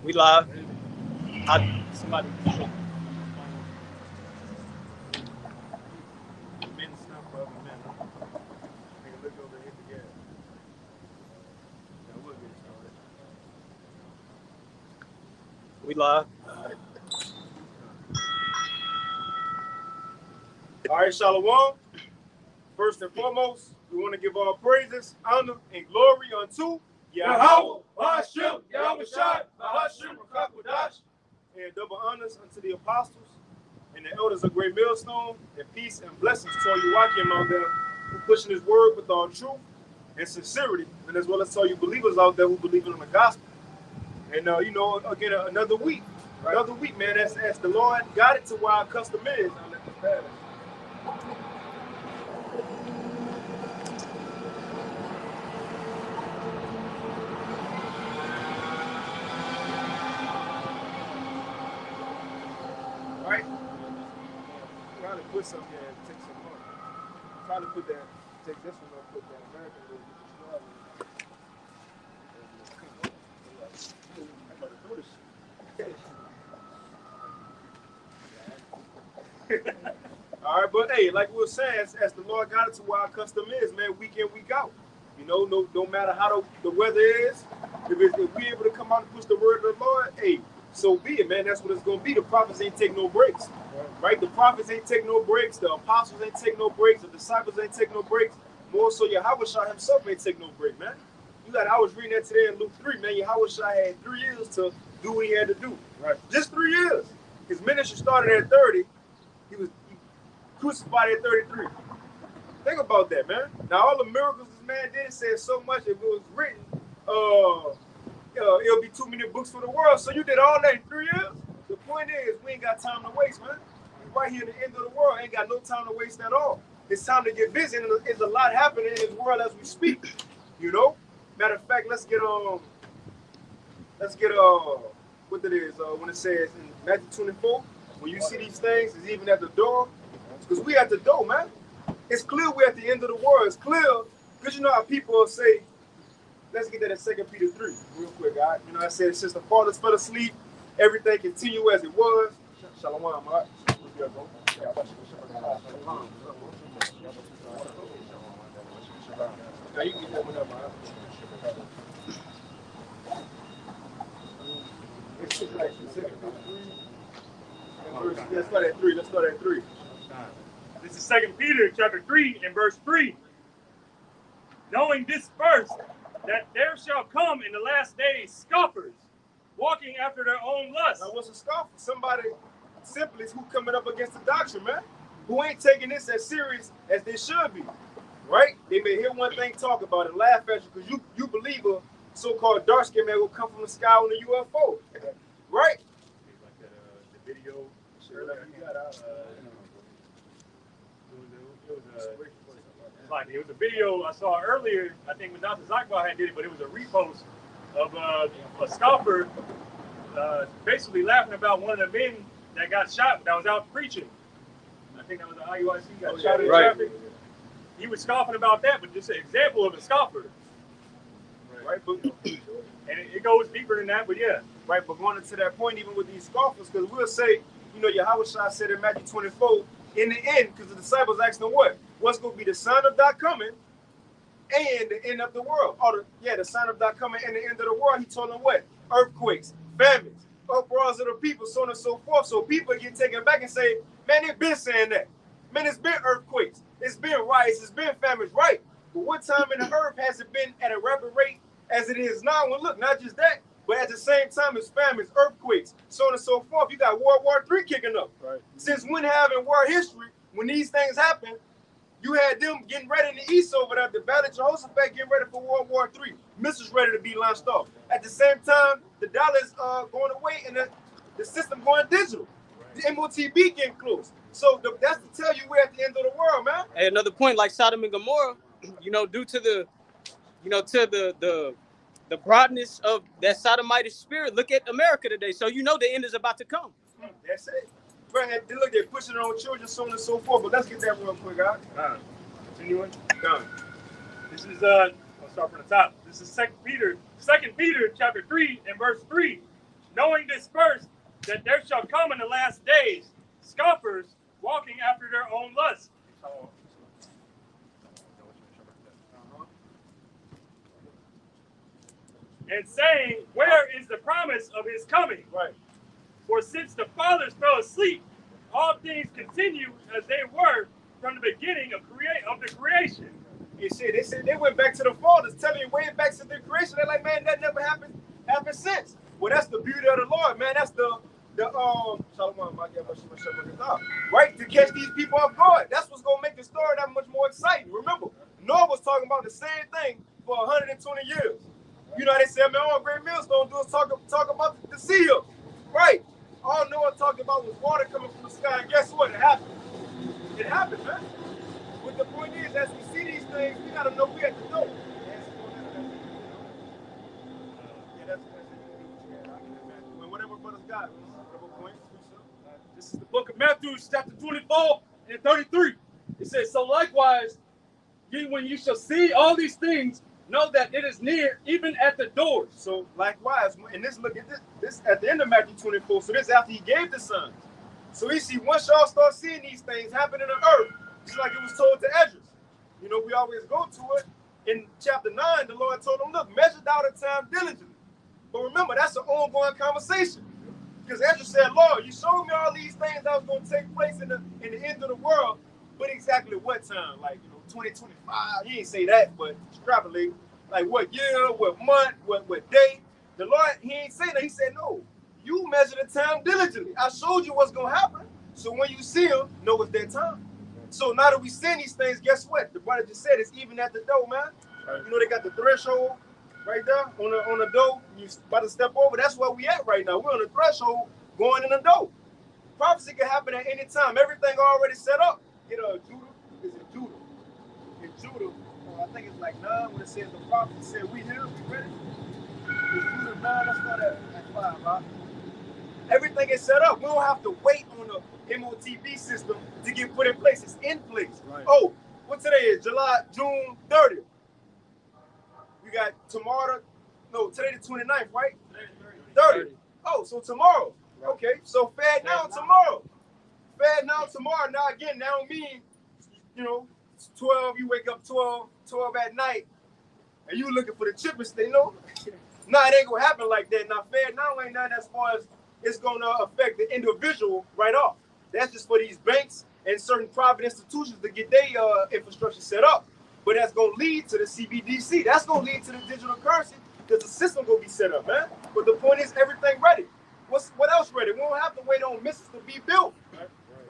We live. Somebody. We live. All right, Shalom. First and foremost, we want to give all praises, honor, and glory unto Yahweh, Hashem, Yahweh Shai, Hashem, Rakakwadash, and double honors unto the apostles and the elders of Great Millstone, and peace and blessings to all you Wakim out there who pushing His word with all truth and sincerity, and as well as all you believers out there who believe in the gospel. And again, another week, man. As the Lord got it to where our custom is. I'll let this pass. Right? Probably put some there and take some more. Probably put that, take this one up, put that American little All right, but hey, like we were saying, as the Lord got it to where our custom is, man, week in, week out. You know, no matter how the weather is, if we're able to come out and push the word of the Lord, hey, so be it, man. That's what it's going to be. The prophets ain't take no breaks, right? The prophets ain't take no breaks. The apostles ain't take no breaks. The disciples ain't take no breaks. More so, Yahweh Shai himself ain't take no break, man. I was reading that today in Luke 3, man. Yahweh Shai had 3 years to do what he had to do. Right. Just 3 years. His ministry started at 30. He was crucified at 33. Think about that, man. Now, all the miracles this man did, it said so much. If it was written, it'll be too many books for the world. So you did all that in 3 years? The point is, we ain't got time to waste, man. We're right here at the end of the world. Ain't got no time to waste at all. It's time to get busy, and there's a lot happening in this world as we speak. You know? Matter of fact, let's get what it is, when it says in Matthew 24, when you see these things, it's even at the door. Because we at the door, man. It's clear we're at the end of the world. It's clear, because you know how people say, let's get that in 2 Peter 3, real quick, all right? You know, I said, since the fathers fell asleep, everything continue as it was. Shalom, all right? Now you can get that one up, all right? Let's start at 3. This is 2 Peter chapter 3 and verse 3. Knowing this first, that there shall come in the last days scoffers, walking after their own lust. Now, what's a scoffer? Somebody simply who coming up against the doctrine, man, who ain't taking this as serious as they should be, right? They may hear one thing, talk about it, laugh at you, because you believe a so-called dark-skinned man will come from the sky on a UFO, right? Like that, the video. It was a video I saw earlier. I think when Dr. Zakbar had did it, but it was a repost of a scoffer basically laughing about one of the men that got shot that was out preaching. I think that was the IUIC got shot in traffic. He was scoffing about that, but just an example of a scoffer. Right. And it goes deeper than that, but yeah. Right, but going into that point, even with these scoffers, because we'll say, you know, Yahweh Shai said in Matthew 24, in the end, because the disciples asked him what? What's going to be the sign of thy coming and the end of the world? The sign of thy coming and the end of the world. He told them what? Earthquakes, famines, uproars of the people, so on and so forth. So people get taken back and say, man, they've been saying that. Man, it's been earthquakes. It's been riots. It's been famines, right? But what time in the earth has it been at a rapid rate as it is now? Well, look, not just that, but at the same time, it's famines, earthquakes, so on and so forth. You got World War III kicking up. Right. Since when having war history, when these things happen, you had them getting ready in the east over there, the Battle of Jehoshaphat getting ready for World War III. Missiles ready to be launched off. At the same time, the dollar's going away and the system going digital. Right. The MOTB getting close. So that's to tell you we're at the end of the world, man. Hey, another point, like Sodom and Gomorrah, you know, due to the broadness of that sodomite spirit, look at America today. So you know the end is about to come. That's it. Right, look, they're pushing it on children, so on and so forth. But let's get that real quick, all right? Continuing. Done. This is I'll start from the top. This is 2 Peter chapter 3 and verse 3. knowing this first, that there shall come in the last days scoffers walking after their own lusts, and saying, where is the promise of his coming? Right. For since the fathers fell asleep, all things continue as they were from the beginning of the creation. They said they went back to the fathers, telling you way back to the creation. They're like, man, that never happened since. Well, that's the beauty of the Lord, man. That's the right, to catch these people off guard. That's what's gonna make the story that much more exciting. Remember, Noah was talking about the same thing for 120 years. You know, they said, man, all great meals don't do is talk about the seal. Right. All Noah talked about was water coming from the sky, and guess what? It happened. It happened, man. But the point is, as we see these things, we gotta know we at the door. Whatever brothers got, whatever point. This is the book of Matthew, chapter 24 and 33. It says, so likewise, when you shall see all these things, know that it is near, even at the doors. So likewise, and look at this at the end of Matthew 24. So this after he gave the sons. So he see once y'all start seeing these things happen in the earth, just like it was told to Esdras. You know, we always go to it. In chapter 9, the Lord told them, look, measure out the time diligently. But remember, that's an ongoing conversation. Because Esdras said, Lord, you showed me all these things that was going to take place in the end of the world, but exactly what time? Like, 2025. He didn't say that, but extrapolate. Like what year, what month, what day. The Lord, he ain't say that. He said, no, you measure the time diligently. I showed you what's going to happen. So when you see them, know it's their time. So now that we see these things, guess what? The brother just said it's even at the door, man. Right. You know, they got the threshold right there on the door. You about to step over. That's where we at right now. We're on the threshold going in the door. Prophecy can happen at any time. Everything already set up. Judah. Is it Judah? In Judah, I think it's like 9 when it says the prophet said, we here, we ready? It's Judah 9, let's start at 5, right? Everything is set up. We don't have to wait on the MOTB system to get put in place. It's in place. Right. Oh, what today is? June 30th. We got tomorrow. No, today the 29th, right? 30th. Oh, so tomorrow. Right. Okay, so fed now tomorrow. Fed now tomorrow. Now again, that don't mean, 12, you wake up 12 at night, and you looking for the cheapest thing, Nah, it ain't gonna happen like that. Now, fed now ain't nothing as far as it's gonna affect the individual right off. That's just for these banks and certain private institutions to get their infrastructure set up. But that's gonna lead to the CBDC. That's gonna lead to the digital currency because the system gonna be set up, man. But the point is, everything ready. What else ready? We don't have to wait on missiles to be built. Right.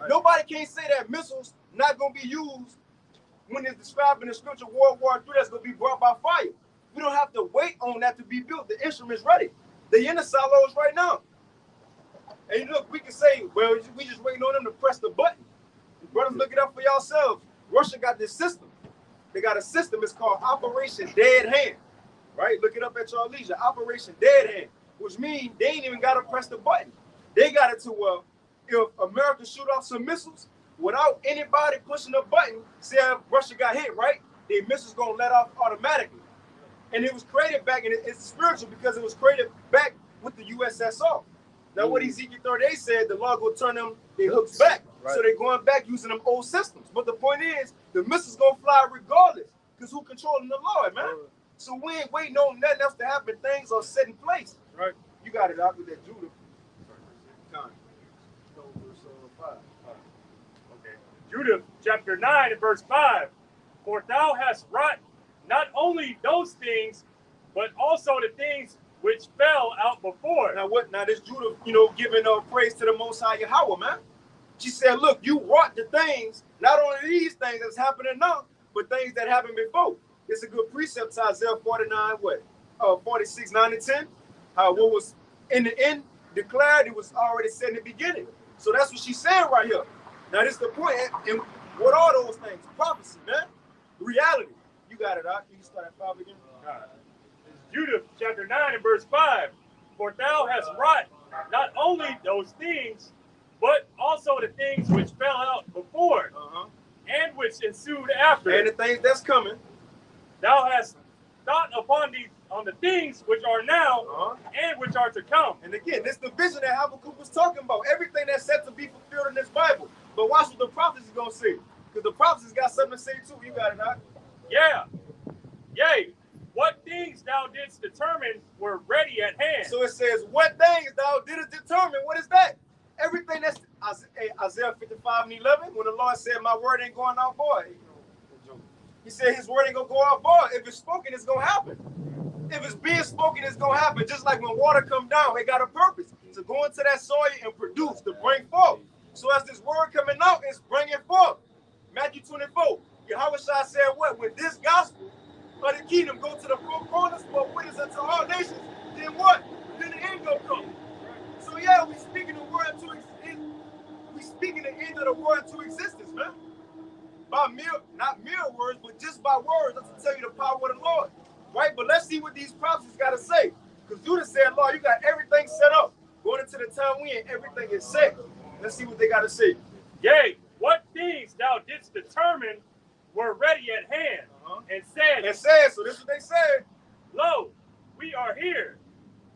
Nobody can say that missiles not gonna be used when it's described in the scripture World War III that's gonna be brought by fire. We don't have to wait on that to be built. The instrument's ready. They're in the silos right now. And look, we can say, well, we just waiting on them to press the button. Brothers, look it up for yourselves. Russia got this system. They got a system. It's called Operation Dead Hand. Right? Look it up at your leisure. Operation Dead Hand, which means they ain't even got to press the button. They got it to if America shoot off some missiles without anybody pushing a button, say Russia got hit, right? The missiles gonna let off automatically. And it was created back, and it's spiritual because it was created back with the USSR. Now, what Ezekiel 38 said, the Lord will turn them their hooks back. Right. So they're going back using them old systems. But the point is, the missiles gonna fly regardless, because who controlling the Lord, man? So we ain't waiting on nothing else to happen. Things are set in place. Right. You got it out with that Judah. Okay. Judah chapter 9 and verse 5. For thou hast wrought not only those things, but also the things which fell out before. Now this Judah, giving praise to the Most High Yahweh, man. She said, look, you wrought the things, not only these things that's happening now, but things that happened before. It's a good precept to Isaiah 49, 46, 9 and 10. How what was in the end declared, it was already said in the beginning. So that's what she's saying right here. Now this is the point. And what are those things? Prophecy, man. Reality. You got it, Doc. You can start at 5 again. All right. Judah chapter 9 and verse 5. For thou hast wrought not only those things, but also the things which fell out before, and which ensued after. And the things that's coming. Thou hast thought on the things which are now, and which which are to come. And again, this the vision that Habakkuk was talking about. Everything that's set to be fulfilled in this Bible. But watch what the prophets is going to say. Because the prophets got something to say too. You got it, huh? Yeah. Yea, what things thou didst determine were ready at hand. So it says, what things thou didst determine. What is that? Everything that's Isaiah 55:11, when the Lord said, my word ain't going out void. He said his word ain't going to go out void. If it's spoken, it's going to happen. If it's being spoken, it's going to happen. Just like when water come down, it got a purpose. To go into that soil and produce, to bring forth. So as this word coming out, it's bringing forth. Matthew 24, Yahweh said what? When this gospel of the kingdom go to the four corners for witness unto all nations, then what? Then the end gonna come. So yeah, we speaking the word to we speaking the end of the word to existence, man. By not mere words, but just by words. That's to tell you the power of the Lord. Right? But let's see what these prophets got to say. Because Judah said, Lord, you got everything set up. Going into the time we in, everything is set. Let's see what they got to say. Yea, what things thou didst determine were ready at hand, and said, So this is what they said. Lo, we are here,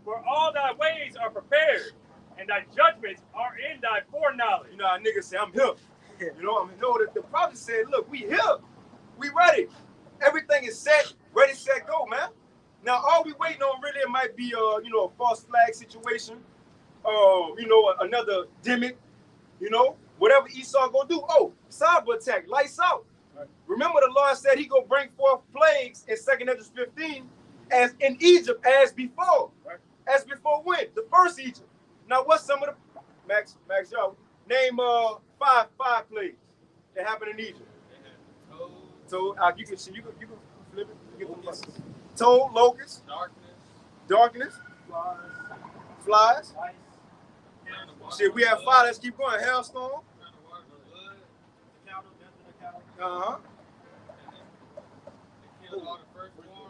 for all thy ways are prepared, and thy judgments are in thy foreknowledge. You know how niggas say, I'm here. You know, the prophet said, look, we here. We ready. Everything is set, ready, set, go, man. Now, all we waiting on really, it might be, a false flag situation. Another gimmick, whatever Esau gonna do. Oh, cyber attack, lights out. Right. Remember the Lord said he gonna bring forth plagues in 2 Esdras 15 as in Egypt as before. Right. As before when? The first Egypt. Now what's some of the Max, y'all name five plagues that happened in Egypt. So you can flip it. You can toad, locust, darkness, flies. Shit, we have fire. Let's keep going. Hailstorm.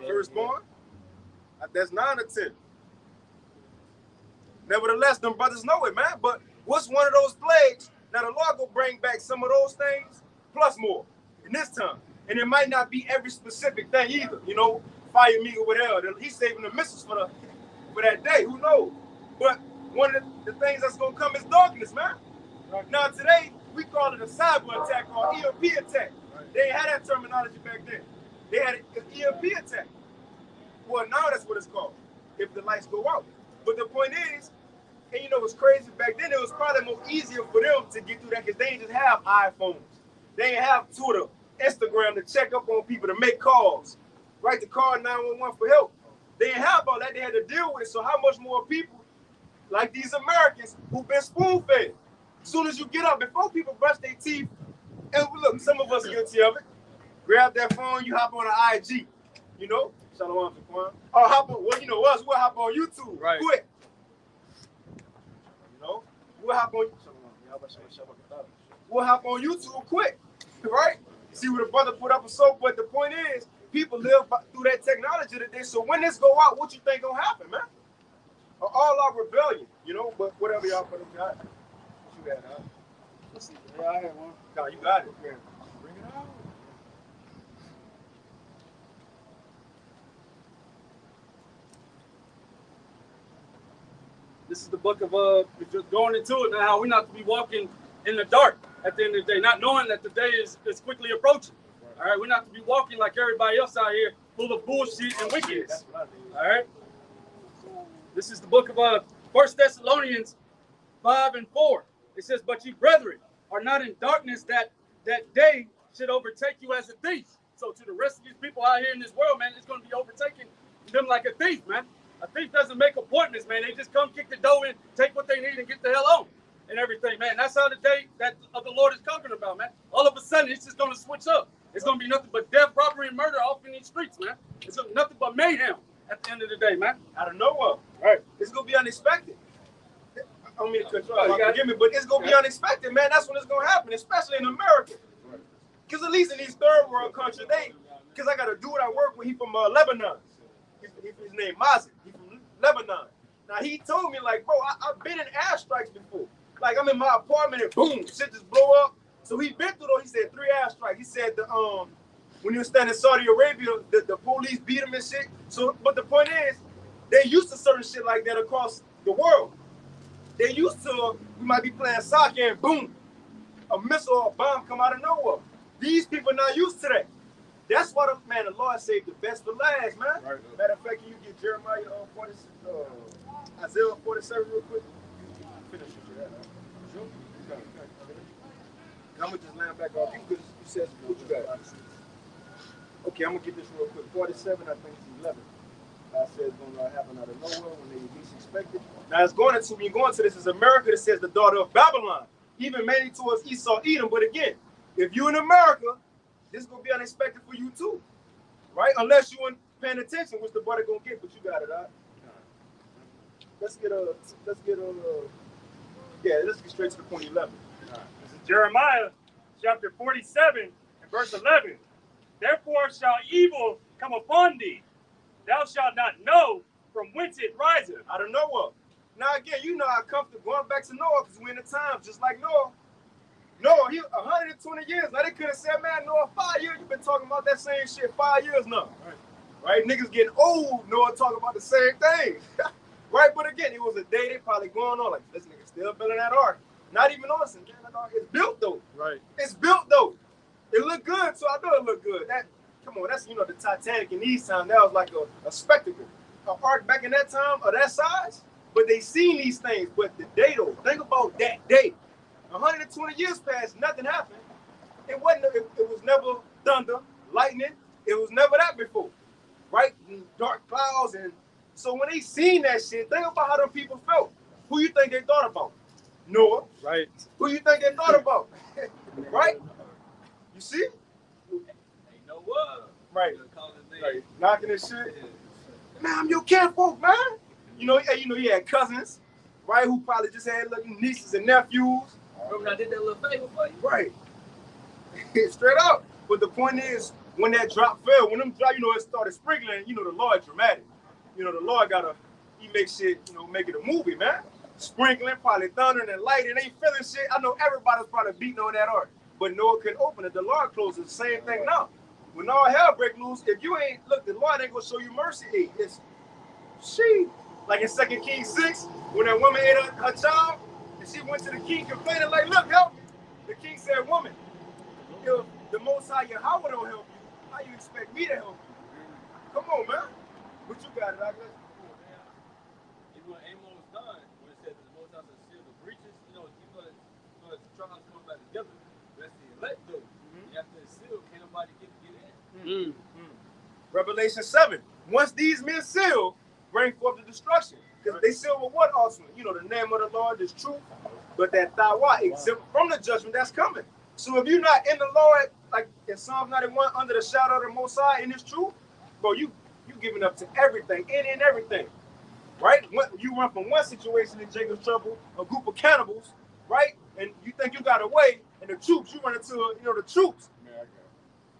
Firstborn. That's 9 or 10. Nevertheless, them brothers know it, man. But what's one of those plagues? Now the Lord will bring back some of those things plus more in this time. And it might not be every specific thing either. Fire me or whatever. He's saving the missiles for that day. Who knows? But one of the things that's gonna come is darkness, man. Right. Now today we call it a cyber attack or EMP attack. Right. They ain't had that terminology back then. They had an EMP attack. Well, now that's what it's called. If the lights go out. But the point is, and what's crazy back then, it was probably more easier for them to get through that because they didn't just have iPhones. They didn't have Twitter, Instagram to check up on people, to make calls, right? To call 911 for help. They didn't have all that. They had to deal with it. So how much more people like these Americans who've been spoon-fed? As soon as you get up, before people brush their teeth, and look, some of us are guilty of it. Grab that phone, you hop on an IG, Shalom, Jaquan. Or hop on, us, we'll hop on YouTube, right? Quick. We'll hop on YouTube quick, right? See what a brother put up or so. But the point is, people live through that technology today. So when this go out, what you think gonna happen, man? All our rebellion, But whatever y'all put up, got. What you got, huh? Let's see. Yeah, I had one. No, you got it. Bring it out. This is the book of just going into it now, how we're not to be walking in the dark at the end of the day, not knowing that the day is quickly approaching. All right, we're not to be walking like everybody else out here, full of bullshit and wickedness. All right. This is the book of 1 Thessalonians 5:4. It says, "But ye brethren are not in darkness, that day should overtake you as a thief." So to the rest of these people out here in this world, man, it's going to be overtaking them like a thief, man. A thief doesn't make appointments, man. They just come kick the door in, take what they need, and get the hell on and everything, man. That's how the day that of the Lord is talking about, man. All of a sudden, it's just going to switch up. It's going to be nothing but death, robbery, and murder off in these streets, man. It's nothing but mayhem at the end of the day, man. Out of nowhere. Right. It's going to be unexpected. I don't mean to control, forgive me, but it's going to be unexpected, man. That's when it's going to happen, especially in America. Because at least in these third world countries, because I got to do what I work with, he from Lebanon. His name Mazik. He from Lebanon. Now he told me, like, bro, I've been in airstrikes before. Like, I'm in my apartment and boom, shit just blow up. So he been through those. He said 3 airstrikes. He said when he was standing in Saudi Arabia, the police beat him and shit. So, but the point is, They used to certain shit like that across the world. They used to, we might be playing soccer and boom, a missile or a bomb come out of nowhere. These people are not used to that. That's why the Lord saved the best for last, man. Right. Matter of fact, can you get Jeremiah 40, Isaiah 47 real quick? Finish it. Sure. I'm gonna just line back off you because you said what you got. Okay, I'm gonna get this real quick. 47, I think it's 11. I said it's gonna happen out of nowhere when they least expect it. Now it's going to, when you go into this, is America that says the daughter of Babylon, even mainly towards Esau, Edom. But again, if you're in America, this is gonna be unexpected for you too, right? Unless you weren't paying attention, which the brother gonna get, but you got it, all right? Let's get straight to the point 11. This is Jeremiah chapter 47 and verse 11. Therefore shall evil come upon thee. Thou shalt not know from whence it riseth. Out of nowhere. Now again, you know how comfortable going back to Noah, because we're in the times just like Noah. Noah, he 120 years. Now they could have said, man, Noah, 5 years. You've been talking about that same shit 5 years now. Right? Niggas getting old, Noah talking about the same thing. Right? But again, it was a day they probably going on like, this nigga still building that ark. Not even awesome. That ark is built though. Right. It's built though. It looked good, so I know it looked good. That, come on, that's, you know, the Titanic in these times, that was like a spectacle. An ark back in that time of that size, but they seen these things. But the day though, think about that day. 120 years passed, nothing happened. It was never thunder, lightning. It was never that before, right? Dark clouds. And so when they seen that shit, think about how them people felt. Who you think they thought about? Noah. Right. Who you think they thought about? Right? You see? Ain't no what. Right. Right. Knocking this shit. Man, I'm your kinfolk, man. You know, he had cousins, right? Who probably just had little nieces and nephews. Remember I did that little favor for you? Right. Straight up. But the point is, when that drop fell, when them drop, you know, it started sprinkling, you know, the Lord dramatic. You know, the Lord he makes shit, you know, make it a movie, man. Sprinkling, probably thundering and lightning, ain't feeling shit. I know everybody's probably beating on that ark. But Noah couldn't open it. The Lord closes the same thing now. When all hell break loose, if you ain't, look, the Lord ain't gonna show you mercy. It's she. Like in 2 Kings 6, when that woman ate her child, and she went to the king complaining, like, look, help me. The king said, woman, if the Most High Yahweh don't help you, how you expect me to help you? Come on, man. But you got it, I guess. Even when Amos was done, when it said that the Most High will seal the breaches, you know, the trials come back together. That's the elect, though. After it's sealed, can't nobody get in. Revelation 7. Once these men seal, bring forth the destruction. Because they seal with what also? You know, the name of the Lord is truth, but that Thawa exempt from the judgment that's coming. So if you're not in the Lord, like in Psalms 91, under the shadow of the Most High in His truth, bro, you giving up to everything, any and everything, right? When you run from one situation in Jacob's trouble, a group of cannibals, right? And you think you got away, and the troops, you run into, you know, the troops.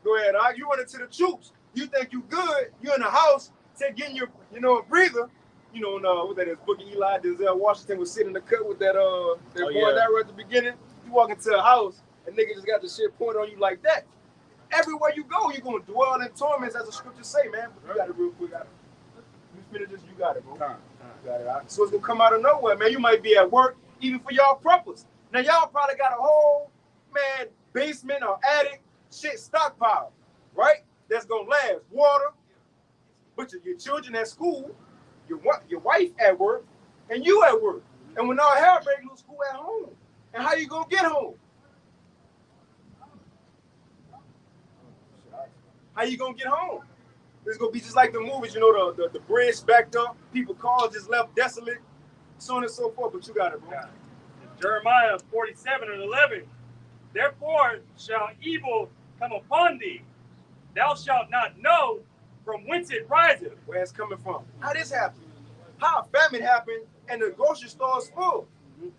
Go ahead, all right? You run into the troops. You think you good, you in the house, getting your, you know, a breather. You know, what that is, Boogie Eli, Denzel Washington was sitting in the cut with that boy that right at the beginning. You walk into a house, and nigga just got the shit pointed on you like that. Everywhere you go, you're going to dwell in torments, as the scriptures say, man. But you got it real quick. You finish this, you got it, bro. You got it, all right? So it's going to come out of nowhere, man. You might be at work, even for y'all purpose. Now, y'all probably got a whole, man, basement or attic, shit stockpile, right? That's going to last. Water, but your children at school, your wife at work, and you at work. And when all hell breaks loose, who at home? And how you gonna get home? How you gonna get home? It's gonna be just like the movies, you know, the bridge backed up, people cars just left desolate, so on and so forth. But you got it, bro. Jeremiah 47 and 11. Therefore shall evil come upon thee. Thou shalt not know from whence it riseth. Where it's coming from. How this happen? How a famine happened and the grocery store's full?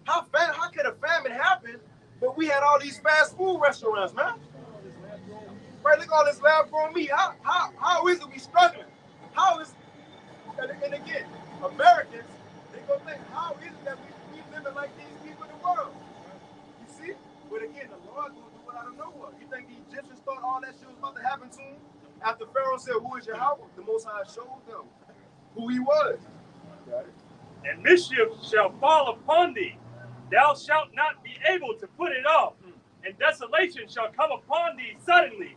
How could a famine happen, but we had all these fast food restaurants, man? Right, look at all this lab-grown meat. How is it we struggling? How is, and again, Americans, they gonna think, how is it that we living like these people in the world? You see? But again, the Lord gonna do it out of nowhere. You think the Egyptians thought all that shit was about to happen to them? After Pharaoh said, who is Yahweh? The Most High showed them who he was. And mischief shall fall upon thee. Thou shalt not be able to put it off. And desolation shall come upon thee suddenly,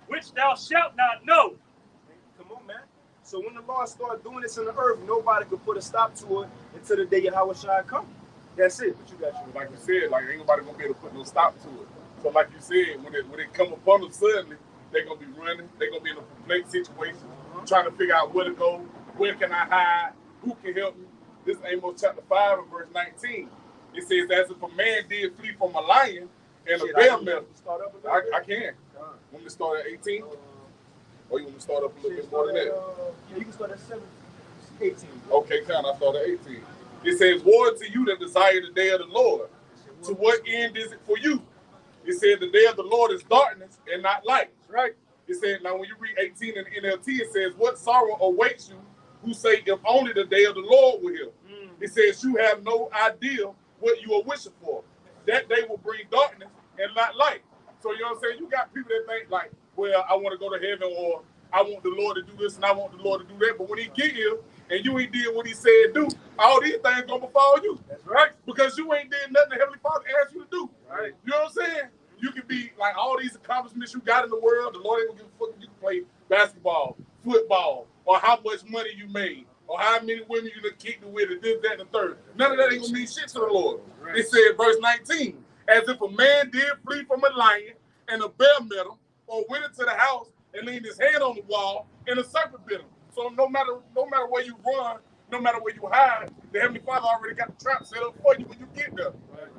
which thou shalt not know. Come on, man. So when the Lord started doing this in the earth, nobody could put a stop to it until the day Yahweh shall come. That's it. What you got? You? Like you said, like ain't nobody gonna be able to put no stop to it. So like you said, when it come upon them suddenly, they're gonna be running. They're gonna be in a complete situation, trying to figure out where to go, where can I hide, who can help me. This is Amos chapter 5 and verse 19. It says, as if a man did flee from a lion and a bear met him. I can. Want me to start at 18? Or you want me to start up a little bit more than that? Yeah, you can start at 18. Okay, I start at 18. It says, woe to you that desire the day of the Lord. To what end is it for you? It said, the day of the Lord is darkness and not light. Right. It said, now when you read 18 in the NLT, it says, what sorrow awaits you who say, if only the day of the Lord were here. It says, you have no idea what you are wishing for. That day will bring darkness and not light. So you know what I'm saying? You got people that think like, well, I want to go to heaven, or I want the Lord to do this and I want the Lord to do that. But when he get here and you ain't did what he said do, all these things gonna befall you. That's right. Because you ain't did nothing the Heavenly Father asked you to do. Right. You know what I'm saying? You can be like all these accomplishments you got in the world, the Lord ain't gonna give a fuck if you can play basketball, football, or how much money you made, or how many women you done kicked with, and this, that, and the third. None of that ain't gonna mean shit to the Lord. Right. It said, verse 19, as if a man did flee from a lion and a bear met him, or went into the house and leaned his hand on the wall and a serpent bit him. So no matter where you run, no matter where you hide, the Heavenly Father already got the trap set up for you when you get there. Right.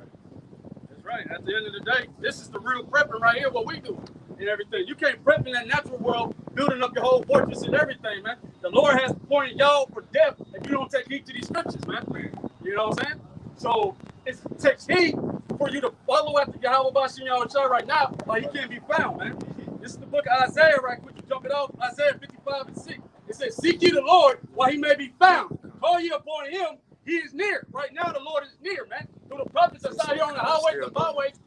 That's right. At the end of the day, this is the real prepping right here, what we do and everything. You can't prep in that natural world, building up your whole fortress and everything, man. The Lord has appointed y'all for death if you don't take heed to these scriptures, man. You know what I'm saying? So it takes heed for you to follow after Yahweh Bashim Yahweh right now, or he can't be found, man. This is the book of Isaiah, right quick. You jump it off. Isaiah 55 and 6. It says, seek ye the Lord while he may be found. Call ye upon him, he is near. Right now, the Lord is near, man. Through the prophets that's out here on the highways and byways,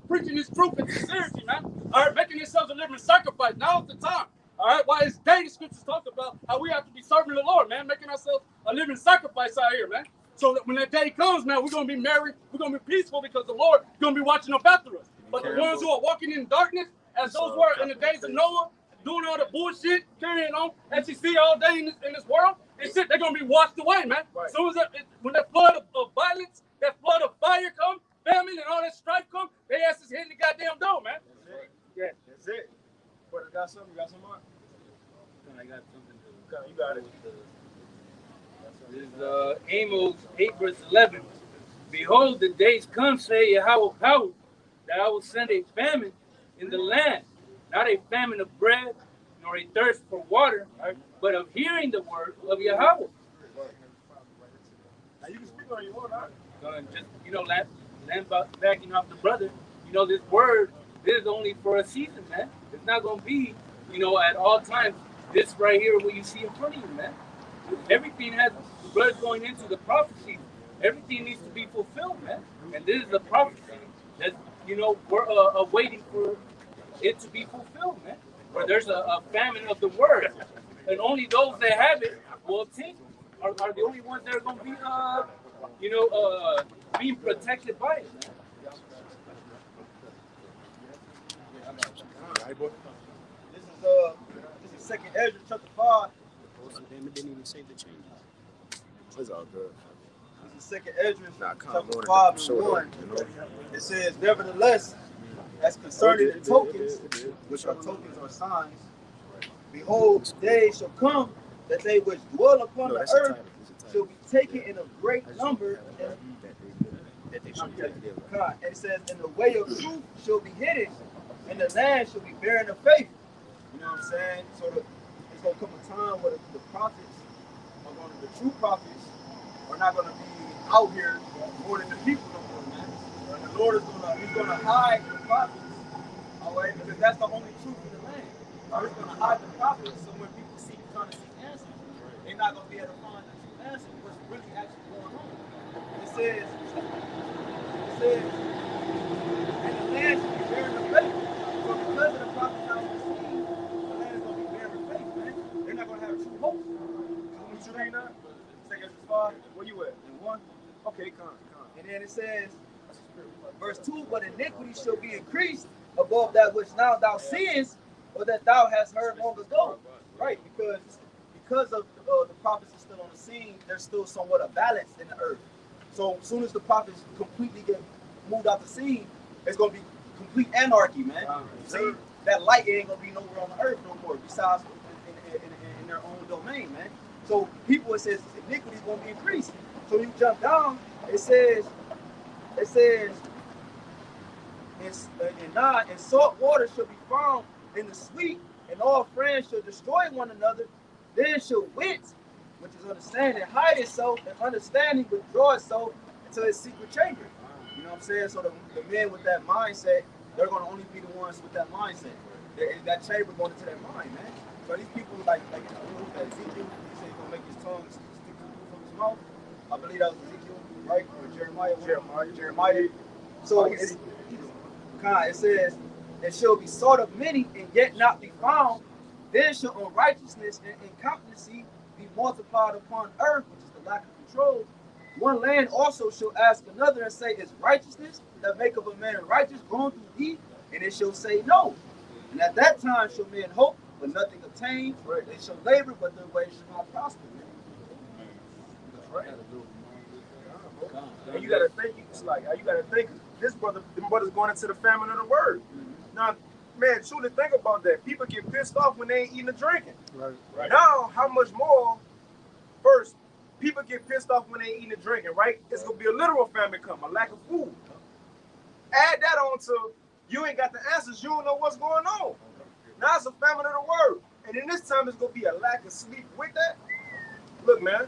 preaching his truth and sincerity, man. All right, making themselves a living sacrifice. Now's the time. All right, why it's day the scriptures talk about how we have to be serving the Lord, man, making ourselves a living sacrifice out here, man. So that when that day comes, man, we're going to be merry, we're going to be peaceful because the Lord is going to be watching up after us. But the ones who are walking in darkness, as those were in the days of Noah, doing all the bullshit, carrying on, as you see all day in this world, and shit, they're going to be washed away, man. Right. So when that flood of violence, that flood of fire comes, famine and all that strife comes, they ass is hitting the goddamn door, man. That's it. Yeah, that's it. Brother, got something? You got some more? I got something to do. You got it. This is Amos 8 verse 11. Behold, the days come, say Yahweh power, that I will send a famine in the land, not a famine of bread, nor a thirst for water, but of hearing the word of Yahweh. Now you can speak on your word, huh? Just, backing off the brother, this word, this is only for a season, man. It's not going to be, at all times. This right here, what you see in front of you, man. Everything has blood going into the prophecy. Everything needs to be fulfilled, man. And this is the prophecy that, we're waiting for it to be fulfilled, man. Where there's a famine of the word. And only those that have it will obtain are the only ones that are going to be, being protected by it, man. This is 2nd Ezra chapter 5. They didn't even say the changes. It's all good. This is 2nd Ezra chapter 5 and 1. It says, nevertheless, as concerning the tokens, which are tokens or signs, behold, days shall come that they which dwell upon the earth shall be taken in a great number. And it says, and the way of truth shall be hidden, and the land shall be barren of faith. You know what I'm saying? So it's going to come a time where the prophets the true prophets are not going to be out here more than the people no more, man. And the Lord is going to hide the prophets, all right? Because that's the only truth in the land. He's going to hide the prophets, so when people trying to seek answers, they're not going to be able to find the true answer, what's really actually going on. It says, and the land should be barren of faith. So because of the prophets not on the scene, the land is going to be barren of faith, man. They're not going to have true hope. What you read now? 2nd Ezra 5. then it says, verse 2, but iniquity shall be increased above that which now thou seest, or that thou hast heard long ago. Right, because of the prophets are still on the scene, there's still somewhat of balance in the earth. So as soon as the prophets completely get moved out the scene, it's going to be complete anarchy, man. See, that light ain't going to be nowhere on the earth no more, besides in their own domain, man. So people, it says iniquity is going to be increased. So you jump down, it says, and 9, and salt water shall be found in the sweet, and all friends shall destroy one another. Then shall wit, which is understanding, hide itself, and understanding withdraw itself into its secret chamber. You know what I'm saying? So the men with that mindset, they're going to only be the ones with that mindset. That chamber going into their mind, man. So these people, like Ezekiel, he said he's going to make his tongue stick to the roof of his mouth. I believe that was Ezekiel, right? Or Jeremiah. So it says, and shall be sought of many and yet not be found. Then shall unrighteousness and incompetency be multiplied upon earth, which is the lack of control. One land also shall ask another and say, is righteousness that make of a man righteous grown through thee? And it shall say no. And at that time shall men hope, but nothing obtain. They shall labor, but their way shall not prosper. That's right. And you gotta think, this brother, them brothers going into the famine of the word. Now, man, truly think about that. People get pissed off when they ain't eating or drinking. Right. Now, how much more? First, people get pissed off when they ain't eating and drinking, right? It's gonna be a literal famine come, a lack of food. Add that on to you ain't got the answers, you don't know what's going on. Now it's a famine of the word. And in this time, it's gonna be a lack of sleep with that. Look, man.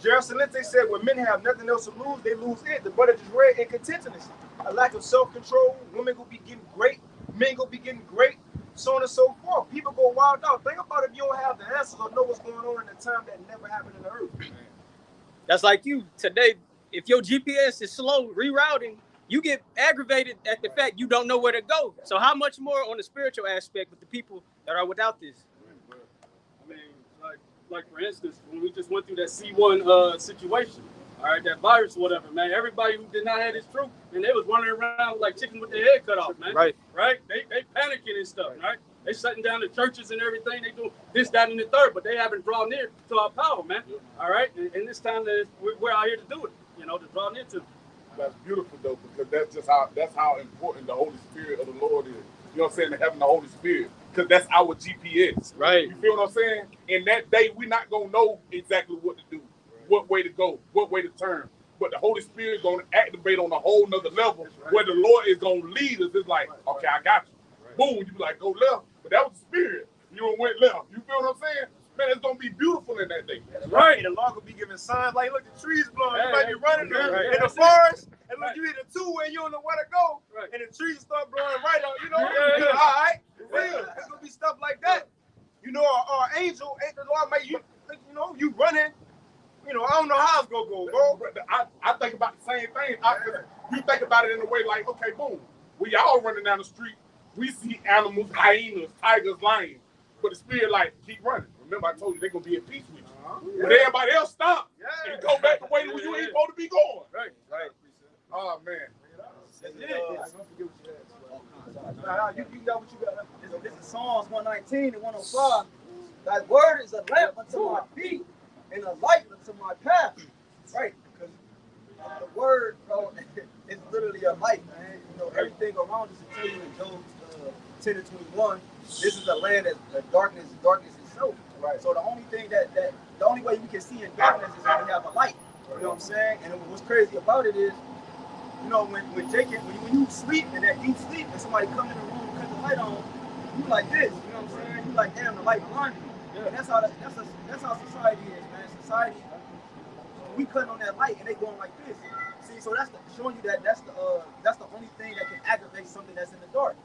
Gerald Salente said, when men have nothing else to lose, they lose it. The brother just read incontinency. A lack of self-control. Women gonna be getting great. Men gonna be getting great. So on and so forth. People go wild out. Think about if you don't have the answers or know what's going on in the time that never happened in the earth. That's like you today. If your GPS is slow rerouting, you get aggravated at the fact you don't know where to go. So how much more on the spiritual aspect with the people that are without this? I mean, like for instance, when we just went through that C1 situation, all right, that virus, whatever, man. Everybody who did not have this truth, and they was running around like chickens with their head cut off, man. Right. They panicking and stuff, right? They shutting down the churches and everything. They do this, that, and the third, but they haven't drawn near to our power, man. All right, and this time we're out here to do it, to draw near to. That's beautiful though, because that's how important the Holy Spirit of the Lord is. You know what I'm saying? Having the Holy Spirit, because that's our GPS. Right. You feel what I'm saying? In that day, we're not gonna know exactly what to do, what way to go, what way to turn. But the Holy Spirit is gonna activate on a whole nother level where the Lord is gonna lead us. It's like, okay, I got you. Boom, you be like, go left. But that was the Spirit. You went left. You feel what I'm saying? Man, it's gonna be beautiful in that day. That's right. And the Lord will be giving signs like, look, the trees blowing. You might be running in the forest, and look, you hit a two-way, you don't know where to go, and the trees start blowing right on. All right, real. It's gonna be stuff like that. Our angel, the Lord make you, you running. I don't know how it's gonna go, bro. I think about the same thing. You think about it in a way like, okay, boom, we all running down the street. We see animals, hyenas, tigers, lions, but the Spirit like keep running. Remember, I told you they're gonna be at peace with you. But everybody else stop and go back the way that you ain't supposed to be going. Right. Oh man. You got what you got. This is Psalms 119 and 105. Thy word is a lamp unto my feet and a light unto my path. Right, because the word, bro, is literally a light, man. Everything around us will tell you in Job 10 and 21. This is a land that darkness itself. Right. So the only thing the only way we can see in darkness is when we have a light. You know what I'm saying? And what's crazy about it is, when you sleep in that deep sleep and somebody come in the room and cut the light on, you like this. You know what I'm saying? You like, damn, the light blinded me. Yeah. And that's how society is, man. Society, we cutting on that light and they going like this. See, so that's showing you that that's the only thing that can aggravate something that's in the dark.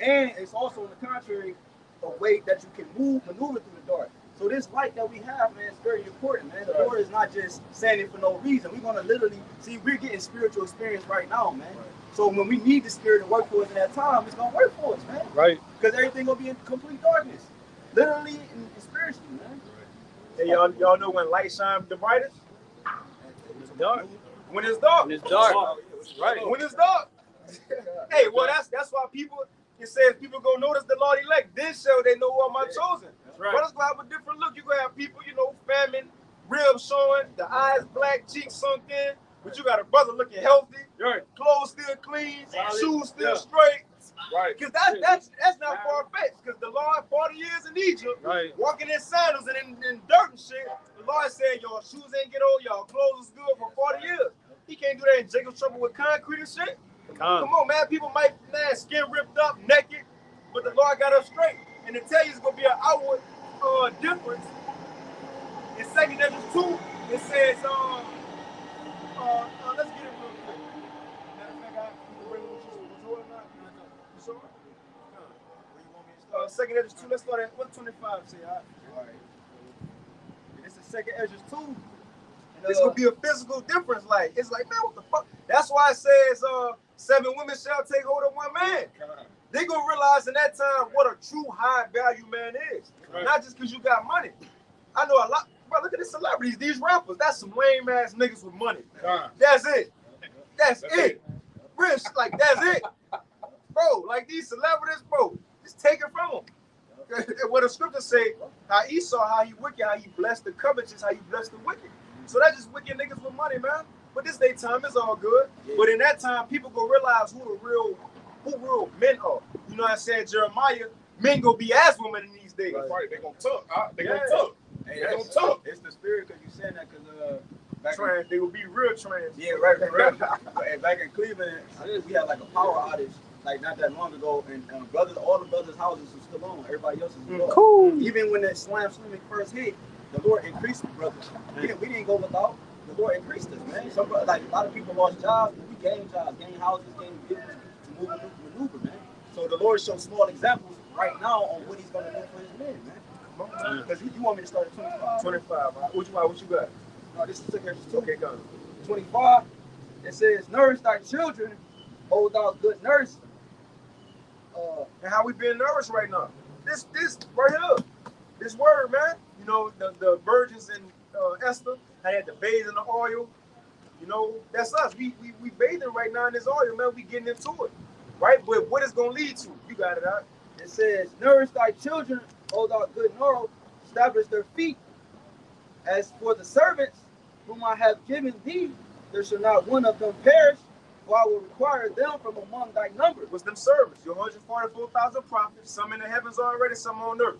And it's also, on the contrary, a way that you can maneuver through the dark. So this light that we have, man, is very important, man. The Lord is not just saying it for no reason. We're going to literally, we're getting spiritual experience right now, man. So when we need the Spirit to work for us in that time, it's going to work for us, man. Right. Because everything going to be in complete darkness. Literally and spiritually, man. Hey, y'all know when light shines the brightest? It's dark. When it's dark. When it's dark. Right. When it's dark. Hey, well, that's why people, it says people go notice the Lord elect. Then shall they know who are my chosen. That's right. Brothers gonna have a different look. You gonna have people, you know, famine, ribs showing, the eyes black, cheeks sunk in, but you got a brother looking healthy, Right. clothes still clean, Solid. shoes still Yeah. straight. Right. Because that's not far fetched. Because the Lord, 40 years in Egypt, Right. walking in sandals and in dirt and shit, the Lord said, your shoes ain't get old, y'all clothes is good for 40 years. He can't do that in Jacob's trouble with concrete and shit. Come on, man. People might, man, skin ripped up, naked, but the Lord got us straight. And to tell you it's going to be an outward difference, in 2 Ezra 2, it says, let's get it real quick. Matter of fact, I can bring what you or not. You sure? Where you want me to start? 2 Ezra 2, let's start at 125. Say, all right. It's the 2 Ezra 2. It's gonna be a physical difference. Like, it's like, man, what the fuck? That's why it says 7 women shall take hold of 1 man. They gonna realize in that time what a true high value man is. Right. Not just because you got money. I know a lot, bro. Look at the celebrities, these rappers. That's some lame ass niggas with money. That's it. That's it. Rich, like that's it, bro. Like these celebrities, bro. Just take it from them. What the scriptures say, how Esau, how he wicked, how he blessed the covetous, how he blessed the wicked. So that's just wicked niggas with money, man. But this day time is all good. Yeah. But in that time, people go realize who real men are. You know what I said, Jeremiah, men gonna be as women in these days. That's right. They gonna talk. They gonna talk. Hey, they gonna talk. It's the spirit because you saying that because trans, they will be real trans. Yeah, right. Back in Cleveland, we had like a power outage like not that long ago, and all the brothers' houses was still on. Everybody else's was off. Cool. Even when that slam first hit, the Lord increased the brothers. We didn't go without. The Lord increased us, man. Some like a lot of people lost jobs, but we gained jobs, gained houses, gained vehicles to maneuver, man. So the Lord shows small examples right now on what He's gonna do for His men, man. Because you want me to start at 25? 25. What you got? No, this is 2 Ezra 2. Okay, come. 25. It says, "Nourish thy children, hold out good nurse." And how we being nourished right now? This right here, this word, man. You know the virgins in Esther, I had to bathe in the oil. You know that's us. We bathing right now in this oil, man. We getting into it, right? But what it's gonna lead to? You got it out. It says, "Nourish thy children, hold out good marrow, establish their feet. As for the servants whom I have given thee, there shall not one of them perish, for I will require them from among thy number." What's them servants? Your 144,000 prophets, some in the heavens already, some on earth.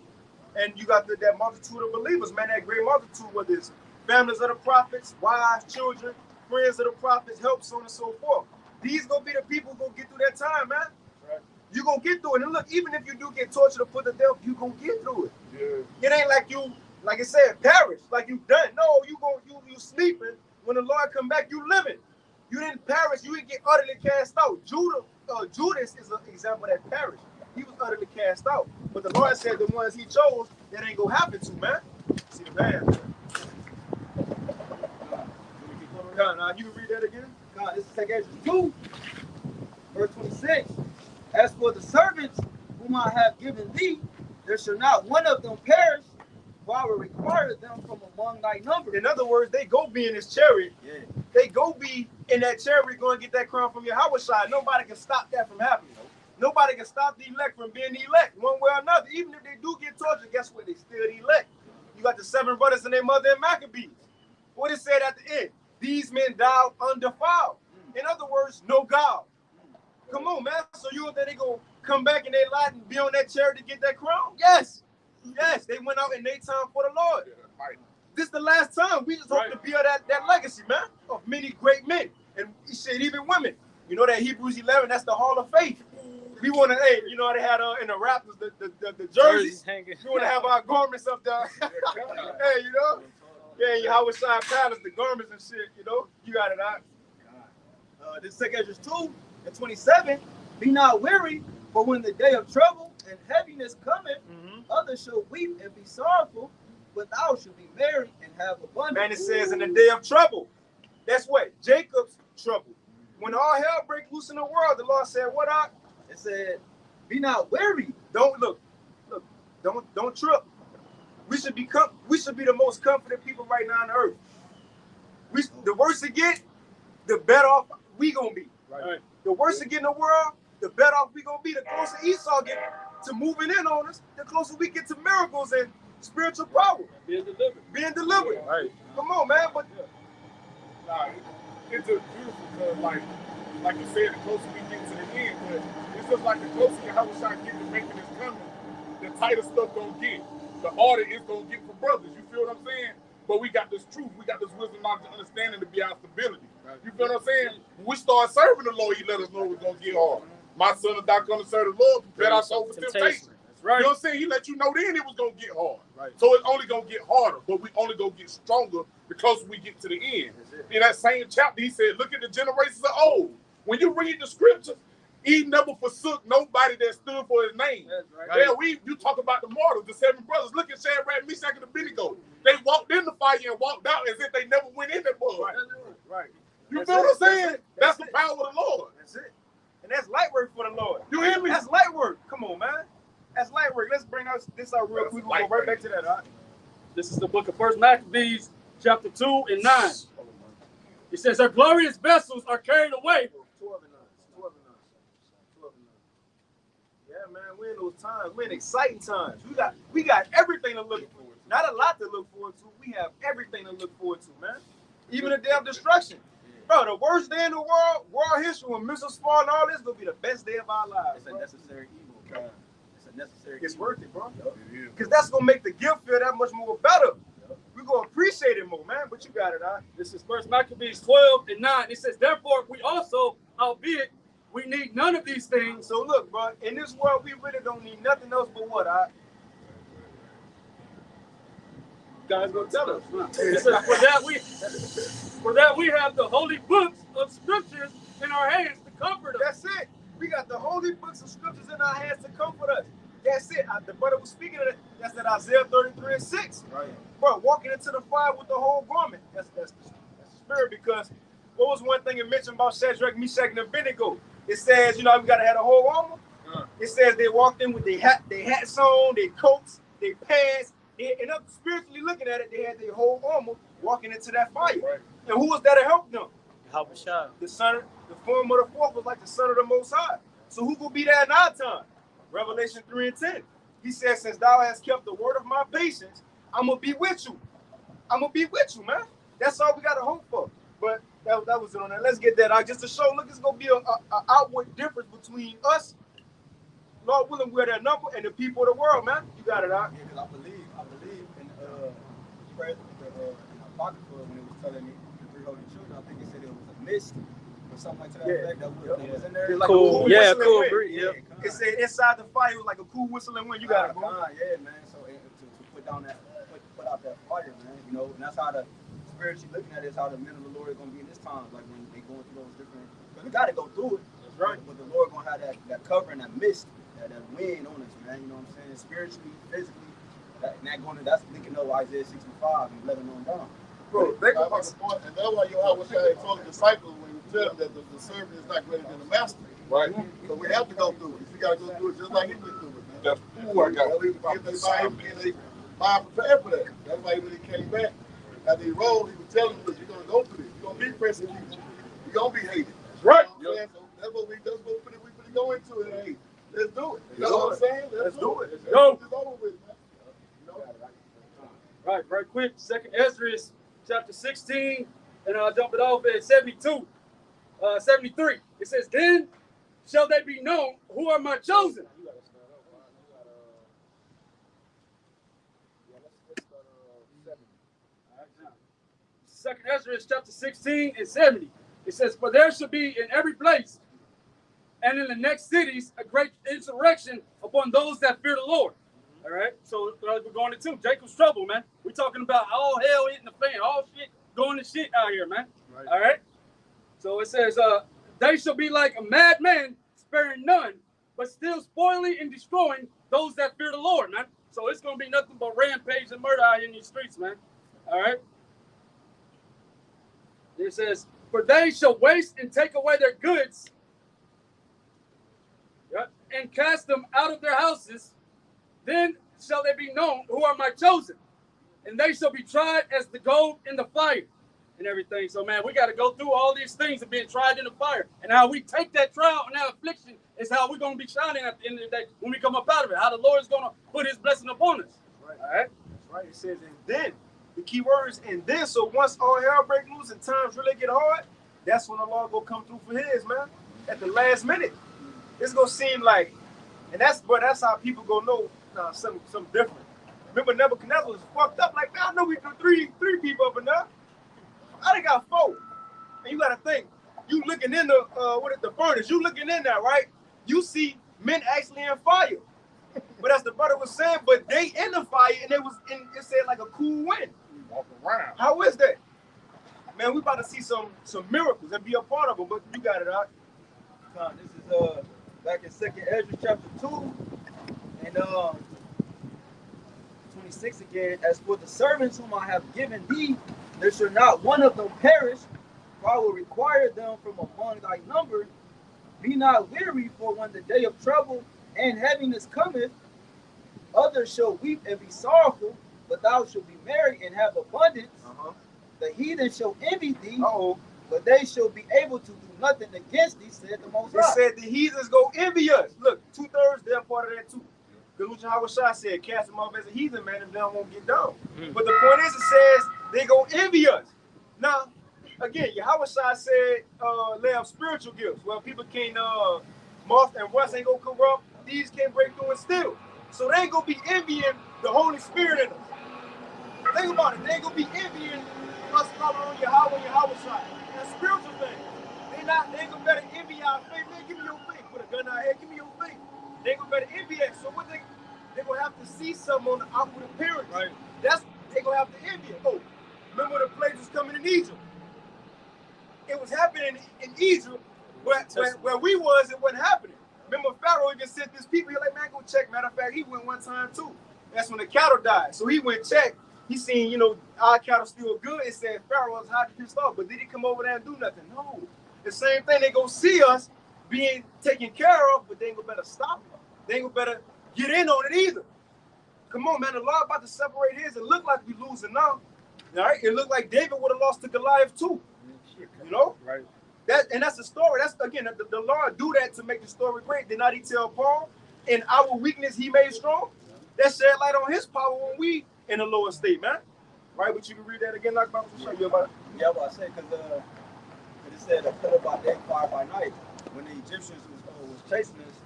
And you got that multitude of believers, man, that great multitude, whether it's families of the prophets, wives, children, friends of the prophets, help, so on and so forth. These gonna be the people who gonna get through that time, man. Right. You gonna get through it. And look, even if you do get tortured or put to death, you gonna get through it. Yeah. It ain't like you, like I said, perish, like you done. No, you sleeping. When the Lord come back, you living. You didn't perish. You didn't get utterly cast out. Judas is an example that perished. He was utterly cast out. But the Lord said the ones He chose, that ain't gonna happen to, man. See the man. God, you can read that again? God, this is 2 Ezra 2, verse 26. "As for the servants whom I have given thee, there shall not one of them perish, for I will require them from among thy number." In other words, they go be in this chariot. Yeah. They go be in that chariot going to get that crown from your house side. Nobody can stop that from happening. Nobody can stop the elect from being the elect one way or another. Even if they do get tortured, guess what? They still the elect. You got the 7 brothers and their mother in Maccabees. What it said at the end? These men died undefiled. In other words, no God. Come on, man. So you think they gonna come back in their life and be on that chariot to get that crown? Yes. Yes, they went out in their time for the Lord. This is the last time. We just hope to build that legacy, man, of many great men. And shit, even women. You know that Hebrews 11, that's the Hall of Faith. We want to, hey, you know, they had in the Raptors, the jerseys. We want to have our garments up there. Hey, you know? Yeah, you Howard Side Palace, the garments and shit, you know? You got it out. This is 2 Ezra 2 and 27. "Be not weary, for when the day of trouble and heaviness cometh, others shall weep and be sorrowful, but thou shalt be merry and have abundance." Man, it says in the day of trouble. That's what? Jacob's trouble. When all hell break loose in the world, the Lord said, what up? It said, "Be not weary." Don't don't trip. We should be the most confident people right now on the earth. The worse it get, the better off we gonna be. Right. The worse it get in the world, the better off we gonna be. The closer Esau get to moving in on us, the closer we get to miracles and spiritual power. Being delivered. Right. Come on, man. But nah, it's just beautiful because, like you said, the closer we get to the end, but it's just like the closer Yahweh get to making this coming, the tighter stuff gonna get. The harder it's gonna get for brothers. You feel what I'm saying? But we got this truth, we got this wisdom, knowledge, and understanding to be our stability. You feel what I'm saying? When we start serving the Lord, He let us know it's gonna get hard. My son and daughter gonna serve the Lord, prepare our soul for temptation. Right. You know what I'm saying? He let you know then it was gonna get hard. Right. So it's only gonna get harder, but we only gonna get stronger the closer we get to the end. In that same chapter, he said, look at the generations of old. When you read the scriptures, he never forsook nobody that stood for his name. Right. Yeah, you talk about the martyrs, the 7 brothers. Look at Shadrach, Meshach, and Abednego. They walked in the fire and walked out as if they never went in that mud. right. You feel what I'm saying? That's the power of the Lord. That's it. And that's light work for the Lord. You hear me? That's light work. Come on, man. That's light work. Let's bring this out real quick. We'll go right back to that. All right? This is the book of 1 Maccabees, chapter 2 and 9. It says, "Our glorious vessels are carried away." 12 and 9. Yeah, man, we're in those times. We're in exciting times. We got everything to look forward to. Not a lot to look forward to. We have everything to look forward to, man. Even the day of destruction. Bro, the worst day in the world history, when missiles fall and all this, gonna be the best day of our lives. It's a necessary evil, bro. It's a necessary It's evil. worth it, bro. It is. Because that's gonna make the gift feel that much more better. We're gonna appreciate it more, man. But you got it, all right? This is 1 Maccabees 12 and 9. It says, "Therefore we also, albeit we need none of these things." So look, bro, in this world, we really don't need nothing else but what, all right? God's gonna tell us. It says, for that we have the holy books of scriptures in our hands to comfort us. That's it. We got the holy books of scriptures in our hands to comfort us. That's it. The brother was speaking of it. That's that Isaiah 33 and 6. Right. Bro, walking into the fire with the whole garment. That's the spirit. Because what was one thing it mentioned about Shadrach, Meshach, and Abednego? It says, we got to have the whole armor. It says they walked in with their hats on, their coats, their pants. And up spiritually looking at it, they had their whole armor walking into that fire. Right. And who was there to help them? The form of the fourth was like the son of the Most High. So who will be there in our time? Revelation 3 and 10. He says, since thou hast kept the word of my patience, I'm going to be with you. I'm going to be with you, man. That's all we got to hope for. But that was it on that. Let's get that out just to show, look, it's going to be an outward difference between us, Lord willing, we're that number, and the people of the world, man. You got it out. Yeah, because I believe in the Apocrypha when it was telling me the 3 holy children, I think it said it was a mist or something like that. Yeah. That was in there. Like Cool. Yeah, Cool. It said inside the fire, it was like a cool whistling wind. You got it, bro. Yeah, man. So to put down put out that fire, man. And that's how the spiritually looking at it is how the men of the Lord are going to be in this time. Like when they going through those different. Because we got to go through it. That's right. But the Lord going to have that cover and that mist, that wind on us, man. You know what I'm saying? Spiritually, physically. That's linking up Isaiah 65 and 11 on down. Bro, That's the point, and that's why Yahweh told the disciples when he tell them that the servant is not greater than the master. Right. So we have to go through it. We got to go through it just like he went through it, man. That's who I got. If they mind prepared for that. That's why when he came back, after he rolled, he was telling them, you're going to go through this. You're going to be persecuted. You're going to be hated. Right. You know what I'm saying? So that's what we go into it. Hey, let's do it. You know what I'm saying? Let's do it. Go. It's over with, man. Right quick. 2nd Ezra, chapter 16, and I'll jump it off at 72, 73. It says, "Then shall they be known who are my chosen." Second Ezra, chapter 16 and 70. It says, "For there shall be in every place and in the next cities a great insurrection upon those that fear the Lord." All right, so we're going into Jacob's trouble, man. We're talking about all hell hitting the fan, all shit going to shit out here, man. Right. All right, so it says, "They shall be like a madman, sparing none, but still spoiling and destroying those that fear the Lord, man." So it's going to be nothing but rampage and murder out here in these streets, man. All right. It says, "For they shall waste and take away their goods, and cast them out of their houses. Then shall they be known who are my chosen, and they shall be tried as the gold in the fire, and everything. So, man, we got to go through all these things of being tried in the fire. And how we take that trial and that affliction is how we're going to be shining at the end of the day when we come up out of it. How the Lord is going to put his blessing upon us. Right. All right. That's right. It says, and then, the key word is, and then, so once all hell break loose and times really get hard, that's when the Lord go come through for his, man. At the last minute. It's going to seem like, and that's how people go know something different. Remember, Nebuchadnezzar was fucked up. Like, man, I know we threw three people up enough. I done got 4. And you got to think, you looking in the furnace, you looking in there, right? You see men actually in fire. But as the brother was saying, but they in the fire, and it said like a cool wind. Walk around. How is that? Man, we about to see some miracles and be a part of them, but you got it out. This is back in 2nd Ezra chapter 2 and 26 again. As for the servants whom I have given thee, there shall not one of them perish, for I will require them from among thy number. Be not weary, for when the day of trouble and heaviness cometh, others shall weep and be sorrowful, but thou shalt be merry and have abundance. The heathen shall envy thee, but they shall be able to do nothing against thee, said the Most High. It said the heathens go envy us. Look, 2/3, they're part of that too. Because Yahushua said, cast them off as a heathen, man, if they don't want to get down. But the point is, it says they go envy us. Now, again, Yahushua said, lay up spiritual gifts. Well, people can't, moth and rust ain't going to corrupt. These can't break through and steal. So they ain't going to be envying the Holy Spirit in us. Think about it. They ain't going to be envying us following Yahweh and Yahushua. That's a spiritual thing. They ain't going to better envy our faith. Man, give me your faith. Put a gun out here. Give me your faith. They ain't going to better envy that. So what they're going to have to see something on the outward appearance. Right. They're going to have to envy it. Oh, remember the plagues was coming in Egypt? It was happening in Egypt where we was, it wasn't happening. Remember, Pharaoh even sent this people. He like, man, go check. Matter of fact, he went one time too. That's when the cattle died. So he went check. He seen, our cattle still good. It said Pharaoh was hot and pissed off, but did he come over there and do nothing? No. The same thing. They go see us being taken care of, but they ain't gonna better stop it. They ain't gonna better get in on it either. Come on, man. The Lord about to separate his. It looked like we losing now. All right. It looked like David would have lost to Goliath too. Right. That's the story. That's again the Lord do that to make the story great. Did not he tell Paul, in our weakness he made strong? That shed light on his power when we in a lower state, man. Right, but you can read that again, like about to show you about it. Yeah, what I said, because it said a pillar by day, fire by night. When the Egyptians was chasing us,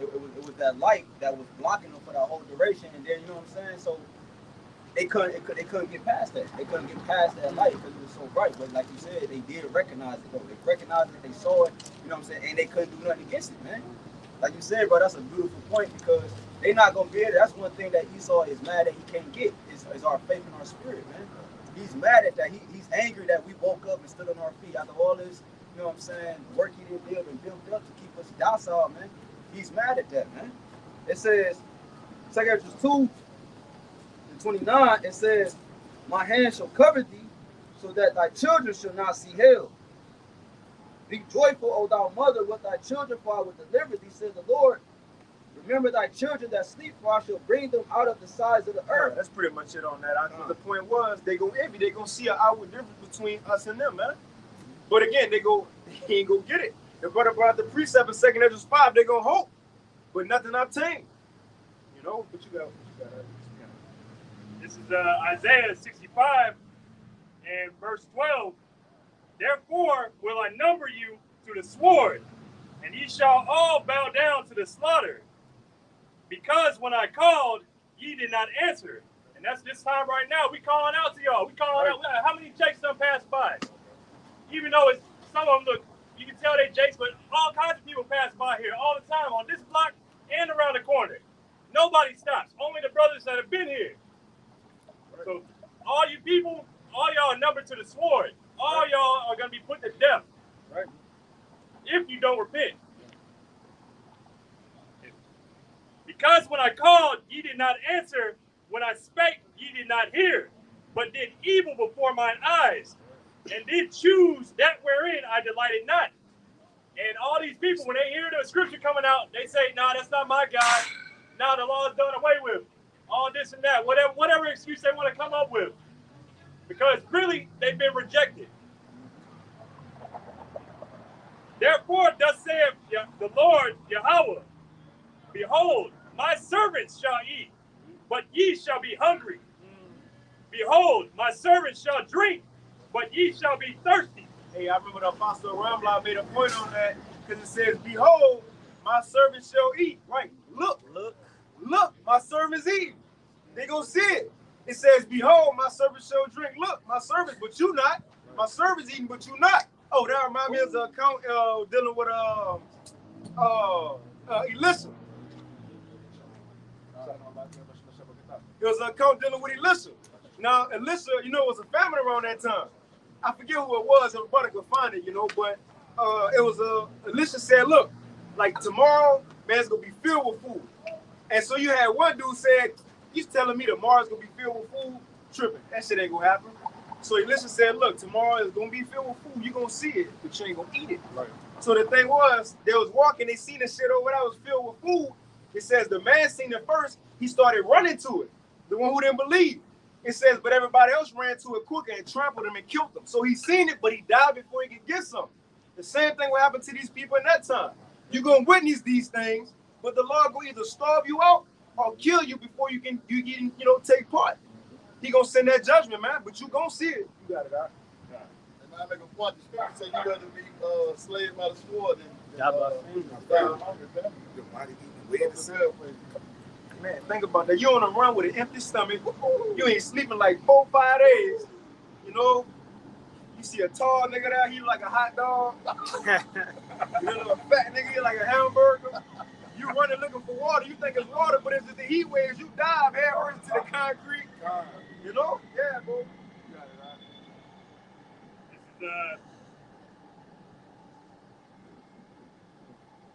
it was that light that was blocking them for that whole duration, and then you know what I'm saying. So they couldn't get past that. They couldn't get past that light because it was so bright. But like you said, they did recognize it though. They recognized it, they saw it, you know what I'm saying, and they couldn't do nothing against it, man. Like you said, bro, that's a beautiful point because they're not gonna be able to. That's one thing that Esau is mad that he can't get is our faith in our spirit, man. He's mad at that. He's angry that we woke up and stood on our feet after all this, you know what I'm saying, work he did build and built up to keep us docile, man. He's mad at that, man. It says, 2 Ezra 2:29, it says, my hand shall cover thee, so that thy children shall not see hell. Be joyful, O thou mother, with thy children, for I will deliver thee, says the Lord. Remember thy children that sleep, for I shall bring them out of the sides of the earth. That's pretty much it on that. The point was, they go envy. They gonna see an outward difference between us and them, man. But again, they ain't gonna get it. The brother brought the precept in 2 Ezra 5. They gonna hope, but nothing obtained. But you got. This is Isaiah 65 and verse 12. Therefore will I number you to the sword, and ye shall all bow down to the slaughter. Because when I called, ye did not answer. And that's this time right now. We calling out to y'all. We calling out. How many jakes done passed by? Even though some of them look, you can tell they jakes, but all kinds of people pass by here all the time on this block and around the corner. Nobody stops. Only the brothers that have been here. So all you people, all y'all are numbered to the sword. All y'all are going to be put to death. Right. If you don't repent. Because when I called, ye did not answer. When I spake, ye did not hear. But did evil before mine eyes. And did choose that wherein I delighted not. And all these people, when they hear the scripture coming out, they say, nah, that's not my God. Nah, the law is done away with. All this and that. Whatever excuse they want to come up with. Because really, they've been rejected. the Lord Yahweh, behold, my servants shall eat, but ye shall be hungry. Behold, my servants shall drink, but ye shall be thirsty. Hey, I remember the Apostle Ramla made a point on that because it says, behold, my servants shall eat. Right. Look, my servants eat. They gonna see it. It says, behold, my servants shall drink. Look, my servants, but you not. My servants eating, but you not. Oh, that reminds me of the account dealing with Elisha. It was an account dealing with Elisha. Now, Elisha, was a famine around that time. I forget who it was. Everybody could find it, but it was Elisha said, look, like tomorrow, man, it's gonna be filled with food. And so you had one dude said, he's telling me tomorrow's gonna be filled with food. Tripping. That shit ain't gonna happen. So Elisha said, look, tomorrow is gonna be filled with food. You're gonna see it, but you ain't gonna eat it. Right. So the thing was, they was walking, they seen the shit over there was filled with food. It says the man seen it first, he started running to it. The one who didn't believe. It says, but everybody else ran to it quicker and trampled him and killed him. So he seen it, but he died before he could get something. The same thing will happen to these people in that time. You're gonna witness these things, but the Lord will either starve you out or kill you before you can take part. He gonna send that judgment, man, but you gonna see it. You got it out. And I make a point. The scripture say you rather be slaved by the sword than man, think about that. You on a run with an empty stomach. You ain't sleeping like 4-5 days. You see a tall nigga there, he like a hot dog. A fat nigga, he like a hamburger. You running looking for water. You think it's water, but it's the heat waves. You dive head first into the concrete. Yeah, bro. You got it, right? This is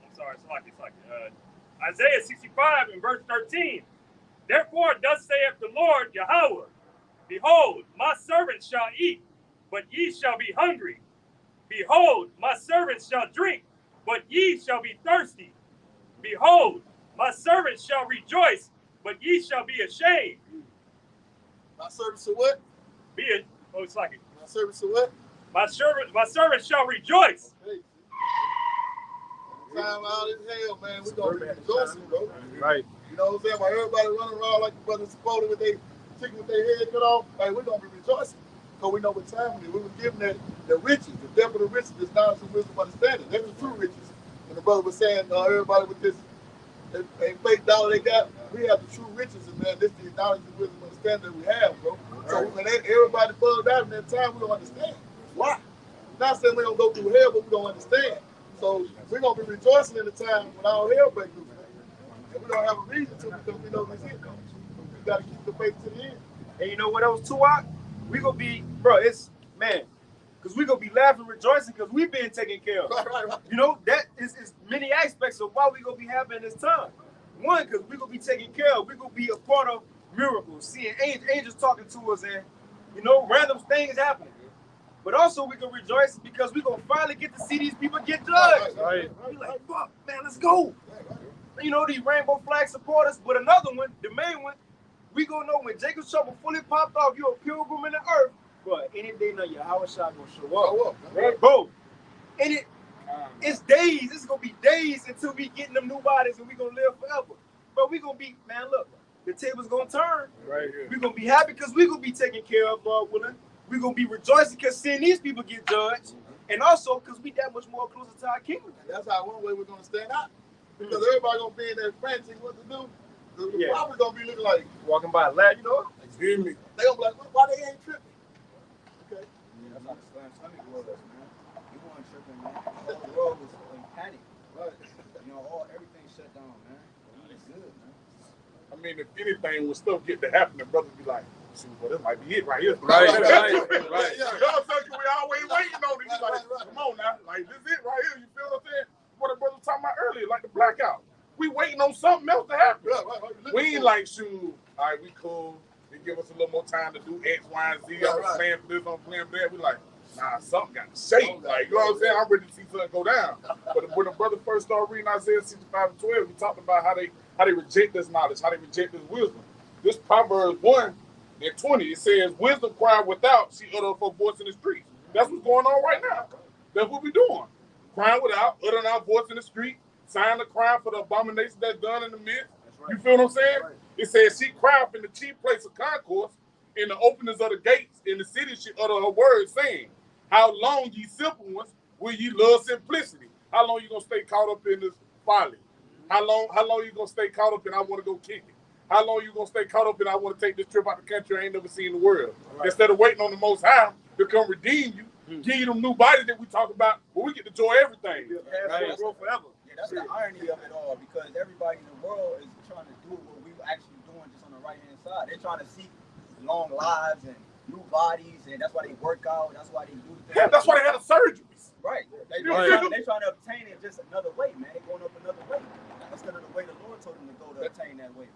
I'm sorry, it's like Isaiah 65 and verse 13. Therefore, thus saith the Lord Yahweh, behold, my servants shall eat, but ye shall be hungry. Behold, my servants shall drink, but ye shall be thirsty. Behold, my servants shall rejoice, but ye shall be ashamed. My servants are what? It's like it. My servants are what? My servants shall rejoice. Okay. Time out in hell, man. We're gonna be rejoicing, bro. Right. You know what I'm saying? While everybody running around like the brothers supported with their chicken with their head cut off, like we're gonna be rejoicing. Because we know what time it is. We were given the riches, the depth of the riches, is knowledge and wisdom understanding. That's the true riches. And the brother was saying, everybody with this fake dollar they got, we have the true riches, and man, this is the knowledge and wisdom understanding that we have, bro. Right. So when everybody bugged out in that time, we don't understand. Why? Not saying we don't go through hell, but we don't understand. So we're gonna be rejoicing in the time when all hell breaks loose. And we don't have a reason to because we know this is coming. We gotta keep the faith to the end. And you know what else too, Ak? We gonna be, bro, it's man, because we gonna be laughing, rejoicing because we've been taken care of. Right. That is many aspects of why we gonna be having this time. One, because we gonna be taken care of. We gonna be a part of miracles, seeing angels talking to us, and random things happening. But also we can rejoice because we gonna finally get to see these people get judged. Right. We like, fuck, man, let's go. These rainbow flag supporters. But another one, the main one, we gonna know when Jacob's trouble fully popped off, you're a pilgrim in the earth. But any day now, Yahweh Shah gonna show up. Right, bro. And it's days. It's gonna be days until we get in them new bodies and we gonna live forever. But we gonna be, man, look, the table's gonna turn. Right here. We gonna be happy because we gonna be taken care of, Lord willing. We're going to be rejoicing because seeing these people get judged. And also because we that much more closer to our kingdom. That's how one way we're going to stand out. Because everybody going to be in there frantic what to do. The prophet going to be looking like, walking by a lad, excuse me. They going to be like, why they ain't tripping? Okay. Yeah, that's how the Slam Sunday was, man. You weren't tripping, man. The world was in panic. Right. Everything shut down, man. It's good, man. I mean, if anything, when stuff get to happen, the brothers be like, well, this might be it right here. Right. Yeah, we always waiting on it. Like, come on now. Like, this is it right here. You feel what I'm saying? What the brother was talking about earlier, like the blackout. We waiting on something else to happen. We ain't like, shoot, all right, we cool. They give us a little more time to do X, Y, and Z. I'm playing for this, I'm playing for that. We like, nah, something got to shake. Like, you know what I'm saying? I'm ready to see something go down. But when the brother first started reading Isaiah 65 and 12, he talked about how they reject this knowledge, how they reject this wisdom. This Proverbs 1 and 20, it says, wisdom cried without, she uttered her voice in the streets. That's what's going on right now. That's what we're doing. Crying without, uttering our voice in the street, signed a crime for the abomination that's done in the midst. You feel what I'm saying? It says she cried in the chief place of concourse in the openings of the gates in the city. She uttered her words, saying, "How long, ye simple ones, will ye love simplicity? How long you gonna stay caught up in this folly? How long you gonna stay caught up in I want to go kick it? How long you gonna stay caught up in I want to take this trip out the country I ain't never seen in the world? Instead of waiting on the Most High to come redeem you, give you them new bodies that we talk about, but we get to enjoy everything. Grow forever. Yeah, that's the irony of it all, because everybody in the world is trying to do what we actually doing just on the right hand side. They're trying to seek long lives and new bodies, and that's why they work out. That's why they do things. Yeah, that's why they had the surgeries. Right. They're trying to obtain it just another way, man. They're going up another way instead of the way the Lord told them to go to obtain that way.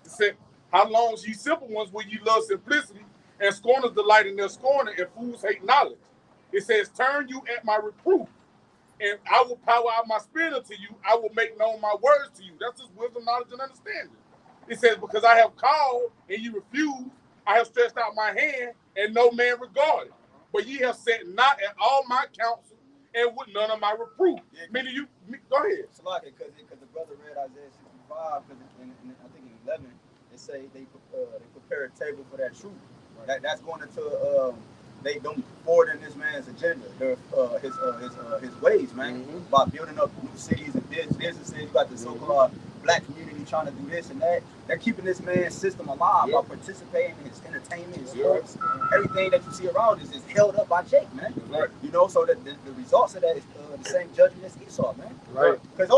It said, "How long, ye simple ones, will ye love simplicity, and scorners delight in their scorning, and fools hate knowledge?" It says, "Turn you at my reproof, and I will power out my spirit unto you. I will make known my words to you." That's just wisdom, knowledge, and understanding. It says, "Because I have called, and you refused, I have stretched out my hand, and no man regarded. But ye have sat not at all my counsel, and with none of my reproof." Yeah, Meaning you, go ahead. It's like it, because the brother read Isaiah 65, because I think in 11, it say they prepare a table for that truth. That's going into they don't forward in this man's agenda, his ways, man, by building up new cities and businesses. You got the so-called black community trying to do this and that. They're keeping this man's system alive by participating in his entertainment, his sports, everything that you see around us is held up by Jake, man. You know, so that the results of that is the same judgment as Esau, man. Because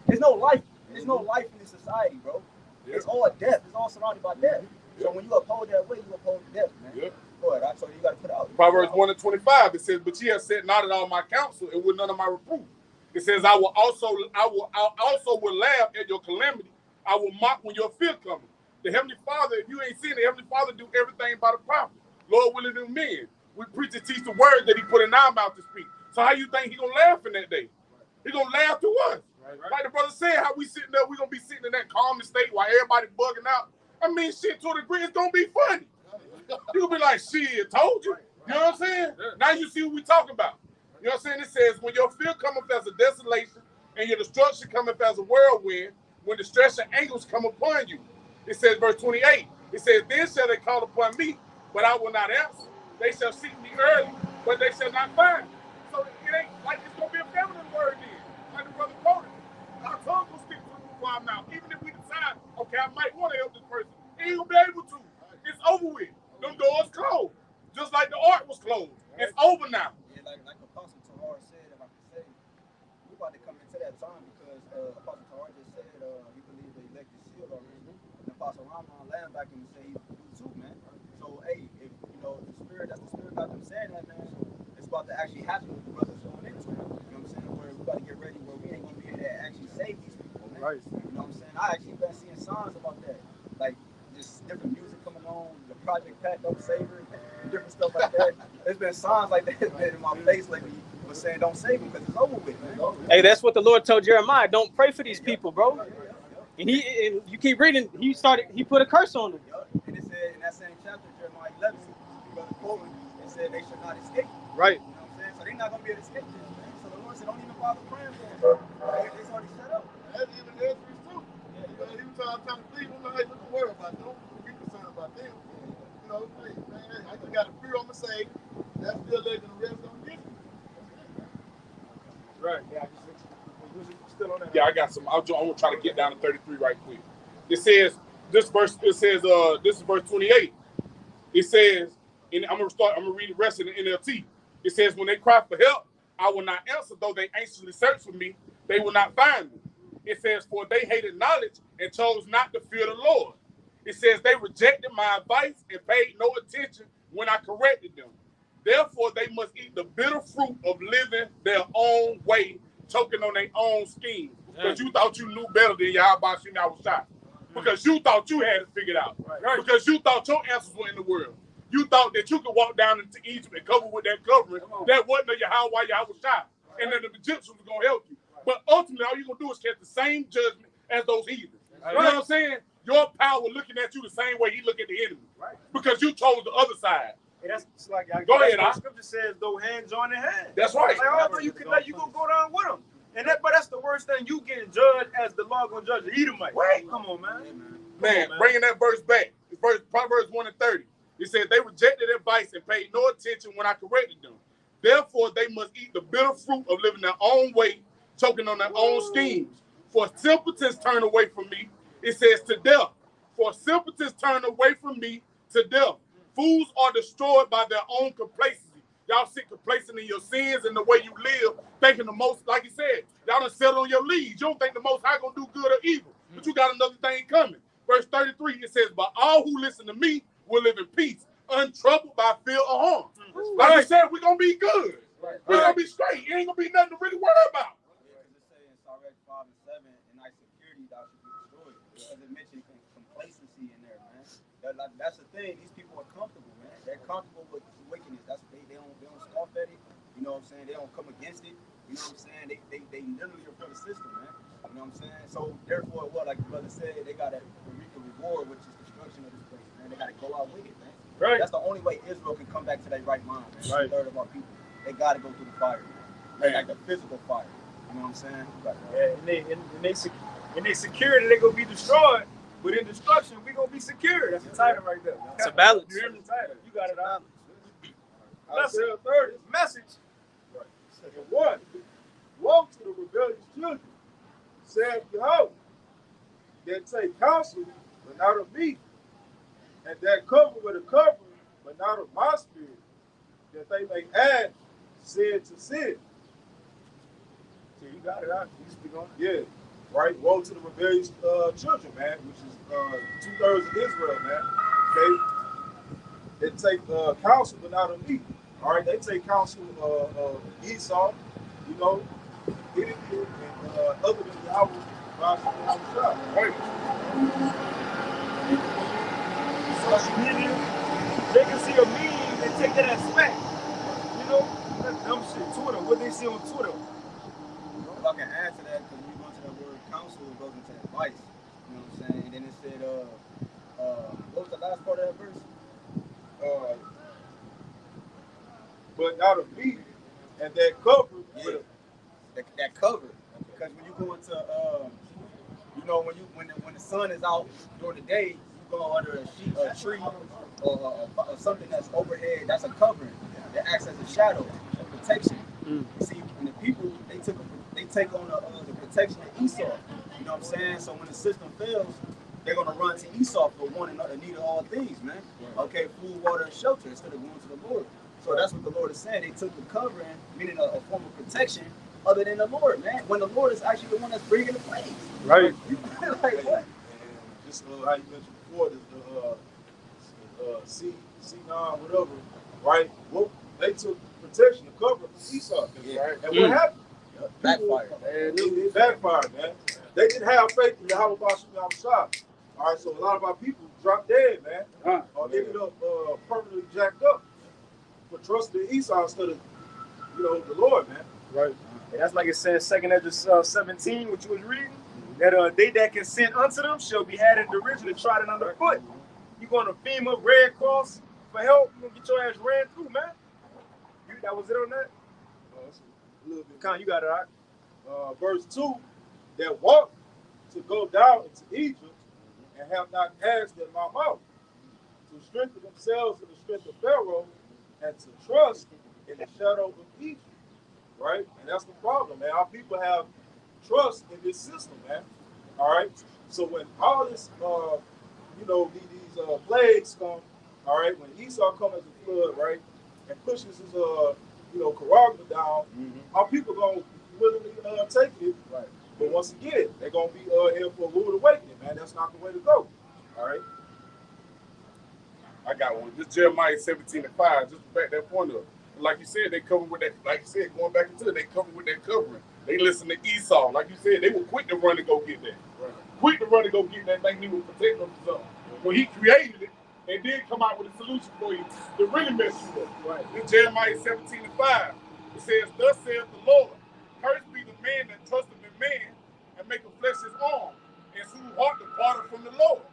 there's no life. There's no life in this society, bro. It's all death. It's all surrounded by death. So when you uphold that way, you uphold death, man. Go ahead. I told you got to put out. Proverbs 1:25. It says, "But ye have said not at all my counsel, and with none of my reproof." It says, I also will laugh at your calamity. I will mock when your fear cometh. The Heavenly Father, if you ain't seen the Heavenly Father do everything by the prophet. Lord willing to men. We preach and teach the word that he put in our mouth to speak. So how you think he gonna laugh in that day? He gonna laugh through us. Like the brother said, how we sitting there, we gonna be sitting in that calm state while everybody bugging out. I mean, shit, to a degree, it's gonna be funny. You gonna be like, shit, told you. You know what I'm saying? Now you see what we talking about. You know what I'm saying? It says, when your fear cometh as a desolation, and your destruction cometh as a whirlwind, when distress and angels come upon you. It says, verse 28, it says, then shall they call upon me, but I will not answer. They shall seek me early, but they shall not find me. So it ain't like it's gonna be a feminine word then. Like the brother quoted. Our tongue will stick to the roof of our mouth. Even if we decide, okay, I might want to help this person, he ain't gonna be able to. It's over with. Them doors closed. Just like the ark was closed. It's over now. Yeah, like Apostle Tahar said, if I can say, we're about to come into that time because Apostle Tahar just said he believed the elected seal already. And Apostle Rahman lamb back and say he do too, man. So hey, if you know that's the spirit got them saying that, man. So it's about to actually happen with the brothers going into it. You know what I'm saying? Where we about to get ready where we ain't gonna be able to actually save these people, man. Right. You know what I'm saying? I actually been seeing signs about that. Like just different music coming on, the Project Pat Don't Save Her, and different stuff like that. There's been signs like that in my face lately, but saying don't save them because it's over with, man. Hey, that's what the Lord told Jeremiah. Don't pray for these people, bro. And you keep reading. He put a curse on them. And it said in that same chapter, Jeremiah 11, brother Coleman, it said they should not escape. Right. You know what I'm saying? So they're not gonna be able to escape this, man. So the Lord said, don't even bother praying for them. It's already set up. That's even Ezra's too. Because he was trying to plead with them, hey, don't worry about them. Don't be concerned about them. You know, hey, man, I just got a fear on my sake. That's still letting the rest on this. Right. Yeah, still on that. Yeah, I got some. I'm gonna try to get down to 33 right quick. It says this verse. It says this is verse 28. It says, and I'm gonna read the rest in the NLT. It says, when they cry for help, I will not answer. Though they anxiously search for me, they will not find me. It says, for they hated knowledge and chose not to fear the Lord. It says they rejected my advice and paid no attention when I corrected them. Therefore, they must eat the bitter fruit of living their own way, choking on their own schemes. Because you thought you knew better than Yahweh Shem Yahushua. Because you thought you had it figured out. Right. Because you thought your answers were in the world. You thought that you could walk down into Egypt and cover with that covering. That wasn't a Yahweh Yahushua. And then the Egyptians were going to help you. But ultimately, all you're going to do is catch the same judgment as those heathens. You know what I'm saying? Your power looking at you the same way he look at the enemy. Right. Because you chose the other side. And that's like, go ahead, the scripture says, though hand join in hand. That's right. Like, although you can let you go down with them. And that's the worst thing. You getting judged as the law gonna judge the Edomite. Right. Come on, man. Man, bringing that verse back. It's Proverbs 1:30. It says, they rejected advice and paid no attention when I corrected them. Therefore, they must eat the bitter fruit of living their own way, choking on their own schemes. For simpletons turn away from me, it says, to death. For simpletons turn away from me to death. Fools are destroyed by their own complacency. Y'all sit complacent in your sins and the way you live, thinking the most, like you said, y'all done settle on your leads. You don't think the most high gonna do good or evil, but you got another thing coming. Verse 33, it says, but all who listen to me will live in peace, untroubled by fear or harm. Like you said, we're gonna be good. We're gonna be straight. It ain't gonna be nothing to really worry about. Because it mentioned complacency in there, man. That's the thing. These people are comfortable, man. They're comfortable with wickedness. That's what they don't scoff at it. You know what I'm saying? They don't come against it. You know what I'm saying? They literally are for the system, man. You know what I'm saying? So therefore, what like the brother said, they gotta reap the reward, which is destruction of this place, man. They gotta go out with it, man. Right. That's the only way Israel can come back to their right mind, man. Right. 2/3 of our people. They gotta go through the fire, man. Like the physical fire. You know what I'm saying? In their security, they're gonna be destroyed. But in destruction, we're gonna be secure. That's the title right there. It's a balance. You hear the title? You got it out. Isaiah 30. Message. Right. Second one. Woe to the rebellious children, saith Jehovah, that take counsel, but not of me, and that cover with a covering, but not of my spirit, that they may add sin to sin. So you got it out. You speak on it. Yeah. Right? Woe to the rebellious children, man, which is 2/3 of Israel, man. Okay? They take counsel, but not of me. All right? They take counsel of Esau, you know, and other than Yahweh, right? Social media, they can see a meme and take that as fact. You know, that dumb shit. Twitter, what they see on Twitter. If I can add to that, because when you go into that word counsel, it goes into advice. You know what I'm saying? And then it said, what was the last part of that verse? But not of me, and that cover. Yeah. That cover. Because when you go into, you know, when the sun is out during the day, you go under a tree or something that's overhead. That's a covering that acts as a shadow, a protection. You see, when the people they take on the protection of Esau. You know what I'm saying? So when the system fails, they're gonna run to Esau for one another, need of all things, man. Okay, food, water, and shelter instead of going to the Lord. So that's what the Lord is saying. They took the covering, meaning a form of protection, other than the Lord, man. When the Lord is actually the one that's bringing the plagues. Right. Like what? And just how you mentioned before, the C9, whatever, right? Well, they took protection, the cover from Esau, right? And what happened? Backfire. And it backfired, man. They didn't have faith in Yahweh Shah. All right, so a lot of our people dropped dead, man. Or ended up permanently jacked up for trusting Esau instead of, you know, the Lord, man. Right. And that's like it says, 2 Ezra 17, which you was reading, that they that consent unto them shall be had in derision and trodden underfoot. You going to FEMA, Red Cross for help, you gonna get your ass ran through, man. That was it on that? A little bit. Con, you got it all right. Verse 2, that walk to go down into Egypt and have not asked in my mouth, to strengthen themselves in the strength of Pharaoh and to trust in the shadow of Egypt. Right? And that's the problem, man. Our people have trust in this system, man. All right? So when all this, you know, these plagues come, all right, when Esau comes as a flood, right, and pushes his, you know, Karagma down, our people going to willingly take it. Right. But once again, they're going to be here for a rude awakening, man. That's not the way to go. All right? I got one. This Jeremiah 17:5, just to back that point up. Like you said, they cover with that, like you said, going back into it, they cover with that covering. They listen to Esau. Like you said, they were quick to run to go get that. Right. Quick to run to go get that thing he was protecting themselves. When he created it, and then come out with a solution for you to really mess you up. Right. This Jeremiah 17:5, it says, thus saith the Lord, cursed be the man that trusteth in man and make a flesh his arm, and whose heart departed from the Lord.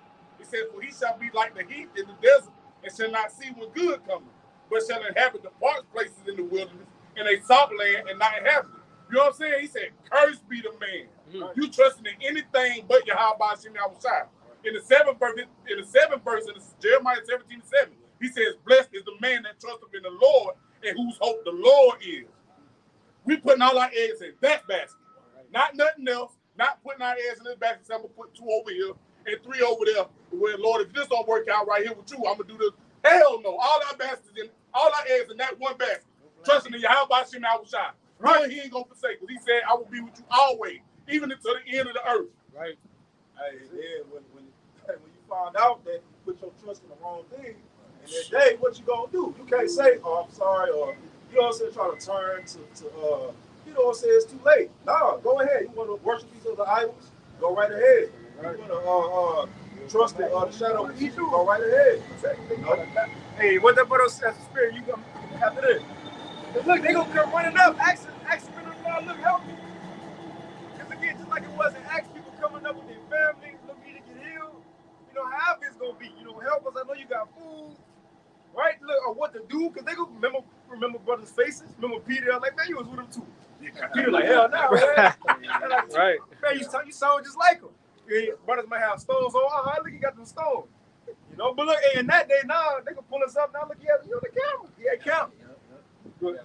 It says, for he shall be like the heath in the desert, and shall not see when good cometh, but shall inhabit the parched places in the wilderness, and a salt land and not inhabit it. You know what I'm saying? He said, "Cursed be the man. You trusting in anything but Yahweh Hashem Yahushua." In the seventh verse, in Jeremiah 17:7, he says, "Blessed is the man that trusteth in the Lord and whose hope the Lord is." We putting all our eggs in that basket, not nothing else. Not putting our eggs in this basket. So I'm gonna put 2 over here and 3 over there. Well, Lord, if this don't work out right here with you, I'm gonna do this. Hell no! All our eggs in that one basket. Trusting in Yahweh Hashem Yahushua. Right? He ain't gonna forsake us. He said, "I will be with you always, even until the end of the earth." Right. Hey, yeah. When you find out that you put your trust in the wrong thing, and that day, what you gonna do? You can't say, "Oh, I'm sorry," or you know what I'm saying, try to turn to you know what I'm saying, it's too late. No, go ahead. You want to worship these other idols? Go right ahead. You want to trust the shadow of Egypt? Go right ahead. Hey, what that brother says, spirit, you come after this. Look, they gonna come running up, asking look, help me. Because again, just like it was in Acts, people coming up with their family, looking to get healed. You know, however it's gonna be. You know, help us. I know you got food, right? Look, or what to do, because they gonna remember brothers' faces. Remember Peter? Like, man, you was with them too. Peter, like, hell no, man. Like, Right. Man, you sound just like him. Yeah, brothers might have stones on. Look, he got them stones. You know, but look, in that day, now they can pull us up. Now look, you on the camera. Yeah, count. Go ahead.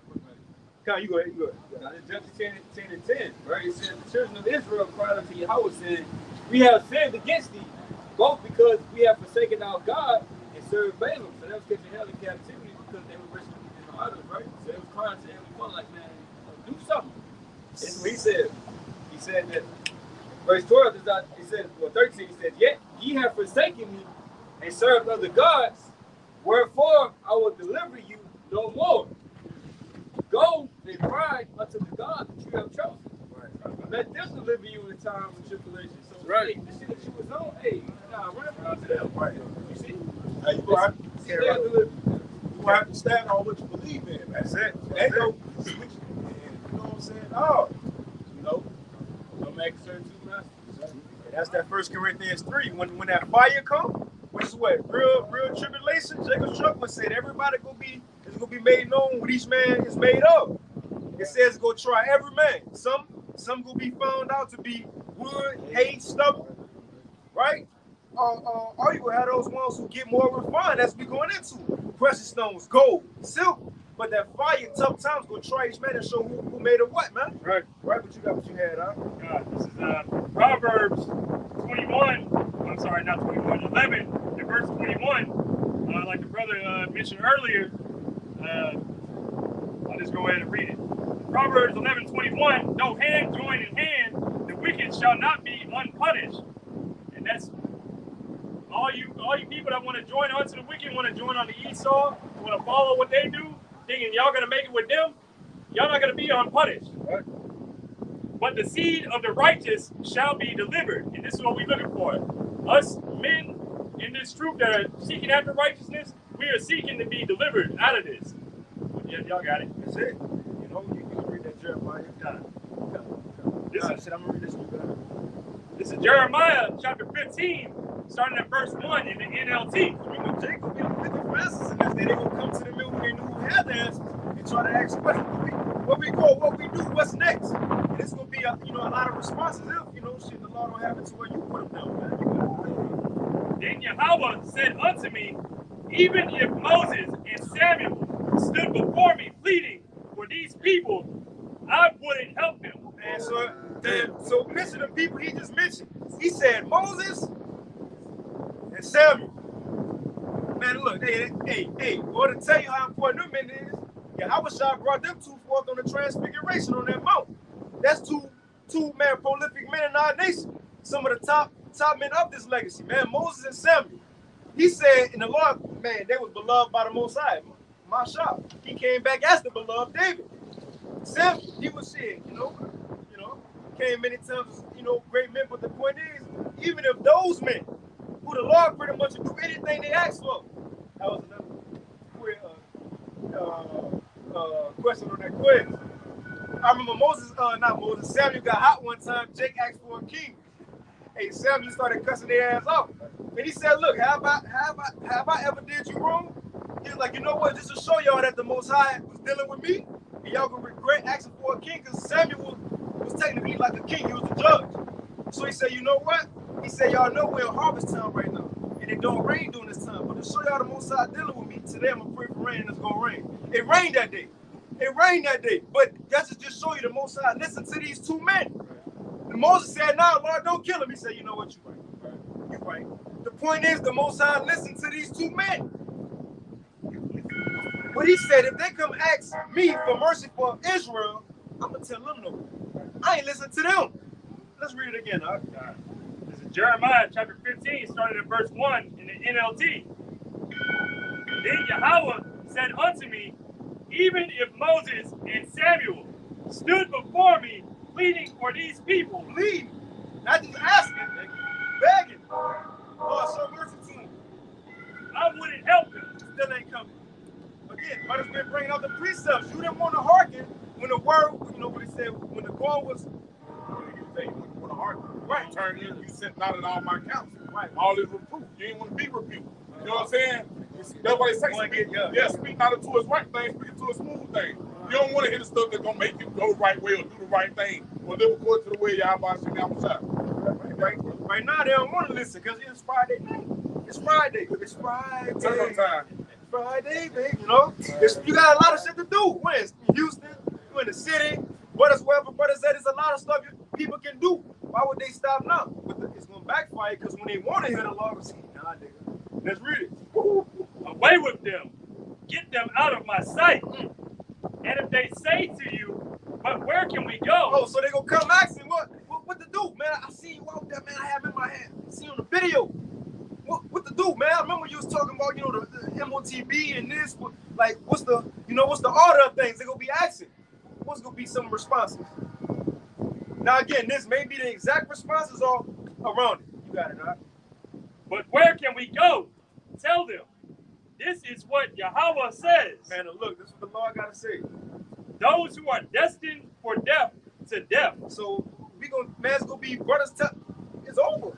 Count, you go ahead. Now, in Judges 10:10, right? It says, "The children of Israel cried unto Yahweh, saying, We have sinned against thee, both because we have forsaken our God and served Balaam." So they was getting held in captivity because they were worshiping the idols, right? So they was crying to Heavenly Father, like, man, do something. That's what he said. He said that, verse 12, he said, well, 13, he said, "Yet ye have forsaken me and served other gods, wherefore I will deliver you no more. Go and cry unto the God that you have chosen. Right. Let them deliver you in the time of tribulation." So, right. Hey, the shit that you was on, hey, run up to them. Right. You see? Hey, you gonna have to stand on what you believe in. That's it. Ain't no switching. You know what I'm saying? Oh, you know. No man can serve two masters. And that's that 1 Corinthians 3. When that fire come, which is what? Real tribulation. Jacob's trouble said everybody is gonna be made known what each man is made of. It says go try every man. Some gonna be found out to be wood, hay, stubble, right? Or you gonna have those ones who get more refined as we going into precious stones, gold, silver. But that fire, tough times, gonna try each man and show who made of what, man. Right. Right, what you got, what you had, huh? This is Proverbs 21. I'm sorry, not 21. 11 and verse 21. Like the brother mentioned earlier, I'll just go ahead and read it. Proverbs 11:21. No hand join in hand, the wicked shall not be unpunished. And that's all you people that want to join onto the wicked, want to join on the Esau, want to follow what they do, thinking y'all gonna make it with them. Y'all not gonna be unpunished. Right. But the seed of the righteous shall be delivered. And this is what we're looking for. Us men in this troop that are seeking after righteousness, we are seeking to be delivered out of this. Yeah, y'all got it. That's it. You know, you can read that Jeremiah. I'm gonna read this one. This is Jeremiah chapter 15, starting at verse 1 in the NLT. You know, Jacob be the fastest in this. They gonna come to the middle who they knew who had the answers and try to ask questions. Where we go, what we do, what's next? And it's gonna be a lot of responses if the law don't have it to where you put them down, man. Then Yahweh said unto me, even if Moses and Samuel stood before me pleading for these people, I wouldn't help them. And so listen to the people he just mentioned. He said Moses and Samuel. Man, look, hey, well, to tell you how important them men is, Yahweh brought them two forth on the transfiguration on that mountain. That's two prolific men in our nation. Some of the top men of this legacy, man. Moses and Samuel. He said, in the Lord, man, they was beloved by the Most High. Masha. He came back as the beloved David. Samuel, he was saying, came many times, great men. But the point is, even if those men, who the Lord pretty much would do anything they asked for, that was another question on that quiz. I remember Samuel got hot one time. Jake asked for a king. Hey, Samuel started cussing their ass off. And he said, look, have I ever did you wrong? He was like, you know what, just to show y'all that the Most High was dealing with me, and y'all gonna regret asking for a king, because Samuel like a king. He was a judge. So he said, you know what? He said, y'all know we're in harvest time right now. And it don't rain during this time. But to show y'all the Most High dealing with me, today I'm going to pray for rain and it's going to rain. It rained that day. It rained that day. But that's just show you the Most High. Listen to these two men. And Moses said, no, Lord, don't kill him. He said, you know what? You're right. You're right. The point is, the Most High listened to these two men. But he said, if they come ask me for mercy for Israel, I'm going to tell them no. I ain't listening to them. Let's read it again. Huh? This is Jeremiah chapter 15, starting at verse 1 in the NLT. Then Yahweh said unto me, even if Moses and Samuel stood before me pleading for these people, pleading, not just asking, begging, Lord, show mercy to them, I wouldn't help them. Still ain't coming. Again, brothers been bringing out the precepts. You didn't want to hearken when the word, you know what he said, when the going was. You say you wouldn't want to hearken. Right. Turn in, you sent not at all my counsel. Right. All this reproof. You ain't want to be rebuked. You know what I'm saying? That's why they say, speak not unto his right thing, speak unto a smooth thing. You don't want to hear the stuff that's going to make you go the right way or do the right thing or live according to the way Yahweh Shem. Right now, they don't want to listen because it's Friday night. It's Friday. It's Friday. Turn time. Friday, baby. You know? You got a lot of shit to do. When it's in Houston, you in the city, wherever brothers said, there's a lot of stuff people can do. Why would they stop now? It's going to backfire because when they want to hear the law, it's nah, nigga. Let's read it. Away with them. Get them out of my sight. And if they say to you, but where can we go? Oh, so they gonna come asking what to do, man? I see you out there, man. I have in my hand. I see you on the video. What to do, man? I remember you was talking about, you know, the MOTB and this. Like, what's the order of things? They gonna be asking. What's gonna be some responses? Now again, this may be the exact responses all around it. You got it, right? But where can we go? Tell them. This is what Yahweh says. Man, look, this is what the Lord got to say. Those who are destined for death to death. So man's gonna be brothers. It's over.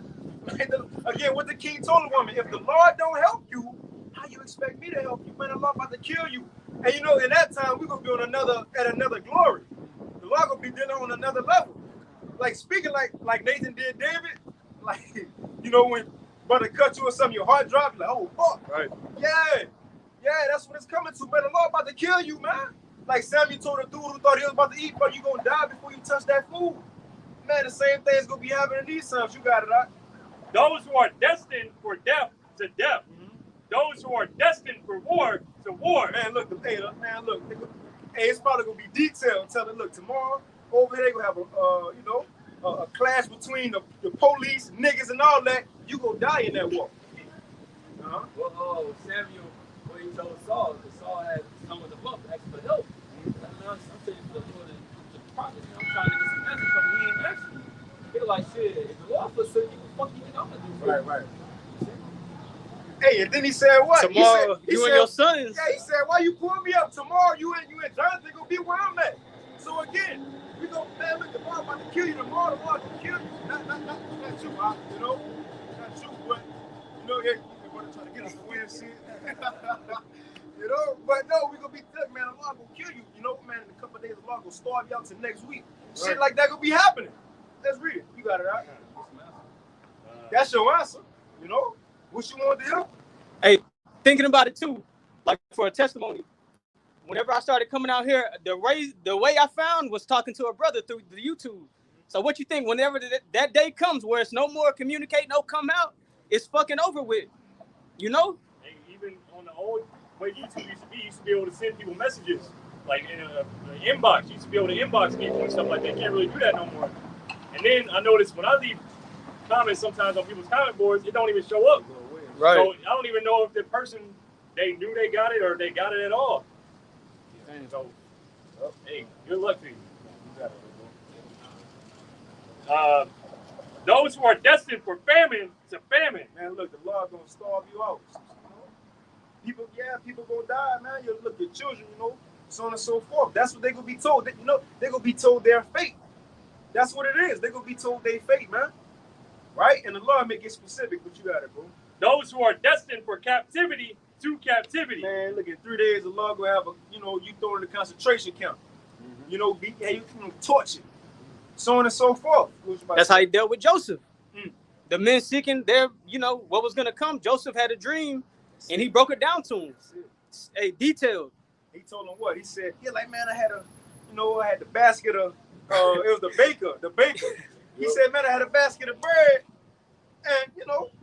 Again, what the king told the woman: if the Lord don't help you, how you expect me to help you? Man, the Lord about to kill you. And you know, in that time, we're gonna be on another glory. The Lord gonna be dealing on another level. Like speaking like Nathan did David. Like, you know, when brother cut you or something, your heart dropped. Like, oh fuck. Right. Yeah, that's what it's coming to. Man, the Lord about to kill you, man. Like Samuel told the dude who thought he was about to eat, but you gonna die before you touch that food. Man, the same thing is gonna be happening these times. You got it, right? Those who are destined for death to death. Mm-hmm. Those who are destined for war to war. Man, look, it's probably gonna be detailed. Tell them, look, tomorrow over here they gonna have a clash between the police, niggas, and all that. You gonna die in that war. Well, Samuel, when he told Saul, because Saul had some of the book, asked for help. I'm saying for the prophet, I'm trying to get some answers from him. He ain't asking. He like, shit, if the Lord forsook you, what the fuck you think I'm gonna do? Right. Hey, and then he said what? Tomorrow, he you said, and your sons. Yeah, he said, why you pulling me up? Tomorrow, you and Jonathan gonna be where I'm at. So again, we go, man, look, the Lord about to kill you. Tomorrow, the Lord will kill you. Not you, you know? Not you, but, you know, you're trying to get us the way and shit. You know? But no, we gonna be good, man. The Lord gonna kill you. You know, man, in a couple of days, the Lord gonna starve you out to next week. Right. Shit like that gonna be happening. Let's read it. You got it, right? That's your answer. You know? What you want to do? Hey, thinking about it too, like for a testimony. Whenever I started coming out here, the way I found was talking to a brother through the YouTube. So what you think? Whenever that day comes where it's no more communicate, no come out, it's fucking over with. You know? And even on the old way YouTube used to be able to send people messages like in an inbox. You used to be able to inbox people and stuff like that. Can't really do that no more. And then I noticed when I leave comments sometimes on people's comment boards, it don't even show up. Right. So I don't even know if the person, they knew they got it or they got it at all. So, hey, good luck to you. Those who are destined for famine to famine. Man, look, the Lord gonna starve you out. People gonna die, man. You look at children, you know, so on and so forth. That's what they gonna be told. They're gonna be told their fate. That's what it is. They're gonna be told their fate, man. Right? And the Lord make it specific, but you got it, bro. Those who are destined for captivity to captivity. Man, look, in 3 days, the Lord gonna have you throw in the concentration camp. Mm-hmm. You know, tortured. so on and so forth. That's how he dealt with Joseph. Mm. The men seeking their, what was going to come. Joseph had a dream, and he broke it down to him. Hey, detailed. He told him what? He said, yeah, like, man, I had the basket of, it was the baker. He said, man, I had a basket of bread, and,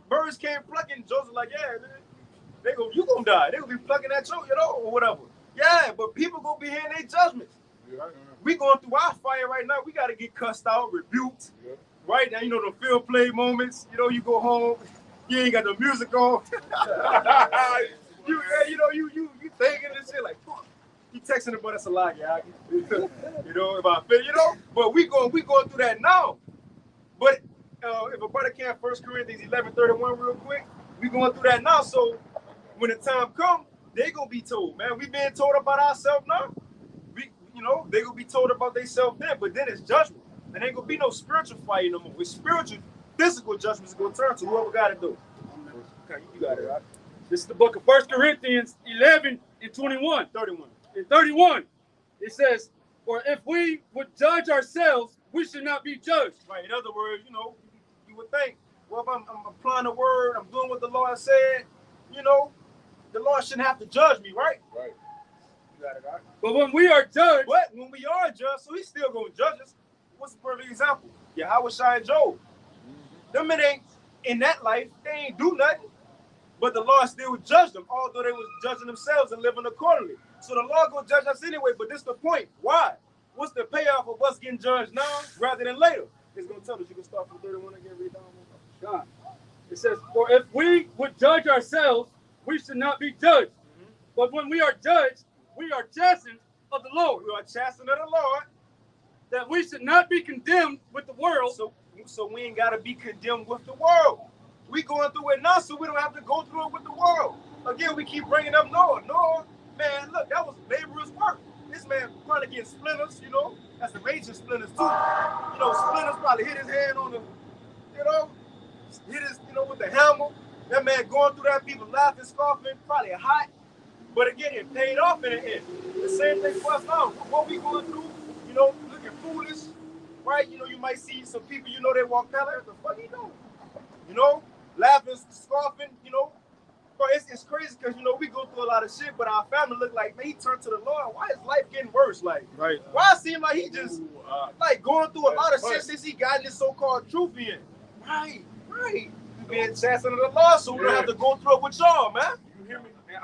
birds came plucking. Joseph like, yeah, you gonna die. They gonna be plucking at you, or whatever. Yeah, but people gonna be hearing their judgments. We going through our fire right now. We got to get cussed out, rebuked. Right now, the field play moments. You go home, you ain't got the music on. you thinking this shit like, fuck. You texting him, but that's a lie, yeah. If I feel, but we going through that now. But if a brother can 1 Corinthians 11:31 real quick, we going through that now. So when the time comes, they gonna be told, man. We being told about ourselves now. They gonna be told about themselves then, but then it's judgment. There ain't gonna be no spiritual fight no more. With spiritual, physical judgment is gonna turn to whoever got it do. Okay, you got it, right? This is the book of 1 Corinthians 11 and 21. 31. In 31, it says, for if we would judge ourselves, we should not be judged. Right. In other words, you would think, well, if I'm applying the word, I'm doing what the Lord said, the Lord shouldn't have to judge me, right? Right. You got it, right? But when we are judged, but when we are judged, so he's still gonna judge us. What's the perfect example? Yahweh Shai and Job. Them men ain't in that life, they ain't do nothing. But the Lord still judged them, although they was judging themselves and living accordingly. So the Lord gonna judge us anyway, but this is the point. Why? What's the payoff of us getting judged now rather than later? It's gonna tell us. You can start from 31 again, read down. God. It says, for if we would judge ourselves, we should not be judged. But when we are judged, we are chastened of the Lord. We are chastened of the Lord. That we should not be condemned with the world. So we ain't gotta be condemned with the world. We going through it now, so we don't have to go through it with the world. Again, we keep bringing up Noah. Noah, man, look, that was laborer's work. This man probably getting splinters, That's the raging splinters too. Splinters probably hit his hand on the, hit his, with the hammer. That man going through that, people laughing, scoffing, probably hot. But again, it paid off in the end. The same thing for us now. What we going through, looking foolish, right? You might see some people, they walk past, like, what the fuck he doing? Laughing, scoffing, But it's crazy because, we go through a lot of shit, but our family look like, man, he turned to the Lord. Why is life getting worse? Like, right. Why it seem like he just, going through a lot of shit since he got in this so-called truth in? Right. We being chastened of the Lord, so we don't have to go through it with y'all, man. You hear me? And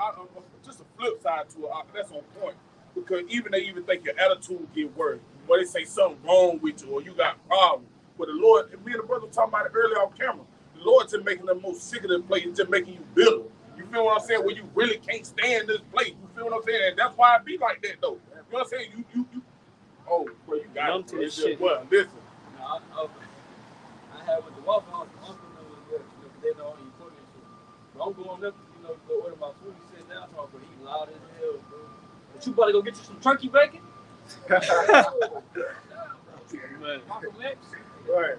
just a flip side to it, that's on point. Because they even think your attitude get worse. Or they say something wrong with you, or you got problems. But the Lord, and me and the brother were talking about it earlier on camera, the Lord's just making the most sick of this place, just making you bitter. You feel what I'm saying? Where you really can't stand this place. You feel what I'm saying? And that's why I be like that, though. You know what I'm saying? You oh, bro, you got it. This shit. Well, listen. I had with the Waffle House, the uncle they know you cooking shit. But I'm going up, go order my food. He sits down, talking, he loud as hell, bro. But you better go get you some turkey bacon? Malcolm X. Right.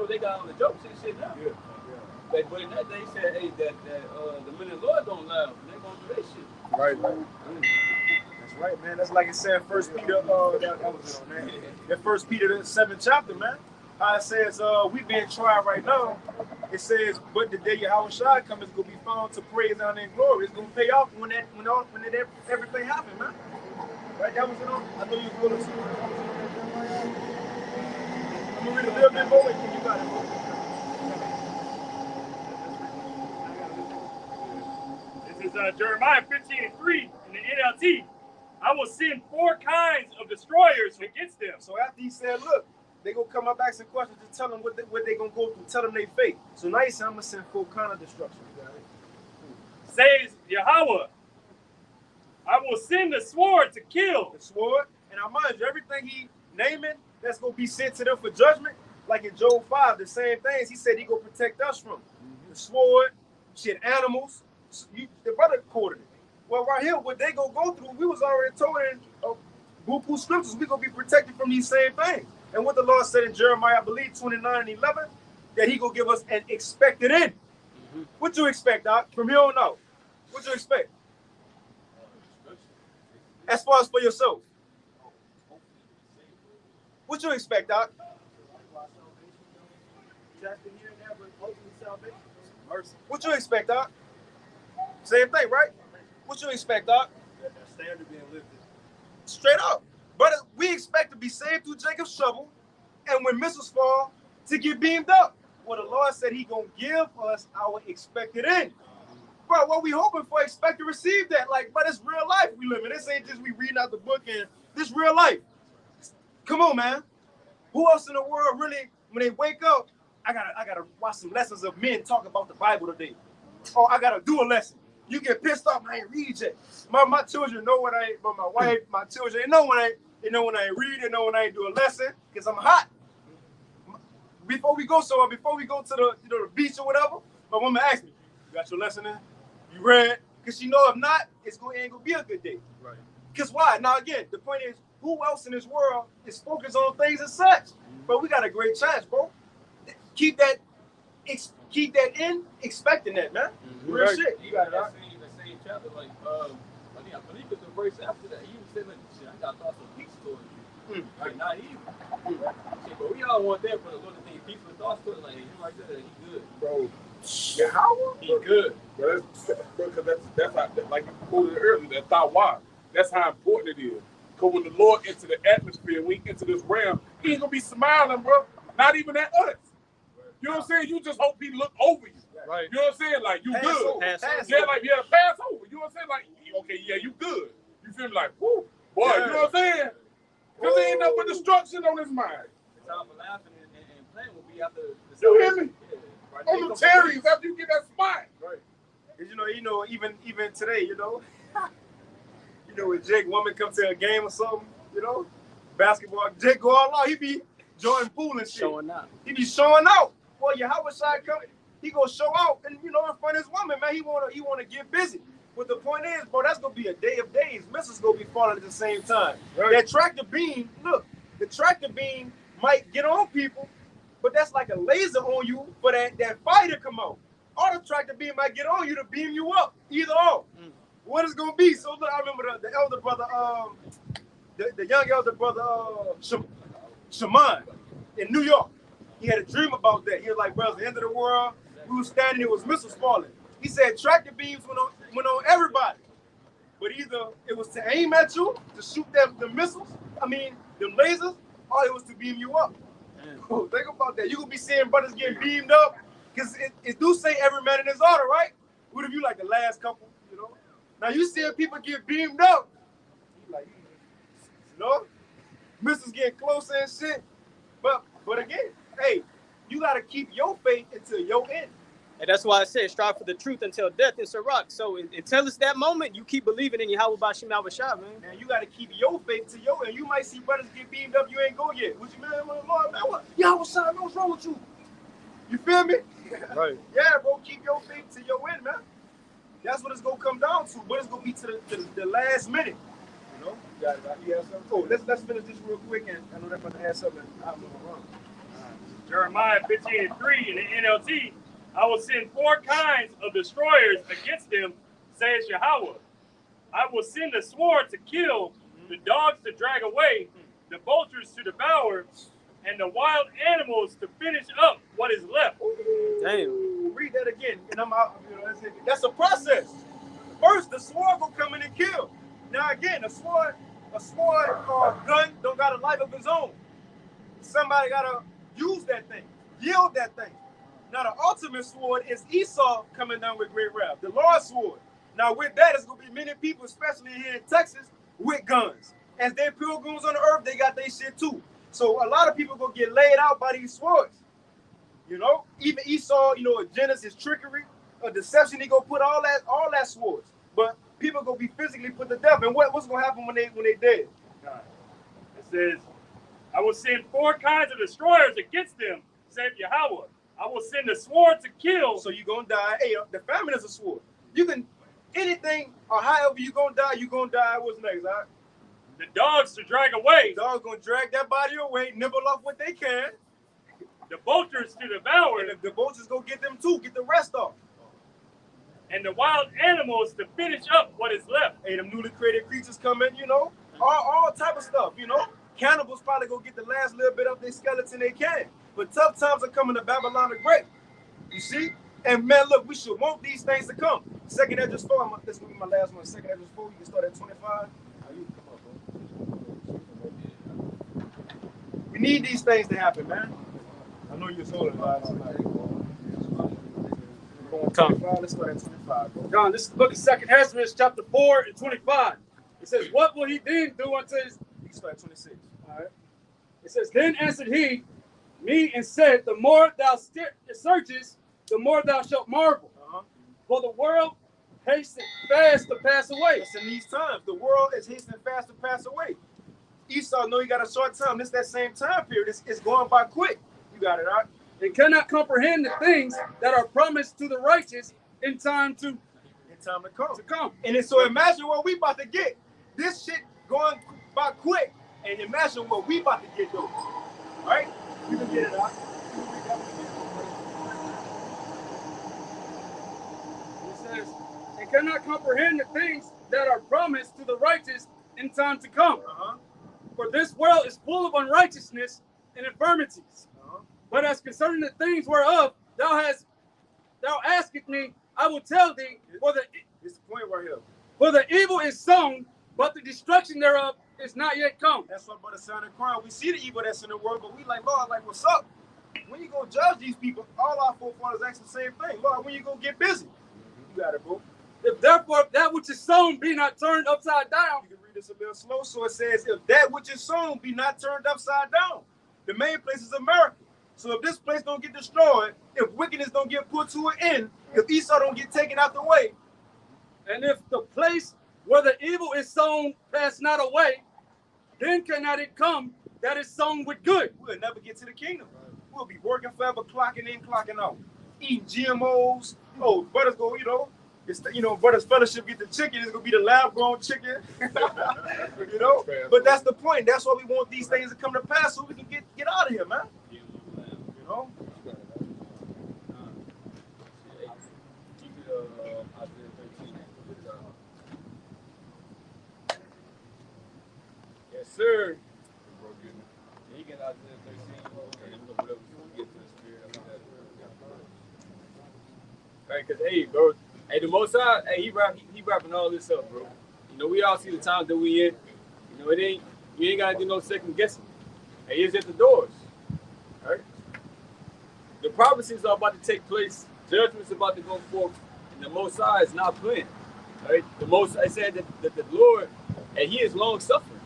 They got on the jokes and shit now. Yeah. But in that day, he said, hey, that the men of the Lord don't laugh. They gonna do that shit. Right. That's right, man. That's like it said in 1 Peter, that was it, man. In 1 Peter, the 7th chapter, man. How it says, we being tried right now. It says, but the day Yahweh Shai comes, it's gonna be found to praise, honor, and glory. It's gonna pay off when everything happens, man. Right? That was it on. I know you was going to see. I'm gonna read a little bit more. You got it. This is Jeremiah 15:3 in the NLT. I will send 4 kinds of destroyers against them. So after he said, look, they gonna come up asking questions to tell them what they gonna go through, tell them their fate. So now he said, I'm gonna send 4 kind of destruction. Says Yahweh, I will send the sword to kill. The sword, and I mind you, everything he naming, that's gonna be sent to them for judgment. Like in Job 5, the same things he said he gonna protect us from. The sword, animals. The brother quoted it. Well, right here, what they gonna go through, we was already told in Buku scriptures, we gonna be protected from these same things. And what the Lord said in Jeremiah, I believe 29:11, that he gonna give us an expected end. What you expect, Doc? From here on out, what you expect? As far as for yourself, what you expect, Doc? why salvation, testing here and there, but ultimately salvation. Mercy. What you expect, Doc? Same thing, right? What you expect, Doc? That standard being lifted. Straight up. But we expect to be saved through Jacob's trouble, and when missiles fall, to get beamed up. Well, the Lord said He gonna give us our expected end. Bro, what we hoping for, expect to receive that. Like, but it's real life we live in. This ain't just we reading out the book and this real life. Come on, man. Who else in the world really, when they wake up, I gotta watch some lessons of men talk about the Bible today. Or I gotta do a lesson. You get pissed off, I ain't read yet. My children know what I ain't, but my wife, my children, they know when I ain't read, they know when I ain't do a lesson, because I'm hot. Before we go to the the beach or whatever, my woman asked me, "You got your lesson in? You read?" Because she know if not, ain't gonna be a good day. Right. Because why? Now again, the point is, who else in this world is focused on things as such? But we got a great chance, bro. Keep that in, expecting that, man. Real shit. You got that same chapter, like I believe it's the verse after that. He was saying, like, shit, I got thoughts of peace towards you. Like, not evil. Shit, but we all want that for the Lord to think peaceful thoughts towards him. Like, him right there, he good. Bro, yeah, how? He good. But that's how, like you quoted earlier, that thought why. That's how important it is. Because when the Lord into the atmosphere, we into this realm, He ain't gonna be smiling, bro. Not even at us. You know what I'm saying? You just hope He look over you. Right. You know what I'm saying? Like, you good. Pass Yeah, like, yeah, pass over. You know what I'm saying? Like, okay, yeah, you good. You feel like, whoo, boy, you know what I'm saying? Because there ain't nothing but destruction on his mind. The time for laughing and playing will be after the You hear me? Yeah, right. On the cherries after you get that spot. Right. Because even today, when Jake woman come to a game or something, basketball, Jake go all out. He be Jordan Poole and shit. Showing out. He be showing out. Boy, Yahweh Shai coming. He gonna show out, and in front of his woman, man. He wanna get busy. But the point is, bro, that's gonna be a day of days. Missiles gonna be falling at the same time. Right. That tractor beam, look, the tractor beam might get on people, but that's like a laser on you for that fire to come out. Or the tractor beam might get on you to beam you up. Either or. What it's gonna be? So look, I remember the elder brother, the young elder brother, Shaman in New York. He had a dream about that. He was like, bro, it's the end of the world. We were standing, it was missiles falling. He said tractor beams went on everybody. But either it was to aim at you, to shoot the missiles, them lasers, or it was to beam you up. Oh, think about that. You could be seeing brothers getting beamed up, because it do say every man in his order, right? What if you like the last couple, Now you seeing people get beamed up. You like, missiles getting closer and shit. But again, hey, you got to keep your faith until your end. And that's why I said strive for the truth until death in Sirach. So until it's that moment, you keep believing in Yahweh Bashim Al-Bashar, man. Man, you got to keep your faith to your end. You might see brothers get beamed up, you ain't go yet. What you mean, Lord, man, what? Yahweh Shai, what's wrong with you? You feel me? Right. Yeah, bro, keep your faith to your end, man. That's what it's going to come down to. But it's going to be to the last minute. You have something? Oh, let's finish this real quick, and I know they're going to add something. I'm going to run. Jeremiah 15:3 in the NLT, I will send 4 kinds of destroyers against them, says Yahweh. I will send the sword to kill, the dogs to drag away, the vultures to devour, and the wild animals to finish up what is left. Damn. Read that again, and I'm out. That's a process. First, the sword will come in and kill. Now again, a sword or a gun don't got a life of its own. Somebody gotta use that thing, yield that thing. Now the ultimate sword is Esau coming down with great wrath, the Lord's sword. Now with that, it's gonna be many people, especially here in Texas, with guns. As they're pilgrims on the earth, they got their shit too. So a lot of people gonna get laid out by these swords. Even Esau, a Genesis trickery, a deception, he gonna put all that swords. But people gonna be physically put to death. And what's gonna happen when they dead? It says, I will send 4 kinds of destroyers against them, said Yahweh. I will send the sword to kill. So you're gonna die. Hey, the famine is a sword. You can anything or however you gonna die, What's next, all right? The dogs to drag away. The dogs gonna drag that body away, nibble off what they can. The vultures to devour. And the vultures go get them too, get the rest off. And the wild animals to finish up what is left. Hey, them newly created creatures come in, all type of stuff, Cannibals probably go get the last little bit of their skeleton they can. But tough times are coming to Babylon the Great. You see? And man, look, we should want these things to come. Second Ezra 4, this will be my last one. Second Ezra 4, you can start at 25. We need these things to happen, man. I know you're sold it, Let's start at 25. Bro. John, this is the book of 2nd Ezra, chapter 4 and 25. It says, what will he then do unto his... You can start at 26. All right. It says, then answered he me and said, the more thou searchest, the more thou shalt marvel. For the world hasteth fast to pass away. It's in these times. The world is hastening fast to pass away. Esau know you got a short time. This that same time period. It's going by quick. You got it, all right? And cannot comprehend the things that are promised to the righteous in time to come. And so imagine what we about to get. This shit going by quick. And imagine what we about to get though. All right? You can get it out. It says, and cannot comprehend the things that are promised to the righteous in time to come. For this world is full of unrighteousness and infirmities. But as concerning the things whereof thou askest me, I will tell thee, It's the point right here. For the evil is sown, but the destruction thereof is not yet come. That's what Brother Sound and Crown. We see the evil that's in the world, but we like, Lord, like, what's up? When you gonna judge these people? All our forefathers ask the same thing. Lord, when you gonna get busy? You got it, bro. If therefore that which is sown be not turned upside down. You can read this a little slow. So it says, if that which is sown be not turned upside down. The main place is America. So if this place don't get destroyed, if wickedness don't get put to an end, if Esau don't get taken out the way, and if the place where the evil is sown pass not away, then cannot it come that is sown with good. We'll never get to the kingdom. We'll be working forever, clocking in, clocking out, eating GMOs. Oh, brothers go, brothers fellowship get the chicken. It's gonna be the lab-grown chicken. But that's the point. That's why we want these things to come to pass, so we can get out of here, man. Yes, sir. He get out there 13. Whatever we get to the spirit. Right, because, hey, bro, hey, the Most High, hey, he wrapping all this up, bro. We all see the times that we in. You ain't got to do no second guessing. Hey, it's at the doors. Right? The prophecies are about to take place. Judgment's about to go forth. And the Most High is not playing. Right? I said that the Lord, and he is long suffering.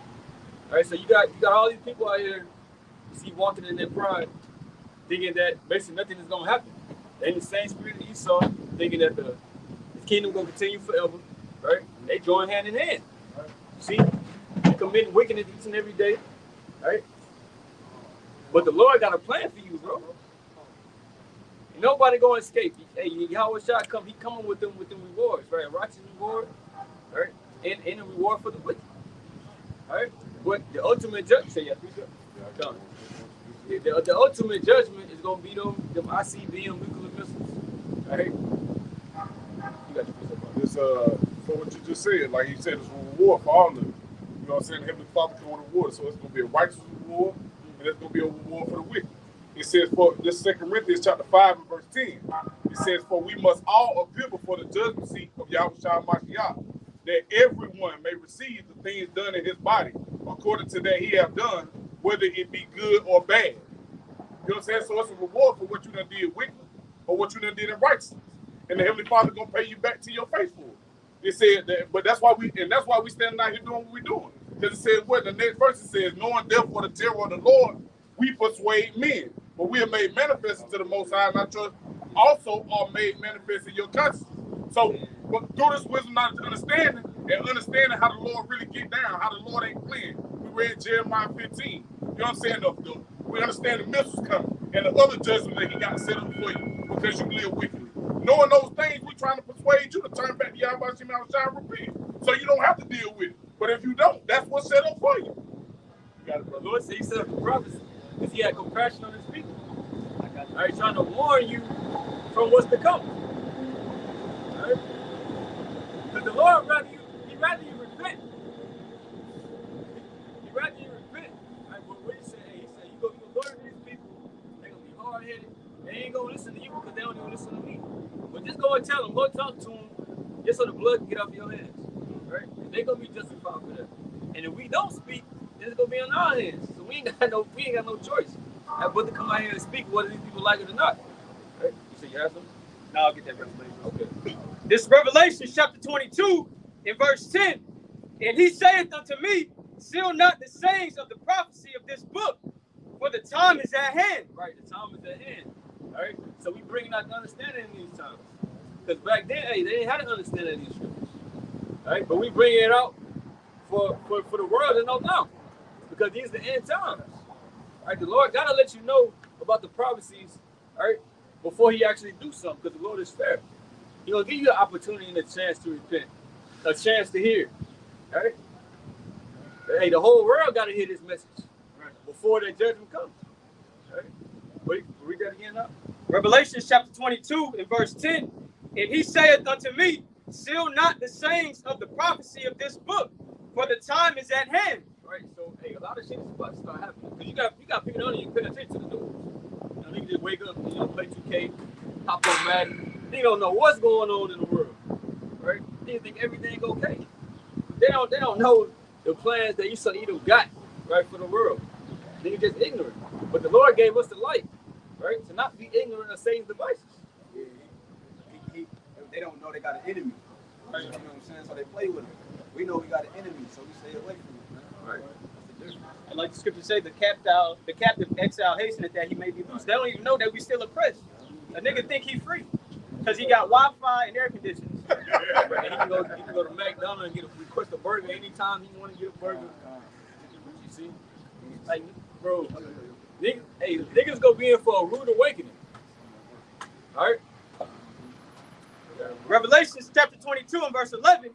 All right, so you got all these people out here, you see, walking in their pride, thinking that basically nothing is gonna happen. They in the same spirit of Esau, thinking that the kingdom gonna continue forever, right? They join hand in hand. Right? See, they commit wickedness each and every day, right? But the Lord got a plan for you, bro. And nobody gonna escape. Hey, Yahweh Shah he coming with them rewards, right? A righteous reward, right? And a reward for the wicked. All right? But the ultimate judgment, the ultimate judgment is gonna be them ICBM nuclear missiles. All right? You got your This so what you just said, like you said, it's a reward for all of them. You know what I'm saying? Heavenly Father can reward. So it's gonna be a righteous reward, and it's gonna be a reward for the wicked. It says for this 2 Corinthians chapter 5 and verse 10. It says, for we must all appear before the judgment seat of Yahweh Shah Mashiach, that everyone may receive the things done in his body, according to that he have done, whether it be good or bad. You know what I'm saying? So it's a reward for what you done did wicked or what you done did in righteousness. And the Heavenly Father gonna pay you back to your face for it. It said that, but that's why we standing out here doing what we're doing. Because it says what the next verse it says, knowing therefore the terror of the Lord, we persuade men. But we are made manifest unto the Most High, and our trust also are made manifest in your conscience. So, but through this wisdom, knowledge, understanding, and understanding how the Lord really get down, how the Lord ain't playing. We read Jeremiah 15. You know what I'm saying? We understand the missiles coming and the other judgment that he got set up for you because you live wickedly. Knowing those things, we're trying to persuade you to turn back to Yahweh Shem and repent. So you don't have to deal with it. But if you don't, that's what's set up for you. You got it, bro. Lord said he set up the prophecy because he had compassion on his people. All right, trying to warn you from what's to come. All right? Because the Lord he'd rather you repent. He'd rather you repent. All right, but what he said, he said, you go to these people, they're going to headed, they ain't gonna listen to you because they don't even listen to me. But just go and tell them, go talk to them, just so the blood can get off your hands, right? And they're gonna be justified for that. And if we don't speak, then it's gonna be on our hands. So we ain't got no choice. That brother come out here and speak whether these people like it or not. Right? You say you have something? No, I'll get that revelation. Okay. This is Revelation chapter 22 in verse 10. And he saith unto me, seal not the sayings of the prophecy of this book, for the time is at hand. Right, the time is at hand. All right, so we bringing out the understanding in these times. Because back then, hey, they didn't have to understand any of these scriptures. All right, but we bring it out for the world to know now. Because these are the end times. All right, the Lord got to let you know about the prophecies, all right, before he actually do something, because the Lord is fair. He's going to give you an opportunity and a chance to repent, a chance to hear. All right? Hey, the whole world got to hear this message before the judgment comes. All right? Wait, read that again now. Revelation chapter 22 in verse 10. And he saith unto me, seal not the sayings of the prophecy of this book, for the time is at hand. Right, so hey, a lot of shit is about to start happening. Because you got people on you pay attention to the news. You know, they can just wake up and play 2K, hop on Madden. They don't know what's going on in the world. Right? They think everything okay. They don't know the plans that Esau Edom got, right, for the world. They're just ignorant. But the Lord gave us the light, right? To not be ignorant of Satan's devices. Yeah, they don't know they got an enemy. Right? You know what I'm saying? So they play with him. We know we got an enemy, so we stay away from him. Right. And like the scripture say, the captive exile hasteneth that he may be loose. They don't even know that we still oppressed. A nigga think he free because he got Wi-Fi and air conditioning. Right. And he can go to McDonald's and request a burger anytime he want to get a burger. You see? Like, bro, niggas go be in for a rude awakening. All right? Revelation chapter 22 and verse 11.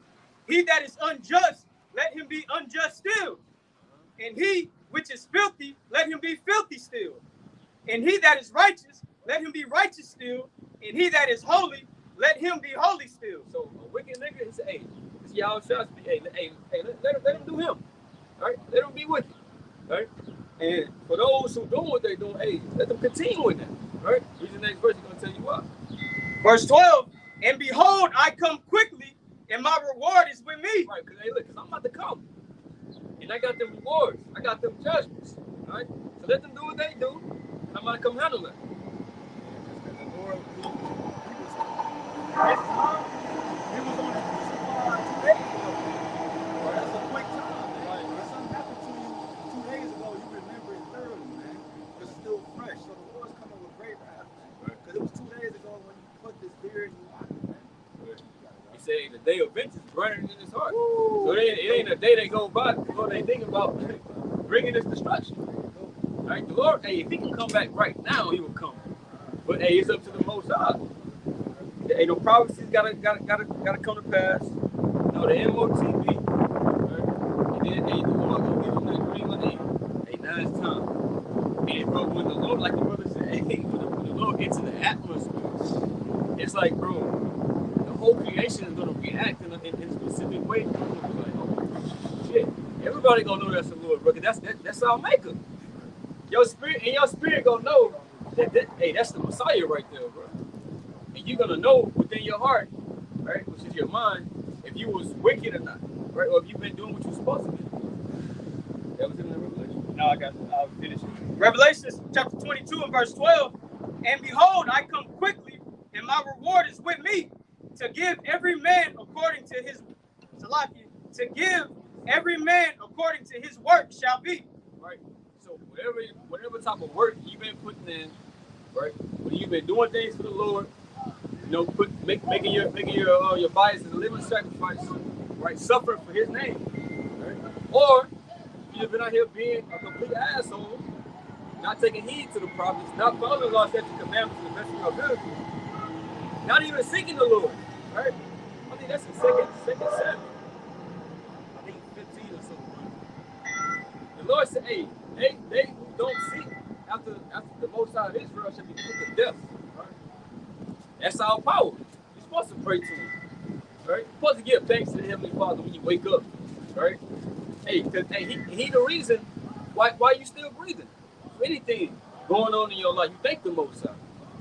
He that is unjust, let him be unjust still. And he which is filthy, let him be filthy still. And he that is righteous, let him be righteous still. And he that is holy, let him be holy still. So a wicked nigga, he said, hey, this y'all shots be, let him do him. All right? Let him be wicked. All right? And for those who doing what they doing, hey, let them continue with that. All right? Read the next verse, he's gonna tell you why. Verse 12, and behold, I come quickly, and my reward is with me. Right, because hey, look, I'm about to come. And I got them rewards. I got them judgments. All right? So let them do what they do, and I'm about to come handle it. The Lord, he was on the crucified 2 days ago. Well, that's a quick time, man. Right. When something happened to you 2 days ago, you remember it thoroughly, man. It's still fresh. So the Lord's coming with great wrath, man. Because it was 2 days ago when you put this beard in your eye, man. He said the day of vengeance is burning in his heart. Woo. So it ain't a day that go by before they think about bringing this destruction. All right, the Lord, hey, if he can come back right now, he will come. But hey, it's up to the Most High. Hey, the prophecies gotta come to pass. You know, the MOTB. Right? And then hey, the Lord gonna give him that green light. Hey, now it's time. And bro, when the Lord, like the brother said, hey, when the Lord gets in the atmosphere, it's like, bro, the whole creation is gonna react in a specific way. Like, oh shit, everybody gonna know that's the Lord, bro. That's our maker. Your spirit gonna know that hey, that's the Messiah right there, bro. And you're gonna know within your heart, right, which is your mind, if you was wicked or not, right, or if you've been doing what you're supposed to do. That was in the Revelation. No, I'll finish it. Revelation chapter 22 and verse 12. And behold, I come quickly, and my reward is with me, to give every man according to his work shall be. Right. So whatever type of work you've been putting in, right, when you've been doing things for the Lord, you know, making your body as a living sacrifice, right, suffering for His name, right? Or you've been out here being a complete asshole, not taking heed to the prophets, not following the law, statutes, and commandments to the best of your ability, not even seeking the Lord, right? I think that's in second Samuel. I think 15 or something. The Lord said, hey, they who don't seek after the Most High of Israel shall be put to death. Right? That's our power. You're supposed to pray to Him. Right? You're supposed to give thanks to the Heavenly Father when you wake up. Right? Hey, He the reason why you still breathing. If anything, going on in your life, you thank the Most High.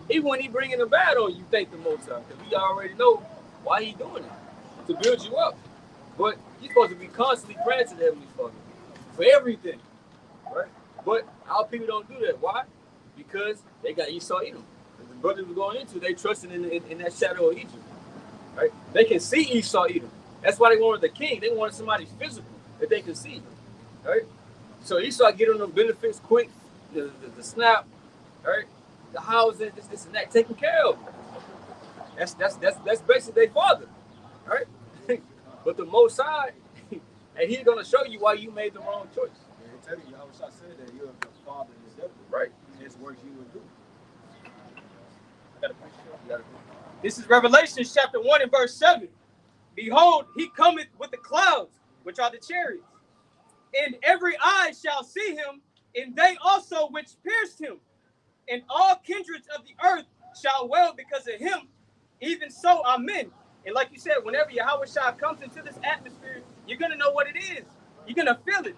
Even when he bringing the bad on you, thank the Most High. Because we already know why he doing it, to build you up. But you're supposed to be constantly praying to the Heavenly Father for everything, right? But our people don't do that. Why? Because they got Esau Edom. The brothers we're going into, they trusted in that shadow of Egypt, right? They can see Esau Edom. That's why they wanted the king. They wanted somebody physical that they could see, right? So Esau get on the benefits quick, the snap, right? The housing, this and that, taken care of. That's basically their father, right? But the Most High, and he's gonna show you why you made the wrong choice. Yeah, he tell you, Yahweh said that you're the father in the devil. Right. His works you will do. This is Revelation chapter 1 and verse 7. Behold, he cometh with the clouds, which are the chariots, and every eye shall see him, and they also which pierced him, and all kindreds of the earth shall wail because of him. Even so, amen. And like you said, whenever Yahweh Shah comes into this atmosphere, you're going to know what it is. You're going to feel it.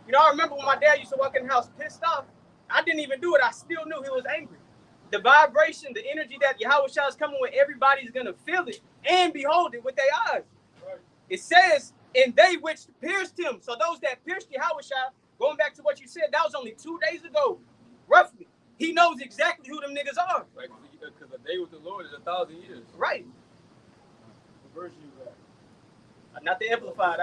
You know, I remember when my dad used to walk in the house pissed off. I didn't even do it. I still knew he was angry. The vibration, the energy that Yahweh Shah is coming with, everybody's going to feel it and behold it with their eyes. Right. It says, and they which pierced him. So those that pierced Yahweh Shah, going back to what you said, that was only 2 days ago, roughly. He knows exactly who them niggas are. Right, because a day with the Lord is 1,000 years. Right. What version you got? Not the Amplified.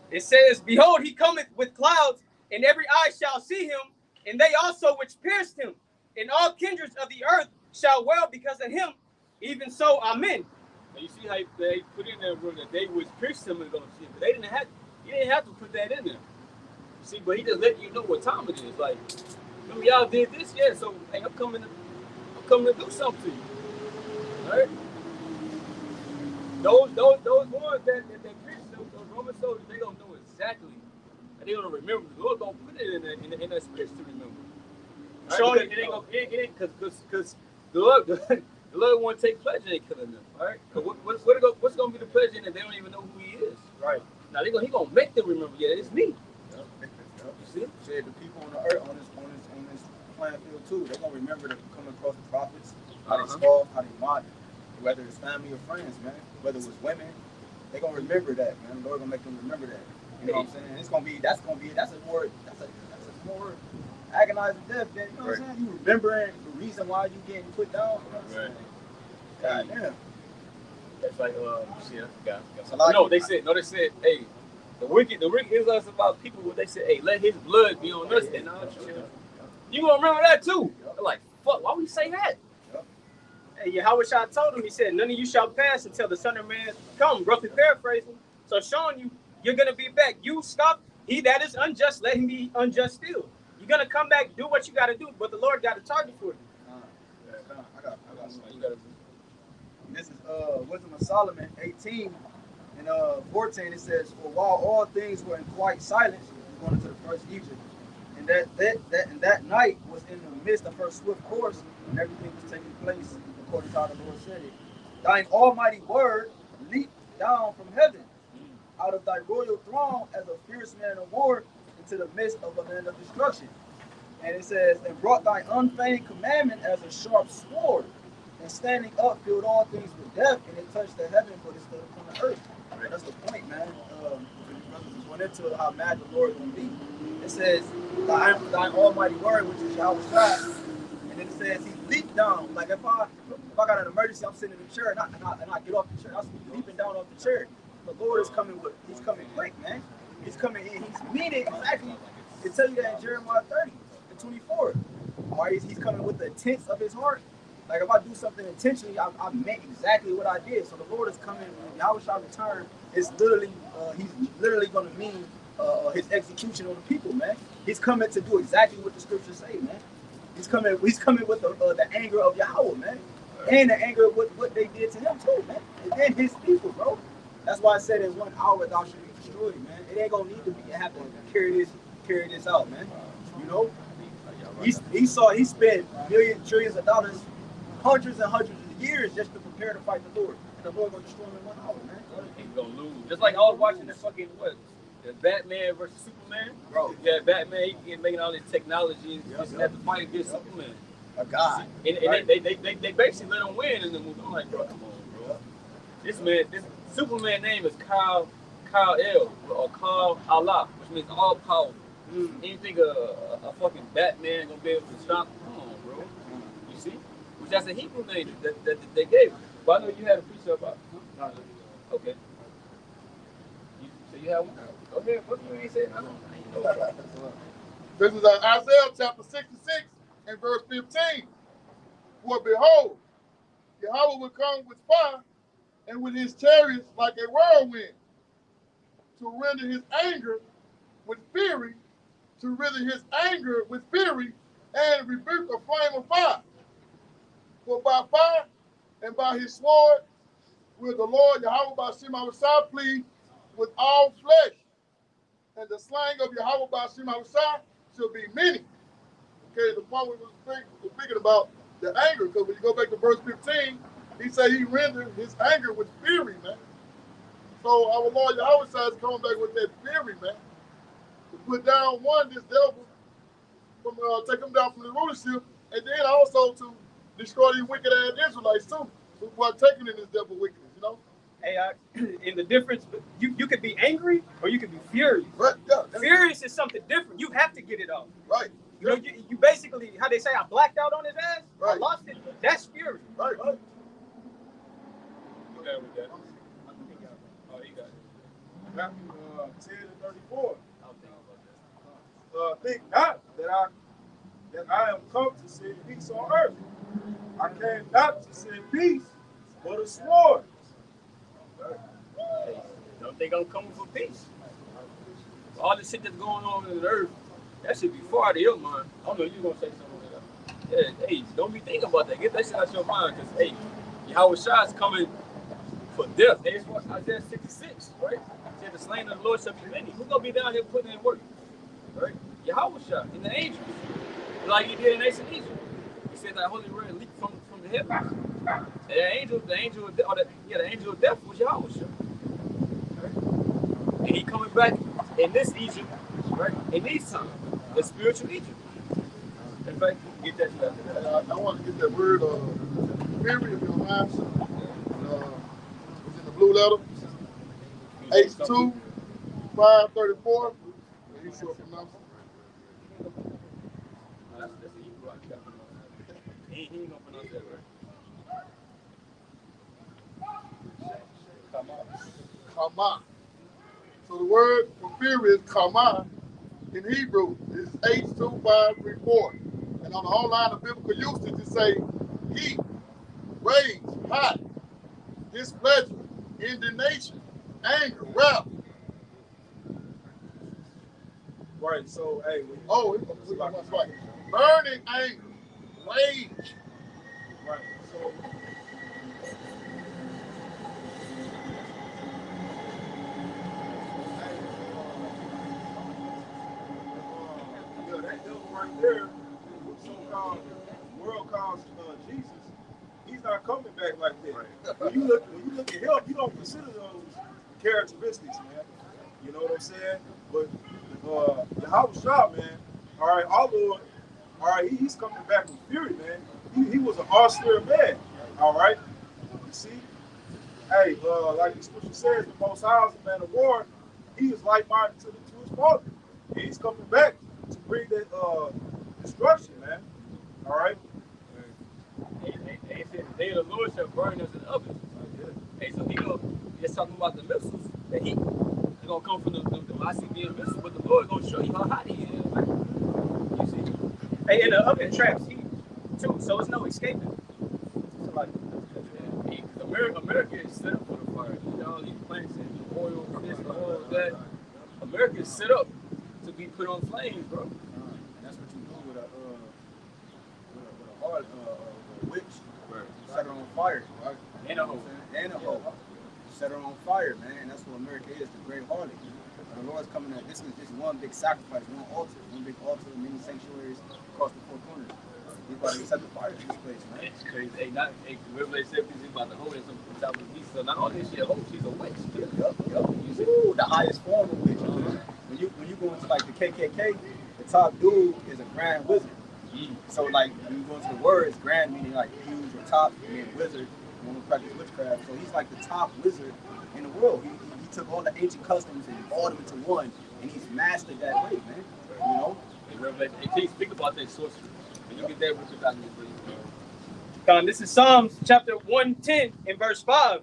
It says, behold, he cometh with clouds, and every eye shall see him, and they also which pierced him, and all kindreds of the earth shall wail because of him. Even so, amen. Now you see how they put in there that they which pierced him is going to see him. But they didn't have to put that in there. You see, but he just letting you know what time it is. Like, y'all did this, yeah. So hey, I'm coming to do something to you. All right. Those ones that pierced them, those Roman soldiers, they gonna know exactly. And they gonna remember. The Lord gonna put it in that space to remember. Right? Sure. It ain't gonna get it because the Lord want to take pleasure in killing them. All right. What's gonna be the pleasure in it? They don't even know who he is. Right. Now he gonna make them remember. Yeah, it's me. Yep. You see? Said the people on the earth on this playing field too. They're gonna remember to come across the prophets, how they scoff, how they mock, whether it's family or friends, man. Whether it was women, they're gonna remember that, man. The Lord gonna make them remember that. You know what I'm saying? That's a more agonizing death than, you know what I'm saying? You remembering the reason why you getting put down. You know what I'm saying? God damn. That's like no, they said, hey, the wicked is us about people where they said, hey, let his blood be on us and our children. You gonna remember that too? They're like, fuck, why we say that? Hey, Yahweh Shah told him, he said, none of you shall pass until the Son of Man come, roughly paraphrasing. So showing you, you're going to be back. You stop, he that is unjust, let him be unjust still. You're going to come back, do what you got to do, but the Lord got a target for you. I got something. This is Wisdom of Solomon 18 and 14. It says, for while all things were in quiet silence, we're going into the first Egypt, and that night was in the midst of her swift course, and everything was taking place according to how the Lord said it. Thine almighty word leaped down from heaven, out of thy royal throne as a fierce man of war, into the midst of a land of destruction. And it says, and brought thy unfeigned commandment as a sharp sword, and standing up filled all things with death, and it touched the heaven, but it stood upon the earth. And that's the point, man. We went into how mad the Lord will be. It says, thine almighty word, which is Yahweh Shah, and then it says he leaped down. Like if I got an emergency, I'm sitting in the chair and I get off the chair, I'm leaping down off the chair. The Lord is coming he's coming quick, man. He's coming in. He's meaning exactly. It tell you that in Jeremiah 30 and 24. Why he's coming with the intents of his heart. Like if I do something intentionally, I meant exactly what I did. So the Lord is coming. When Yahweh shall return, it's literally he's literally going to mean his execution on the people, man. He's coming to do exactly what the scriptures say, man. He's coming with the anger of Yahweh, man, and the anger of what they did to him too, man, and then his people, bro. That's why I said in 1 hour thou should be destroyed, man. It ain't gonna need to be have to carry this out, man. You know, he spent millions, trillions of dollars, hundreds and hundreds of years just to prepare to fight the Lord, and the Lord gonna destroy him in 1 hour, man. He's gonna lose. Just like I was watching that fucking The Batman versus Superman. Bro. Yeah, Batman, he making all this technology and just have to fight against Superman. A god. And Right. they basically let him win in the movie. I'm like, bro, come on, bro. This Superman name is Kal El or Kal Allah, which means all powerful. And you think a fucking Batman gonna be able to stop? Come on, bro. You see? Which that's a Hebrew name that they gave him. But I know you had a preacher about it. Okay. So you have one? Go ahead. What you ain't saying? I don't know. This is Isaiah chapter 66 and verse 15. For behold, Yahweh will come with fire and with his chariots like a whirlwind, to render his anger with fury, and rebuke a flame of fire. For by fire and by his sword will the Lord Yahweh Ba'ashim Hawashai plead with all flesh, and the slaying of Yahweh Ba'ashim Hawashai shall be many. Okay, the point we were speaking about the anger, because when you go back to verse 15, he said he rendered his anger with fury, man. So our Lord Yahweh is coming back with that fury, man, to put down this devil, from take him down from the rulership, and then also to destroy these wicked ass Israelites too, who are taking in this devil wickedness, you know. Hey, and the difference, you could be angry or you could be furious. Right. Yeah. Furious is something different. You have to get it off. Right. You know, you basically, how they say, I blacked out on his ass. Right. I lost it. That's fury. Right. Right. You got it with that. Oh, you got it. Matthew 10 and 34. I'll think about that. Think not that I am come to send peace on earth. I came not to send peace, but a sword. Hey, don't think I'm coming for peace. All the shit that's going on in the earth, that should be far out of your mind. I don't know, you gonna say something like that. Yeah, hey, don't be thinking about that. Get that shit out your mind, because, hey, Yahweh Shai is coming for death. Hey, it's what Isaiah 66, right? It said the slain of the Lord shall be many. Who's gonna be down here putting in work? Right? Yahweh Shai and the angels. Like he did in ancient Egypt. He said that holy red leaped from the heavens. And the angel of death was Yahweh Shai. Right? And he coming back in this Egypt, right? In these times, the spiritual Egypt. In fact, get that stuff. I want to get that word fury if you don't mind. It's in the blue letter. H2 534. You sure pronounce it? That's the Hebrew I got. He ain't gonna pronounce that right. Kama. So the word for fury is kama in Hebrew. It's H2534. And on the whole line of biblical usage, it say heat, rage, hot, displeasure, indignation, anger, wrath. Right, so, hey. That's right. Burning anger, rage. Right, so. That devil right there, so-called world calls Jesus, he's not coming back like that. Right. When you look at him, you don't consider those characteristics, man. You know what I'm saying? But Yahweh Shah, man, all right, our Lord, all right, he's coming back with fury, man. He was an austere man, all right? You see? Hey, like the scripture says, the Most High is a man of war. He is like-minded to his father. And he's coming back to bring that destruction, man. All right? They said the day of the Lord shall burn us in ovens. Hey, so he's talking about the missiles that they're gonna come from the ICBM missiles, but the Lord gonna show you how hot he is, man. You see? Hey, and the oven traps heat too, so it's no escaping. So like, America is set up for the fire. You know, all these plants and oil, this, oil, that. America is set up to be put on flames, bro. And that's what you do with a hard witch. Right. Set her on fire, right? And a hoe. And a hoe. Set her on fire, man. And that's what America is, the great harlot. The Lord's coming at this is just one big sacrifice, one big altar, many sanctuaries across the four corners. He's about to set the fire to this place, man. It's crazy. Hey, Revelation 17 is about to hold in some top of the beast. So not only is she a hoe, she's a witch. Yup. You see, the highest form of witch. When you go into like the KKK, the top dude is a grand wizard. So like when you go into the word, it's grand meaning like huge or top, meaning wizard. One who practice witchcraft. So he's like the top wizard in the world. He took all the ancient customs and brought them into one, and he's mastered that way, man. You know. Revelation 18, speak about that sorcery. When you get that, what you got in This is Psalms chapter 110 and verse 5.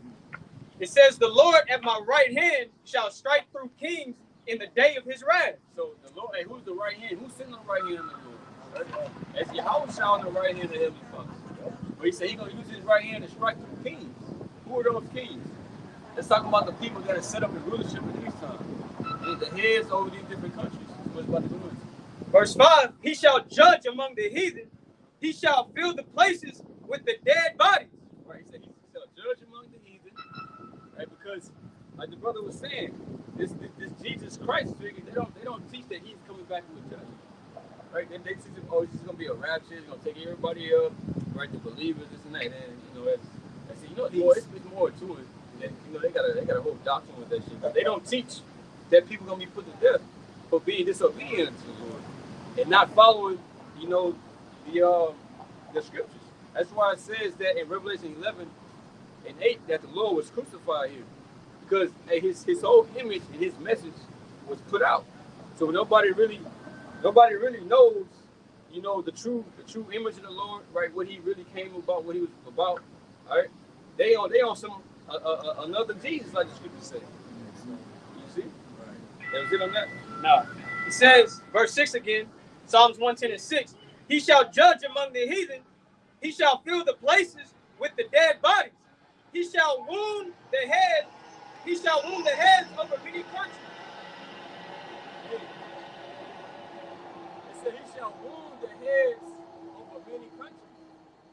It says, the Lord at my right hand shall strike through kings in the day of his wrath. So the Lord, hey, who's the right hand? Who's sitting on the right hand of the Lord? That's Yahweh shall on the right hand of the Heavenly Father. But he said he's going to use his right hand to strike through kings. Who are those kings? Let's talk about the people that are set up in rulership in these times. The heads over these different countries. That's what it's about to do. Verse 5, he shall judge among the heathen. He shall fill the places with the dead bodies. Right, he said he shall judge among the heathen. Right, because like the brother was saying, this Jesus Christ figure, they don't teach that he's coming back with a judgment. Right? They teach him, oh, it's just gonna be a rapture, he's gonna take everybody up, right? The believers, this and that. And you know, it's more to it. That, you know, they got a whole doctrine with that shit. But they don't teach that people gonna be put to death for being disobedient to the Lord and not following, you know, the scriptures. That's why it says that in Revelation 11 and 8 that the Lord was crucified here, because his whole image and his message was put out. So nobody really knows, you know, the true image of the Lord, right? What he really came about, what he was about. All right, they on some another Jesus, like the scriptures say. You see? Right. That was it on that. No. It says, verse 6 again, Psalms 110 and 6. He shall judge among the heathen. He shall fill the places with the dead bodies. He shall wound the head. He shall wound the heads over many countries. It said he shall wound the heads over many countries.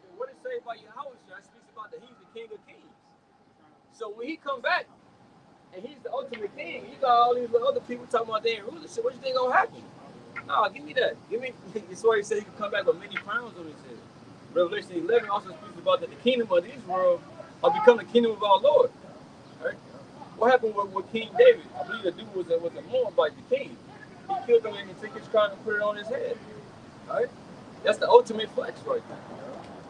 And what it say about Yahweh? It speaks about that he's the King of Kings. So when he come back and he's the ultimate king, you got all these other people talking about their rulership. What you think gonna happen? No, give me that. Give me. That's why he said he could come back with many crowns on his head. Revelation 11 also speaks about that the kingdom of this world will become the kingdom of our Lord. Right? What happened with King David? I believe the dude was a Moabite, the king. He killed him and he took his crown and put it on his head. Right? That's the ultimate flex right there.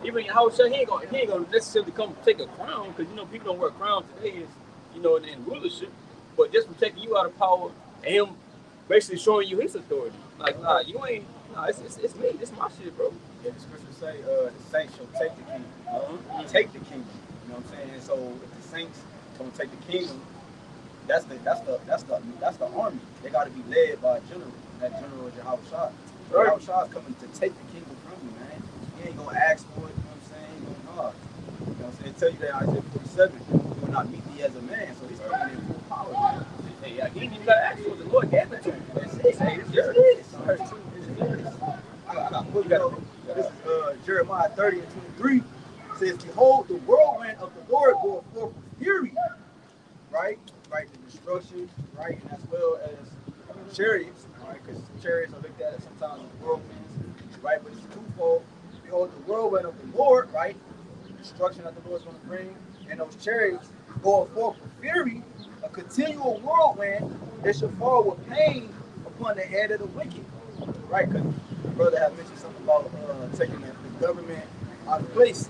Even Yahushua, he ain't gonna necessarily come take a crown, because you know people don't wear crowns today, is, you know, in rulership. But just for taking you out of power and him basically showing you his authority. Like, nah, you ain't. Nah, it's me. This my shit, bro. Yeah, the scriptures say the saints shall take the kingdom. Take the kingdom. You know what I'm saying? And so if the saints don't take the kingdom, that's the army. They got to be led by a general. That general is Yahushua. So Yahushua is coming to take the kingdom from you, man. He ain't gonna ask for it. You know what I'm saying? You know what I'm saying? Tell you that Isaiah 47, you will not meet thee as a man. So he's coming in full power, man. Hey, he didn't even got to ask for it. The Lord gave it to him. That's it. Hey, this is This is Jeremiah 30 and 23. It says, behold, the whirlwind of the Lord goeth forth with fury. Right? Right, the destruction, right, and as well as chariots, right? Because chariots are looked at sometimes as whirlwinds, right? But it's twofold. Behold, the whirlwind of the Lord, right? The destruction that the Lord's going to bring, and those chariots going forth with fury, a continual whirlwind that shall fall with pain upon the head of the wicked, right? Because the brother had mentioned something about taking the government out of place.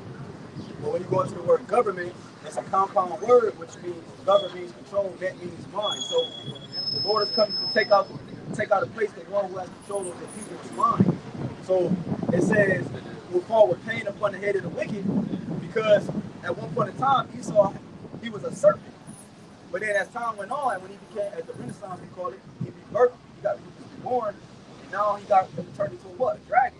But when you go into the word government, it's a compound word, which means govern means control, that means mind. So the Lord is coming to take out a place that one who has control of the people's mind. So it says, will fall with pain upon the head of the wicked, because at one point in time, Esau, he was a serpent. But then as time went on, when he became, as the Renaissance we call it, he rebirthed, he was born, and now he got turned into a what? A dragon.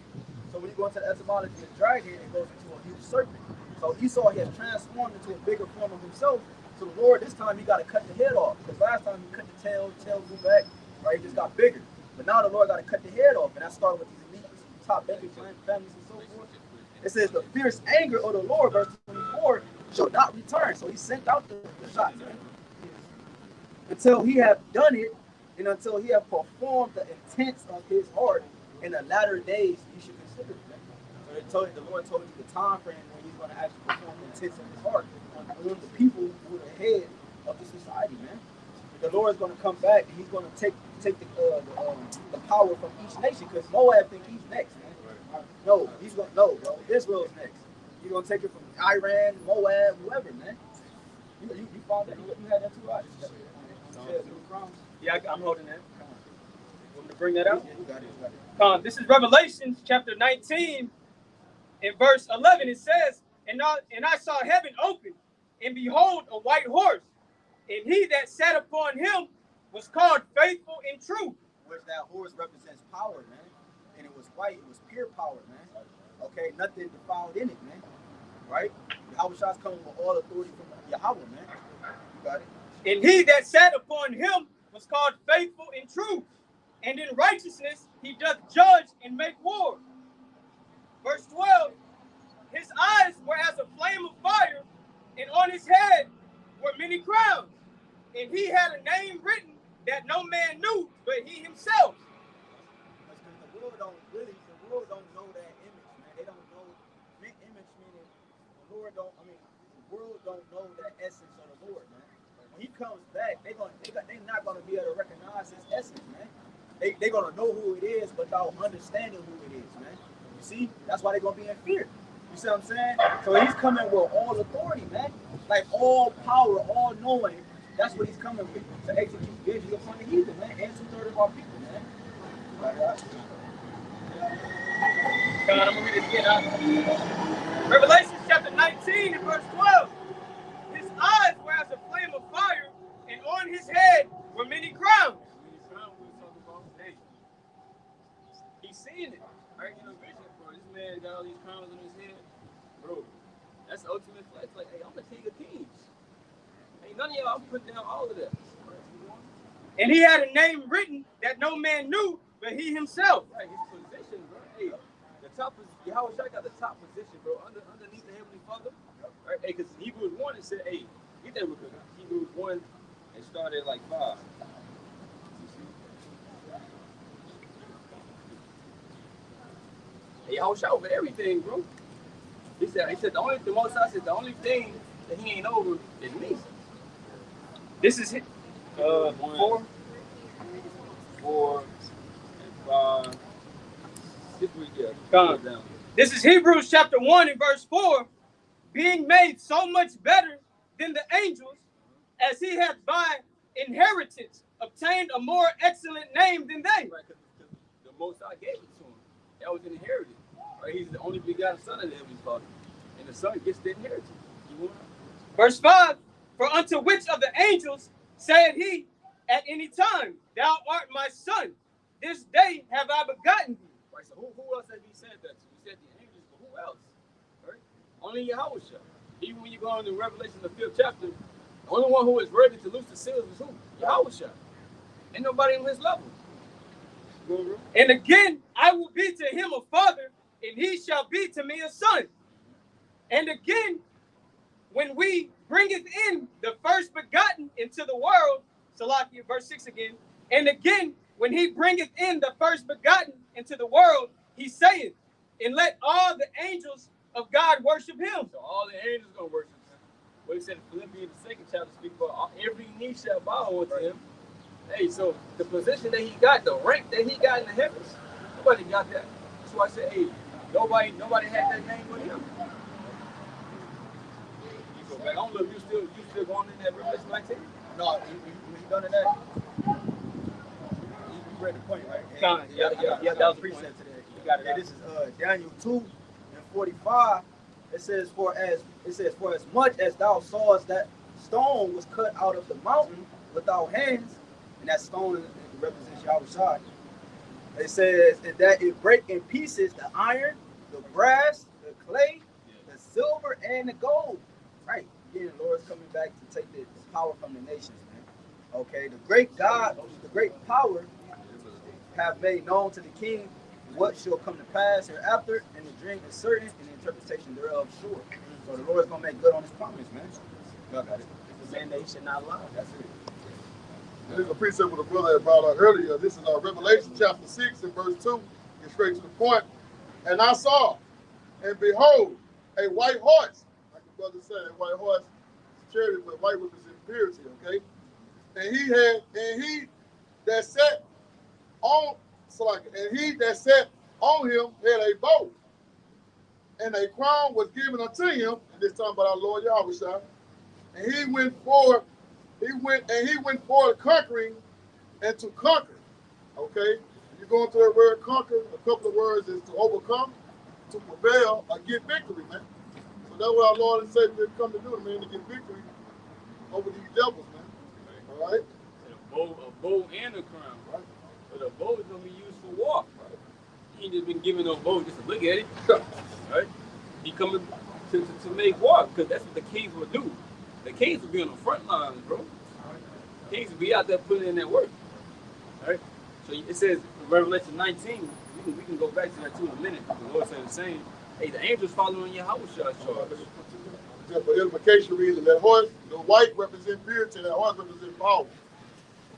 So when you go into the etymology of dragon, it goes into a huge serpent. So Esau, he has transformed into a bigger form of himself. So the Lord, this time, he got to cut the head off. Because last time he cut the tail grew back, right? He just got bigger. But now the Lord got to cut the head off. And that started with these elite, top banking families and so forth. It says, the fierce anger of the Lord, verse 24, shall not return. So he sent out the shots, right? Until he have done it, and until he have performed the intents of his heart, in the latter days, you should consider it. the Lord told you the time frame when he's going to actually perform the intents of his heart on the people who are the head of the society, man. The Lord is going to come back and he's going to take the power from each nation, because Moab think he's next, man. No, he's going to, no, bro. Israel's next. He's going to take it from Iran, Moab, whoever, man. You found that? You had that too, right? Yeah, I'm holding that. Want me to bring that out? Yeah, you got it. This is Revelation chapter 19 in verse 11. It says, and I saw heaven open, and behold, a white horse, and he that sat upon him was called Faithful and True. Which that horse represents power, man. And it was white, it was pure power, man. Okay, nothing defiled in it, man. Right? Yahweh Shah's coming with all authority from Yahweh, man. You got it. And he that sat upon him was called Faithful and True. And in righteousness he doth judge and make war. Verse 12, his eyes were as a flame of fire, and on his head were many crowns. And he had a name written that no man knew but he himself. The world don't know that image, man. They don't know image meaning the Lord don't. I mean, the world don't know that essence of the Lord, man. When he comes back, they're not gonna be able to recognize his essence, man. They're gonna know who it is without understanding who it is, man. You see, that's why they're gonna be in fear. You see what I'm saying? So he's coming with all authority, man. Like all power, all knowing. That's what he's coming with, to execute vengeance upon the heathen, man, and 2/3 of our people, man. God, I'm gonna read it again. Revelation chapter 19 and verse 12. His eyes were as a flame of fire, and on his head were many crowns. He's seeing it. Right? You know, vision, bro. This man got all these crowns on his head. Bro, that's the ultimate flex. Like, hey, I'm the king of kings. Hey, none of y'all, I'm putting down all of that. And he had a name written that no man knew but he himself. Right, his position, bro. Hey, the top is Yahweh Shai got the top position, bro. Underneath the Heavenly Father. Right? Hey, because Hebrews 1 it said, hey, get that real quick. Hebrews 1 and started at like 5. Hey, Yahweh Shai over everything, bro. He said the Most High said the only thing that he ain't over is me. This is 4, 4, and 5. This is Hebrews chapter 1 and verse 4. Being made so much better than the angels, as he hath by inheritance obtained a more excellent name than they. Right, because the Most High gave it to him. That was inherited. Right, he's the only begotten Son of the Heavenly Father, and the Son gets the inheritance. Verse 5. For unto which of the angels said he at any time, Thou art my son, this day have I begotten thee. Right, so who else has he said that to? He said the angels, but who else? Right? Only Yahweh Shai. Even when you go into Revelation, the 5th chapter, the only one who is worthy to loose the seals is who? Yahweh Shai. Ain't nobody on his level. And again, I will be to him a father, and he shall be to me a son. And again, when we bringeth in the first begotten into the world, Salakia, verse 6 again, and again, when he bringeth in the first begotten into the world, he saith, and let all the angels of God worship him. So all the angels gonna worship him. What he said in Philippians, the 2nd chapter, speak about every knee shall bow unto him. Hey, so the position that he got, the rank that he got in the heavens, nobody got that. That's why I said, hey, nobody had that name but him. So, man, I don't know if you still going in that Revelation 19? No, you done in that? You read the point, right? Yeah, that was precept today. You got it. Yeah, this is Daniel 2 and 45. It says, for as much as thou sawest that stone was cut out of the mountain without hands, and that stone represents Yahweh Shai. It says that it break in pieces the iron, the brass, the clay, the silver, and the gold. Right. Again, the Lord's coming back to take the power from the nations, man. Okay, the great God, the great power, have made known to the king what shall come to pass hereafter, and the dream is certain, and the interpretation thereof sure. So the Lord's gonna make good on his promise, man. Y'all got it. The man that he should not lie. That's it. This is a precept what the brother had brought out earlier. This is Revelation chapter 6 and verse 2. Get straight to the point. And I saw, And behold, a white horse, like the brother said, a white horse is charity, but white represents purity, okay? And he that sat on, and he that sat on him had a bow, and a crown was given unto him, and this time about our Lord Yahweh. And he went forward conquering and to conquer. Okay? You go into that word conquer, a couple of words is to overcome, to prevail, or get victory, man. So that's what our Lord and Savior come to do, man, to get victory over these devils, man. All right? A bow and a crown, right? But a bow is gonna be used for war. Right? He ain't just been given no bow just to look at it. Right? He coming to make war, because that's what the kings will do. The kings will be on the front lines, bro. Kings will be out there putting in that work. Right? So it says in Revelation 19, we can go back to that too in a minute. The Lord said the same. Hey, the angels following Yahweh's charge. Just for edification reason, that horse, the white represents purity, that horse represents power.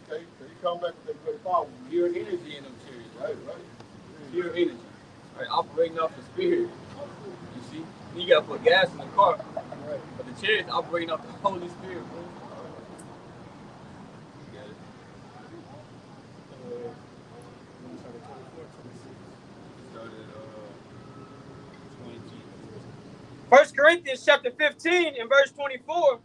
Okay? So he come back with that great power. Pure energy in them chariots. Right. Pure energy. Right, operating off the spirit. You see? You gotta put gas in the car. Right. But the chariots operating off the Holy Spirit, bro. First Corinthians chapter 15 and verse 24,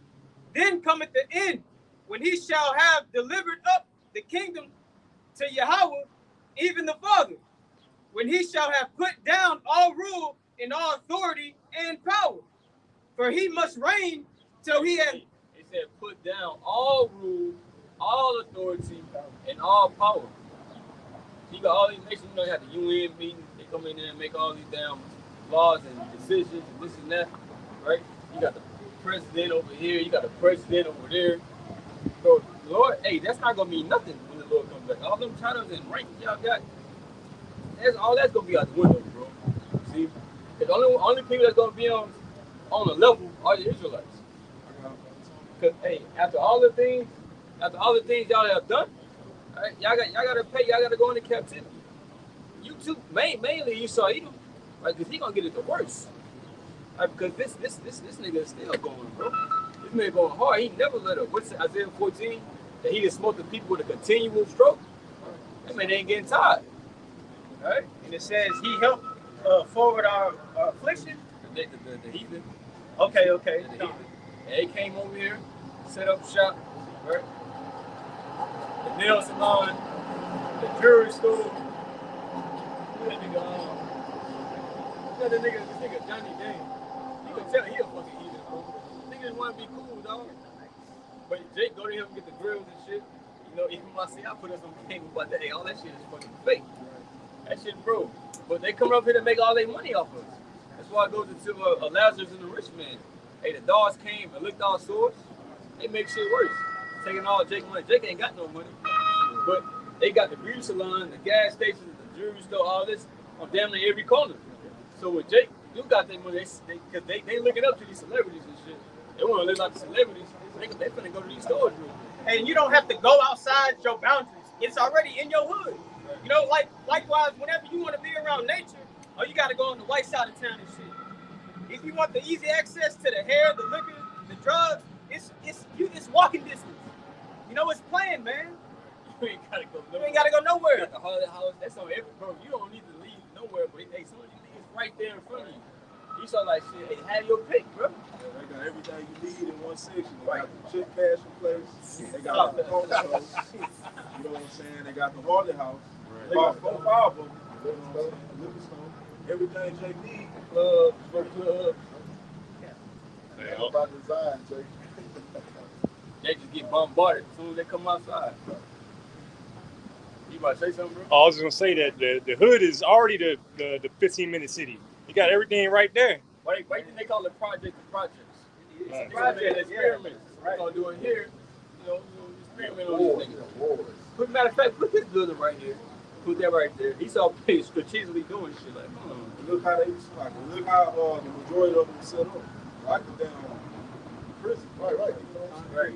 then cometh the end, when he shall have delivered up the kingdom to Yahweh, even the Father, when he shall have put down all rule and all authority and power. For he must reign till he has... He said put down all rule, all authority, and all power. You got all these nations, you have the UN meeting, they come in there and make all these damn laws and decisions and this and that, right? You got the president over here, you got the president over there. So, Lord, hey, that's not gonna mean nothing when the Lord comes back. All them titles and ranks y'all got, all that's gonna be out the window, bro. See? The only people that's gonna be on the level are the Israelites. Because hey, after all the things y'all have done, right, y'all gotta pay, y'all gotta go into captivity. You too, mainly you saw Edom. Right, because he gonna get it the worst. Right, because this nigga is still going, bro. This man going hard. He never let up. What's Isaiah 14? That he just smote the people with a continual stroke. That man ain't getting tired. Right? And it says he helped forward our affliction. The heathen. Okay. The heathen. And they came over here, set up shop, right? The nail salon, the jewelry store. This nigga Johnny Dane. You can tell he a fucking heathen, bro. Nigga just want to be cool, dog. But Jake go to him and get the grills and shit. You know, even when I put us on game about that, hey, all that shit is fucking fake. That shit, bro. But they come up here to make all their money off us. That's why I go to Lazarus and the rich man. Hey, the dogs came and licked our swords. They make shit worse. Taking all Jake's money. Jake ain't got no money. But they got the beauty salon, the gas station, the jewelry store, all this on damn near every corner. So with Jake, you got their money, because they looking up to these celebrities and shit. They want to live like the celebrities. They finna go to these stores. And you don't have to go outside your boundaries. It's already in your hood. You know, likewise, whenever you want to be around nature, you got to go on the white side of town and shit. If you want the easy access to the hair, the liquor, the drugs, it's walking distance. You know, it's playing, man. You ain't gotta go nowhere. You ain't gotta go nowhere. You got the Holiday House. That's on every, bro. You don't need to leave nowhere, but hey, some of these niggas right there in front of you. You saw like shit. Hey, have your pick, bro. Yeah, they got everything you need in one section. They got the chip cash in place. They got the phone house. You know what I'm saying? They got the Holiday House. Right. They got 4 5 of them. Liquor store. Everything Jake need. Club, strip club. Yeah. All about design, Jake. They just get bombarded as soon as they come outside. You about to say something, bro? I was going to say that the hood is already the 15-minute city. You got everything right there. Why didn't they call it projects? Right. Project experiments. We're going to do it here. You know, experiment on these niggas. But matter of fact, put this building right here. Put that right there. He's all strategically doing shit like, Look how they like. Look how the majority of them set up. Right down prison. Right. right.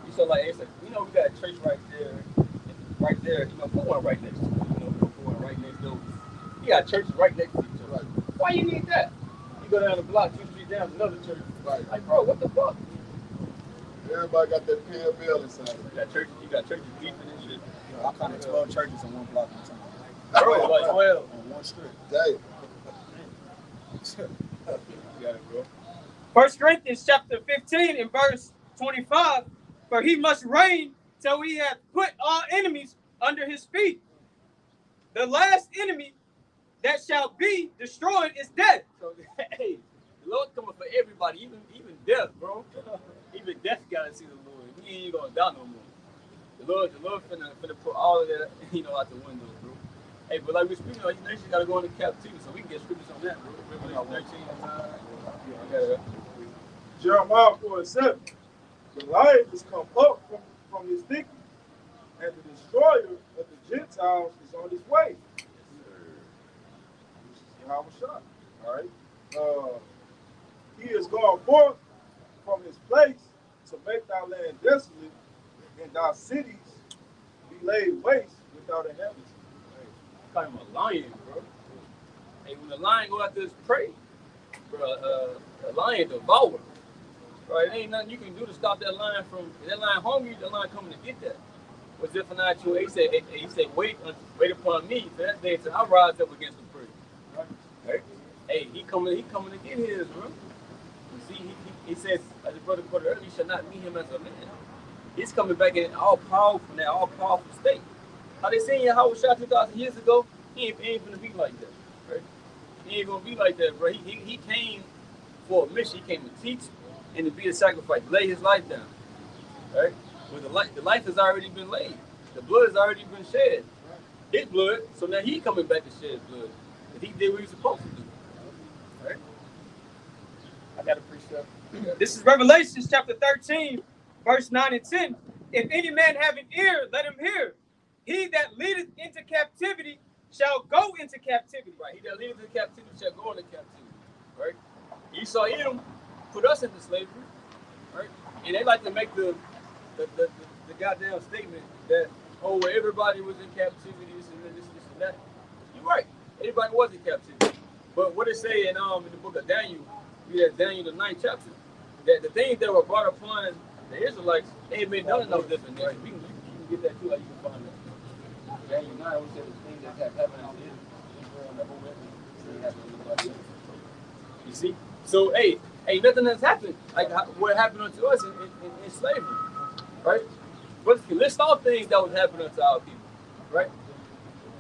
You saw like, you know, we got a church right there. You know, put one right next to it. You know, put one right next door. You got churches right next to each other. Right. Why you need that? You go down the block, 2 streets down, another church. Right. Like, bro, what the fuck? Everybody got that PFL inside. You got churches beefing and shit. I counted 12 churches in one block in time. Bro, like 12 on one street. Damn. You got it, bro. 1 Corinthians chapter 15 and verse 25. For he must reign till he hath put all enemies under his feet. The last enemy that shall be destroyed is death. So, hey, the Lord coming for everybody, even death, bro. Even death gotta see the Lord. He ain't gonna die no more. The Lord finna put all of that, out the window, bro. Hey, but like we're speaking of, you gotta go into captivity, so we can get scriptures on that, bro. Revelation 13. Jeremiah 4:7. The lion has come up from his thicket, and the destroyer of the Gentiles is on his way. Yahweh Shah. All right. He is gone forth from his place to make thy land desolate, and thy cities be laid waste without inhabitants. I call him a lion, bro. Hey, when the lion go after his prey, bro, a lion devour. Right? There ain't nothing you can do to stop that lion from. If that lion hungry, the lion coming to get that. What's different not you? He said, wait upon me for that day till I rise up against the prey. Right? Hey, he coming to get his, bro. You see, he says, as the brother put it earlier, you shall not meet him as a man. He's coming back in all powerful state. How they saying Yahweh Shah 2,000 years ago, he ain't gonna be like that, right? He ain't gonna be like that, bro. He came for a mission. He came to teach and to be a sacrifice, lay his life down, right? But the life has already been laid. The blood has already been shed. His blood, so now he coming back to shed his blood. And he did what he was supposed to do, right? I got a precept. This is Revelation chapter 13, verse 9 and 10. If any man have an ear, let him hear. He that leadeth into captivity shall go into captivity. Right. He that leadeth into captivity shall go into captivity. Right. Esau Edom put us into slavery. Right. And they like to make the goddamn statement that, oh, well, everybody was in captivity, this and that. You're right. Everybody was in captivity. But what it say in the book of Daniel, Daniel the 9th chapter, that the things that were brought upon the Israelites ain't been done enough different. Right? You can get that too, like you can find that. Daniel 9, we said the things that have happened to Israel and the whole everything happened. You see? So, hey, nothing has happened like what happened unto us in slavery, right? But you can list all things that was happening to our people, right?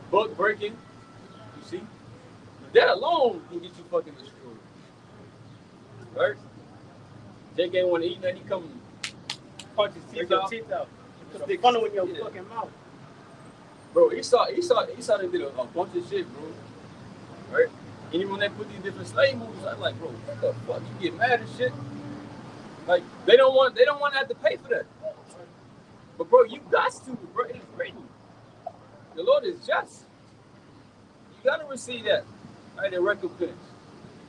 Book breaking, you see? That alone can get you fucking destroyed, right? Jake ain't want to eat nothing, he come punch his teeth out. Put a funnel in your fucking mouth. Bro, Esau they did a bunch of shit, bro, right? And even when they put these different slave movies, I'm like, bro, what the fuck? You get mad and shit. Like they don't want to have to pay for that. But bro, you got to, bro. It's written. The Lord is just. You gotta receive that, right? The recompense.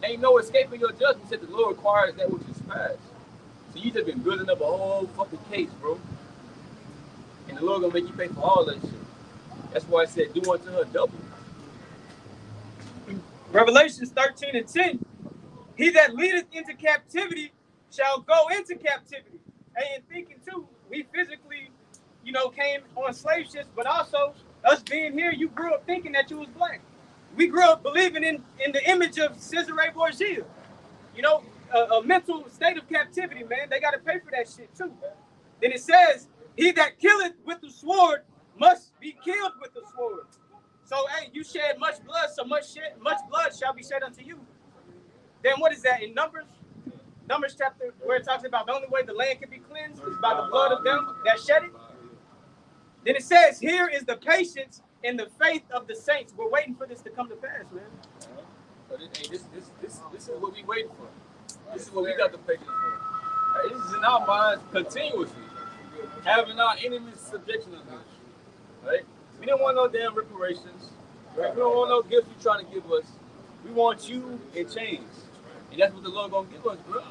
Ain't no escaping your judgment. Said the Lord requires that which is past. So you just been building up a whole fucking case, bro. And the Lord gonna make you pay for all that shit. That's why I said, do unto her double. Revelations 13 and 10. He that leadeth into captivity shall go into captivity. And thinking too, we physically, came on slave ships, but also us being here, you grew up thinking that you was black. We grew up believing in the image of Cesare Borgia. A mental state of captivity, man. They got to pay for that shit too. Then it says, he that killeth with the sword must be killed with the sword. So, hey, you shed much blood, so much blood shall be shed unto you. Then what is that in Numbers? Numbers chapter, where it talks about the only way the land can be cleansed is by the blood of them that shed it. Then it says, here is the patience and the faith of the saints. We're waiting for this to come to pass, man. But this is what we waiting for. This is what we got the patience for. Right, this is in our minds continuously. Having our enemies subjection of us. Right? We don't want no damn reparations. Right? We don't want no gifts you're trying to give us. We want you in chains. And that's what the Lord gonna give us, bro.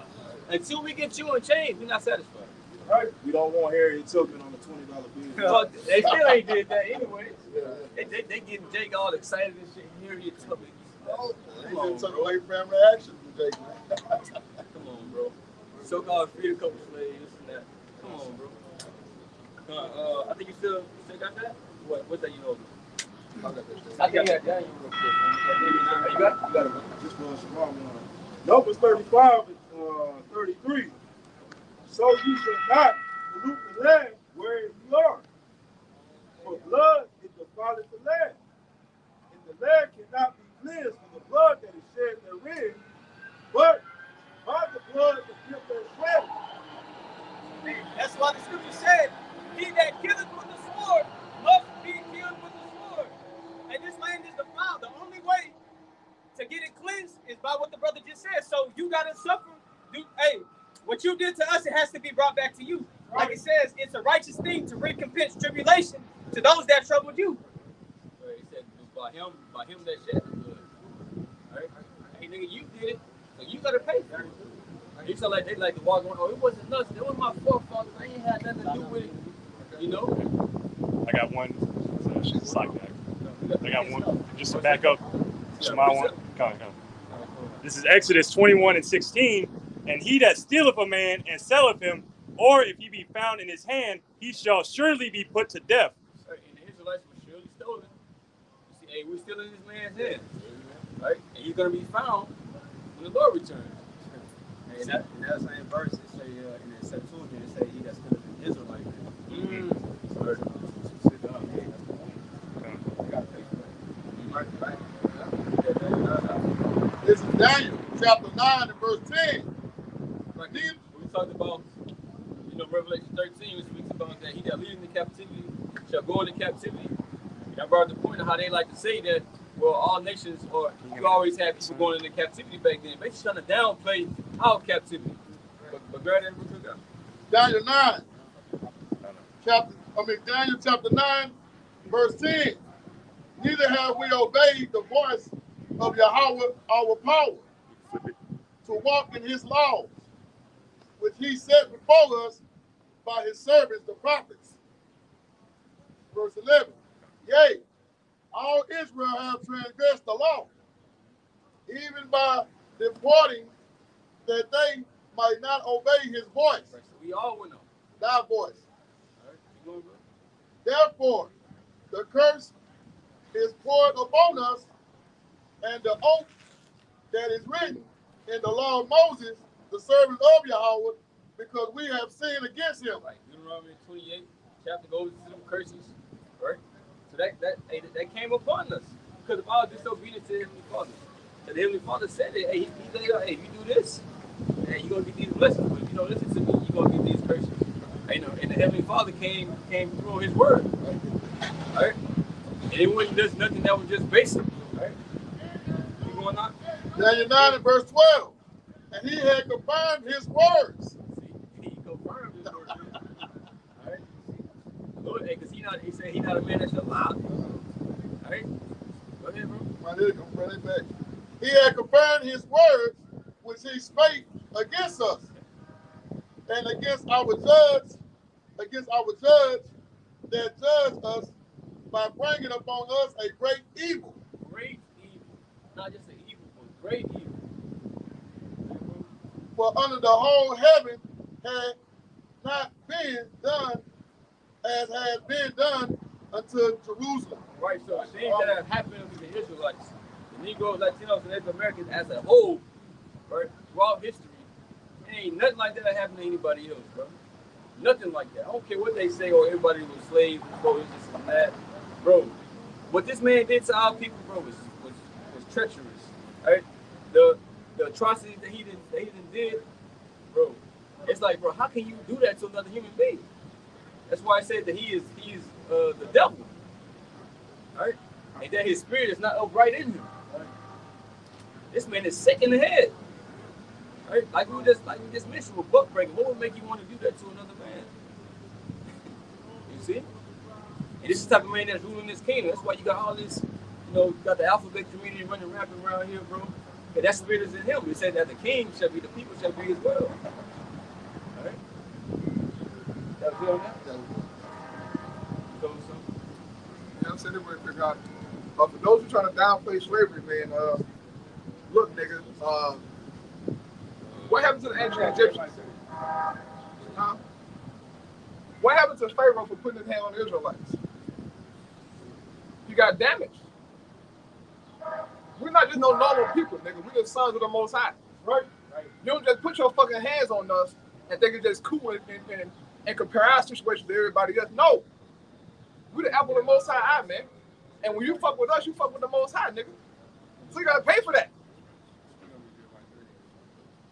Until we get you in chains, we're not satisfied. Right? We don't want Harriet Tubman on the $20 bill. Well, they still ain't did that anyways. They getting Jake all excited and shit. Harriet Tubman. niggas on, in took bro. away family action from Jake, man. Come on, bro. So-called free a couple slaves and that. Come on, bro. I think you still got that? What's that you hold? I think that down you real quick. You got it? You got it, bro. This was small one. Numbers 35 and 33. So you shall not pollute the land where you are. For blood is defileth the land. And the land cannot be cleansed from the blood that is shed therein, but by the blood that gives their sweat. That's why the scripture said, he that killeth with the sword must be killed with the sword. And this land is defiled. The only way to get it cleansed is by what the brother just said. So you got to suffer. Hey, what you did to us, it has to be brought back to you. Like it says, it's a righteous thing to recompense tribulation to those that troubled you. He said, by him that shed the blood. All right? Hey, nigga, you did it. So you got to pay for it. You feel like they like to walk around, oh, it wasn't us. That was my forefathers. I ain't had nothing to do with it. You know? I got one. It's like that. I got one. Just to back up. Just my one. Come. This is Exodus 21 and 16. And he that stealeth a man and selleth him, or if he be found in his hand, he shall surely be put to death. And the Israelites were surely stolen. You see, hey, we're still in this man's hand. Right? And he's going to be found when the Lord returns. And that same verse, it say in the Septuagint, it say he that's still an Israelite. This is Daniel chapter 9 and verse 10. Right. We talked about, Revelation 13, which speaks about that he that leadeth into captivity shall go into captivity. I brought up the point of how they like to say that, well, all nations, or you always have people going into captivity back then. Basically trying to downplay our captivity. But grab that real quick. Daniel 9. Daniel chapter 9, verse 10. Neither have we obeyed the voice of Yahweh our power to walk in his laws, which he set before us by his servants, the prophets. Verse 11. Yea, all Israel have transgressed the law, even by departing that they might not obey his voice. Right, so we all went on. Thy voice. All right, keep going, bro. Therefore, the curse is poured upon us, and the oath that is written in the law of Moses, the servant of Yahweh, because we have sinned against him. Right, Deuteronomy 28 chapter goes into them curses, right? So that came upon us because of our disobedience to the Heavenly Father. So the Heavenly Father said that, hey, he laid out, hey, if you do this, hey, you're gonna get these blessings. But if you don't listen to me, you're gonna get these curses. And the Heavenly Father came through his word. Right? And it wasn't just nothing that was just basic. Right? Keep going on. Daniel 9 and verse 12. And he had confirmed his words. See, he confirmed his words. All right. Lord, because he said he's not a man that shall lie. All right. Go ahead, bro. My nigga, come run it back. He had confirmed his words, which he spake against us, and against our judge that judged us by bringing upon us a great evil. Great evil. Not just an evil, but great evil. For under the whole heaven had not been done as has been done unto Jerusalem. Right, so things that have happened with the Israelites, the Negroes, Latinos, and Native Americans as a whole, right, throughout history, ain't nothing like that happened to anybody else, bro. Nothing like that. I don't care what they say, or everybody was slaves before, it's this and that. Bro, what this man did to our people, bro, was treacherous. Right? The atrocities that he did, bro. It's like, bro, how can you do that to another human being? That's why I said that he is the devil. Right? And that his spirit is not upright in him. Right? This man is sick in the head. Right? Like we just mentioned with buck breaking. What would make you want to do that to another man? You see? And this is the type of man that's ruling this kingdom. That's why you got all this, you got the alphabet community running rapid around here, bro. And that spirit is in him. He said that the king shall be, the people shall be as well. All right? That was good on that? Yeah, I'm saying it real quick. For those who trying to downplay slavery, man, look, nigga, what happened to the ancient Egyptians? Huh? What happened to Pharaoh for putting his hand on the Israelites? He got damaged. We're not just no normal people, nigga. We're the sons of the Most High. Right. You don't just put your fucking hands on us and think it's just cool and compare our situation to everybody else. No. We're the apple of the Most High eye, man. And when you fuck with us, you fuck with the Most High, nigga. So you gotta pay for that.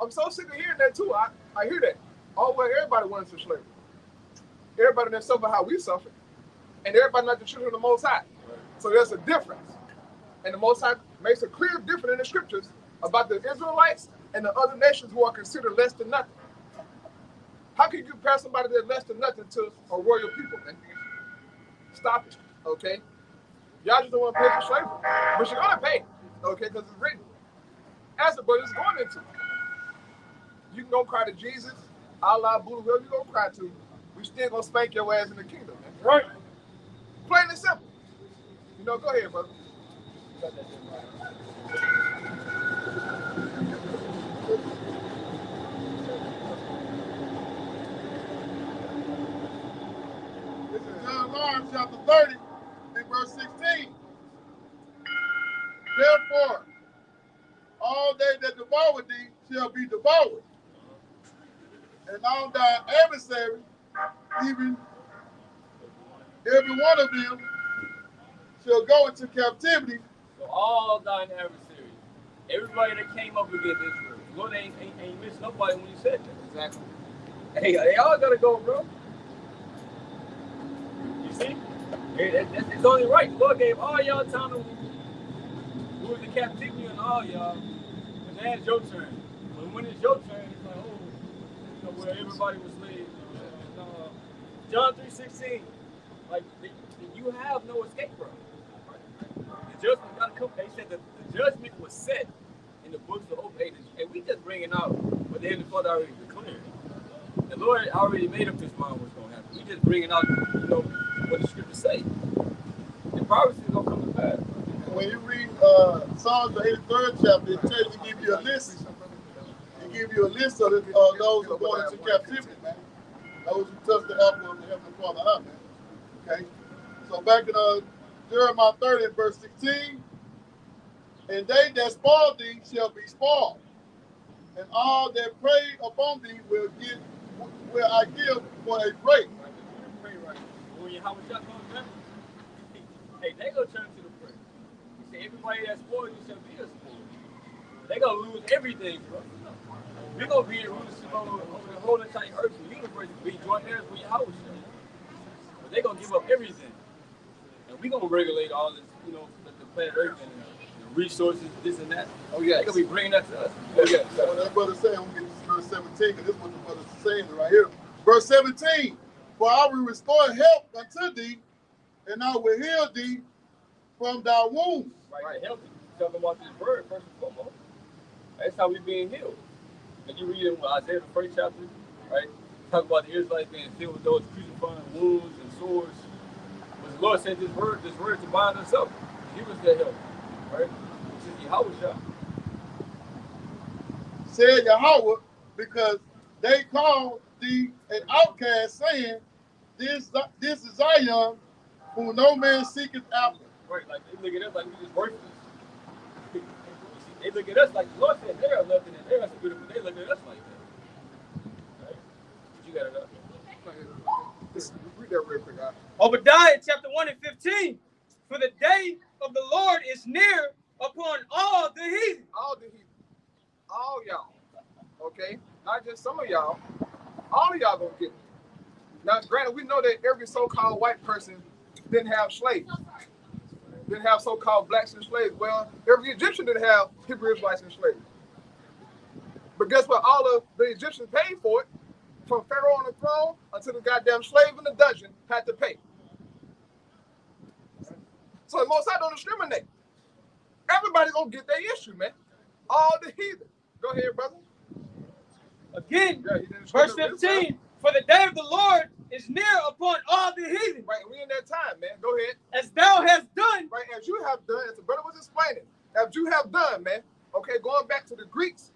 I'm so sick of hearing that too. I hear that. Everybody went into slavery. Everybody didn't suffer how we suffered. And everybody not the children of the Most High. So there's a difference. And the Most High makes a clear difference in the scriptures about the Israelites and the other nations who are considered less than nothing. How can you compare somebody that's less than nothing to a royal people, man? Stop it, okay? Y'all just don't want to pay for slavery. But you're going to pay, okay, because it's written. As the brother's going into. You can go cry to Jesus, Allah, Buddha, whoever you going to cry to. We still going to spank your ass in the kingdom, man. Right. Plain and simple. You know, go ahead, brother. This is John chapter 30 and verse 16. Therefore, all they that devour thee shall be devoured, and all thy adversaries, even every one of them, shall go into captivity. So all thine adversaries, everybody that came up against Israel, Lord ain't missed nobody when you said that. Exactly. Hey, they all gotta go, bro. You see? It's only right. The Lord gave all y'all time to move the captivity on all y'all. And now it's your turn. When it's your turn, it's like, oh, you know, where everybody was slaves. John 3:16, like, you have no escape, bro. The judgment gotta come. They said that the judgment was set in the books of old ages, and we just bringing out what the Heavenly Father already declared. The Lord already made up his mind what's going to happen. We just bringing out, you know, what the scriptures say. The prophecy is going to come to pass. When you read Psalms, the 83rd chapter, it tells you, give you a list. It give you a list of those who are going into captivity, man. Those who touch the apple of the Heavenly Father, man. Okay? So back in Jeremiah 30, verse 16, and they that spoil thee shall be spoiled, and all that prey upon thee will I give for a prey. When you have a shot on them, hey, they gonna turn to the prey. You say everybody that spoils you shall be a spoil. They gonna lose everything, bro. We're gonna be over the whole entire earth and universe, be joint heirs with your house. But they gonna give up everything. And we gonna regulate all this, you know, the planet Earth and the resources, this and that. Oh yeah, they gonna be bringing that to us. Oh yeah. So what that brother saying, I'm gonna get to verse 17, because this is what the brother's saying right here. Verse 17, for I will restore help unto thee, and I will heal thee from thy wounds. Right, healthy. Talking about this bird first and foremost. That's how we being healed. And you read in Isaiah the 1st chapter, right? Talk about the Israelites being filled with those crucifying wounds and swords. But the Lord said this word to bind us up. He was their help, right? Which is Yahweh. Said Yahweh, because they called thee an outcast, saying, This is Zion, who no man seeketh after. Right, like they look at us like we just worthless. They look at us like the Lord said they are nothing and they are spirit, but they look at us like that. Right? But you got it up. Read that real quick, guys. Obadiah chapter 1 and 15. For the day of the Lord is near upon all the heathen. All the heathen. All y'all. Okay? Not just some of y'all. All of y'all gonna get it. Now, granted, we know that every so-called white person didn't have slaves. Didn't have so-called blacks and slaves. Well, every Egyptian didn't have Hebrew Israelites and slaves. But guess what? All of the Egyptians paid for it, from Pharaoh on the throne until the goddamn slave in the dungeon had to pay. So the Most High don't discriminate. Everybody gonna get their issue, man. All the heathen. Go ahead, brother. Again, verse 15. For the day of the Lord is near upon all the heathen. Right, we in that time, man. Go ahead. As thou hast done. Right, as you have done, as the brother was explaining, as you have done, man. okay, going back to the Greeks,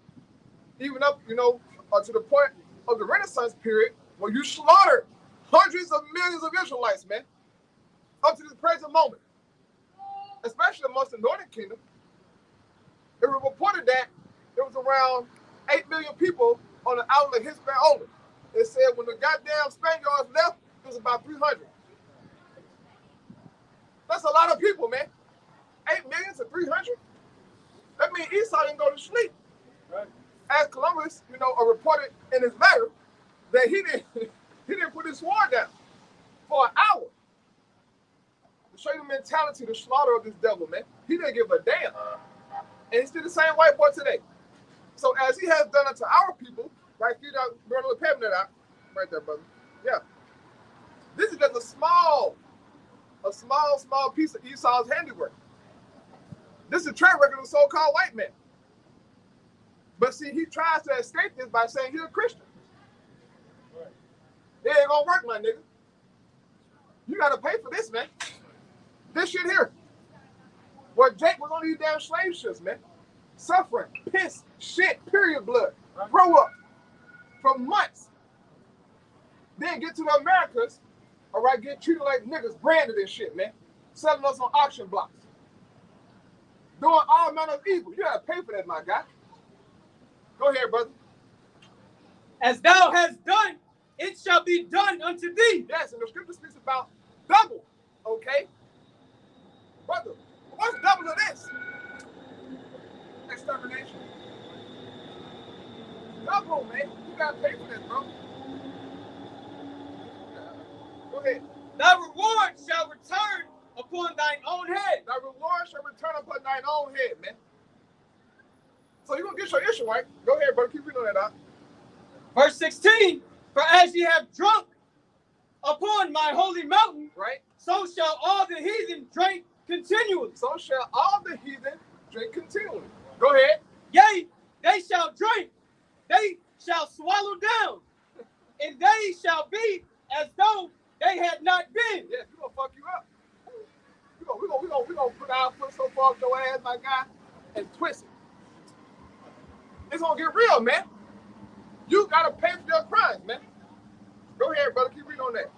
even up, to the point of the Renaissance period, where you slaughtered hundreds of millions of Israelites, man, up to this present moment, especially amongst the Northern Kingdom. It was reported that there was around 8 million people on the island of Hispaniola. It said when the goddamn Spaniards left, it was about 300. That's a lot of people, man. 8 million to 300? That means Esau didn't go to sleep. Right. As Columbus, reported in his letter that he didn't put his sword down for an hour. To show you the mentality, the slaughter of this devil, man. He didn't give a damn. And he's still the same white boy today. So as he has done unto our people, right, feed out, burn the pavement that out. Right there, brother. Yeah. This is just a small piece of Esau's handiwork. This is a track record of so-called white men. But see, he tries to escape this by saying he's a Christian. Right. It ain't gonna work, my nigga. You gotta pay for this, man. This shit here. Well, Jake was on these damn slave ships, man. Suffering, piss, shit, period blood. Right. Grow up for months. Then get to the Americas, all right, get treated like niggas, branded and shit, man. Selling us on auction blocks. Doing all manner of evil. You gotta pay for that, my guy. Go ahead, brother. As thou hast done, it shall be done unto thee. Yes, and the scripture speaks about double, okay? Brother, what's double of this? Extermination. Double, man. You gotta pay for this, bro. Go ahead. Thy reward shall return upon thine own head. Thy reward shall return upon thine own head, man. So you're going to get your issue, right? Go ahead, brother. Keep reading that out. Verse 16. For as ye have drunk upon my holy mountain, right, so shall all the heathen drink continually. So shall all the heathen drink continually. Go ahead. Yea, they shall drink. They shall swallow down. And they shall be as though they had not been. Yes, we're going to fuck you up. We're gonna put our foot so far up your ass, my guy, and twist it. It's gonna get real, man. You gotta pay for your crimes, man. Go ahead, brother. Keep reading on that.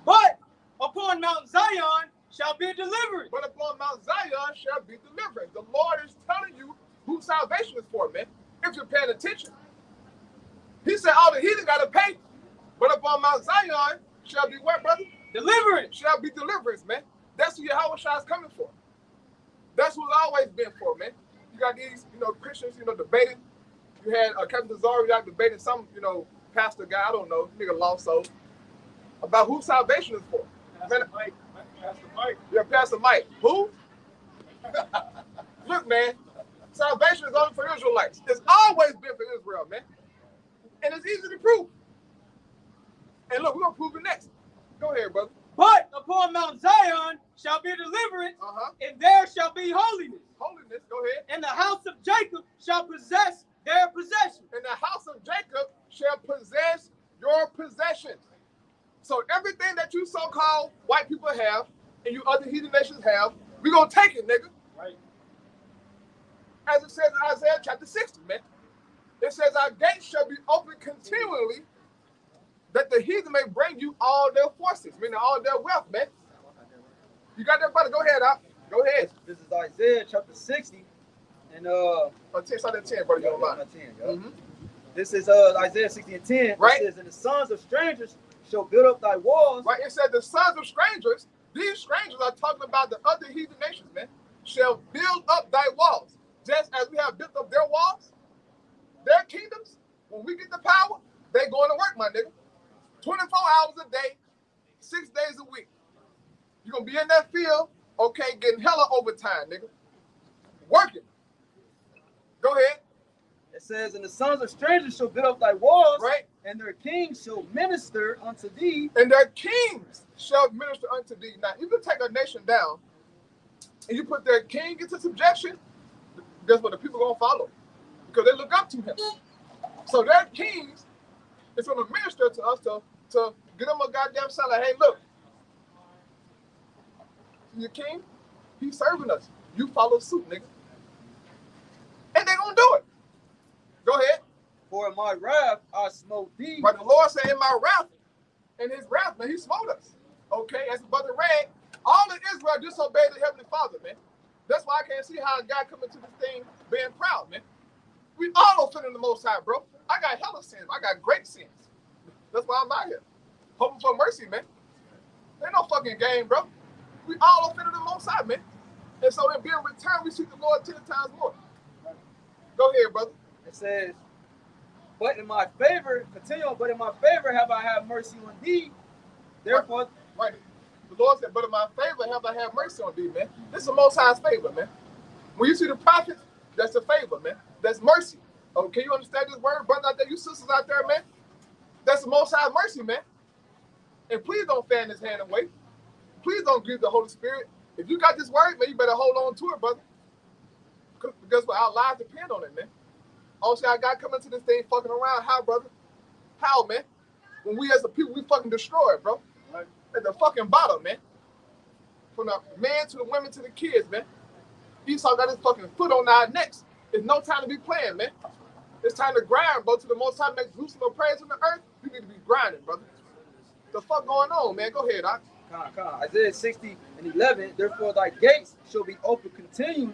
But upon Mount Zion shall be deliverance. But upon Mount Zion shall be deliverance. The Lord is telling you who salvation is for, man. If you're paying attention. He said all the heathen gotta pay. But upon Mount Zion shall be what, brother? Deliverance. Shall be deliverance, man. That's who Yahweh Shai is coming for. That's what it's always been for, man. You got these, Christians, debating. You had Captain Zaria debating some, pastor guy, I don't know, nigga lost soul, about who salvation is for. Pastor Mike. Yeah, Pastor Mike. Who? Look, man, salvation is only for Israelites. It's always been for Israel, man. And it's easy to prove. And look, we're going to prove it next. Go ahead, brother. But upon Mount Zion shall be deliverance, and there shall be holiness. Holiness, go ahead. And the house of Jacob shall possess their possession. And the house of Jacob shall possess your possessions. So everything that you so-called white people have, and you other heathen nations have, we're going to take it, nigga. Right. As it says in Isaiah chapter 60, man. It says, our gates shall be open continually, that the heathen may bring you all their forces, meaning all their wealth, man. You got that, brother? Go ahead, out. Go ahead. This is Isaiah chapter 60. And 10, start at 10, brother. This is Isaiah 60 and 10. Right. It says, and the sons of strangers shall build up thy walls. Right. It said the sons of strangers, these strangers are talking about the other heathen nations, man, shall build up thy walls. Just as we have built up their walls, their kingdoms, when we get the power, they going to work, my nigga. 24 hours a day, 6 days a week. You're going to be in that field, okay, getting hella overtime, nigga. Working. Go ahead. It says, and the sons of strangers shall build up thy walls, right, and their kings shall minister unto thee. And their kings shall minister unto thee. Now, you can take a nation down, and you put their king into subjection, guess what? The people going to follow. Because they look up to him. So their kings is going to minister to us to get them a goddamn sign like, hey, look, your king, he's serving us. You follow suit, nigga. And they're going to do it. Go ahead. For in my wrath I smote thee. But the Lord said, in my wrath, in his wrath, man, he smote us. Okay, as the brother read, all of Israel disobeyed the Heavenly Father, man. That's why I can't see how God coming to this thing being proud, man. We all offended the Most High, bro. I got hella sins. I got great sins. That's why I'm out here. Hoping for mercy, man. Ain't no fucking game, bro. We all offended the Most High, man. And so in being returned, we seek the Lord 10 times more. Go ahead, brother. It says, but in my favor, continue on, but in my favor have I had mercy on thee. Therefore, right. The Lord said, but in my favor have I had mercy on thee, man. This is the Most High's favor, man. When you see the prophets, that's a favor, man. That's mercy. Okay, you understand this word, brother out there, you sisters out there, man? That's the Most High's mercy, man. And please don't fan this hand away. Please don't grieve the Holy Spirit. If you got this word, man, you better hold on to it, brother. Because our lives depend on it, man. Also, I got coming to this thing fucking around. How, brother? How, man? When we as a people, we fucking destroy it, bro. Right? At the fucking bottom, man. From the man to the women to the kids, man. Esau got his fucking foot on our necks. It's no time to be playing, man. It's time to grind, bro. To the Most High makes Jerusalem praise on the earth. You need to be grinding, brother. The fuck going on, man? Go ahead, Doc. Isaiah 60:11. Therefore, thy gates shall be open continually.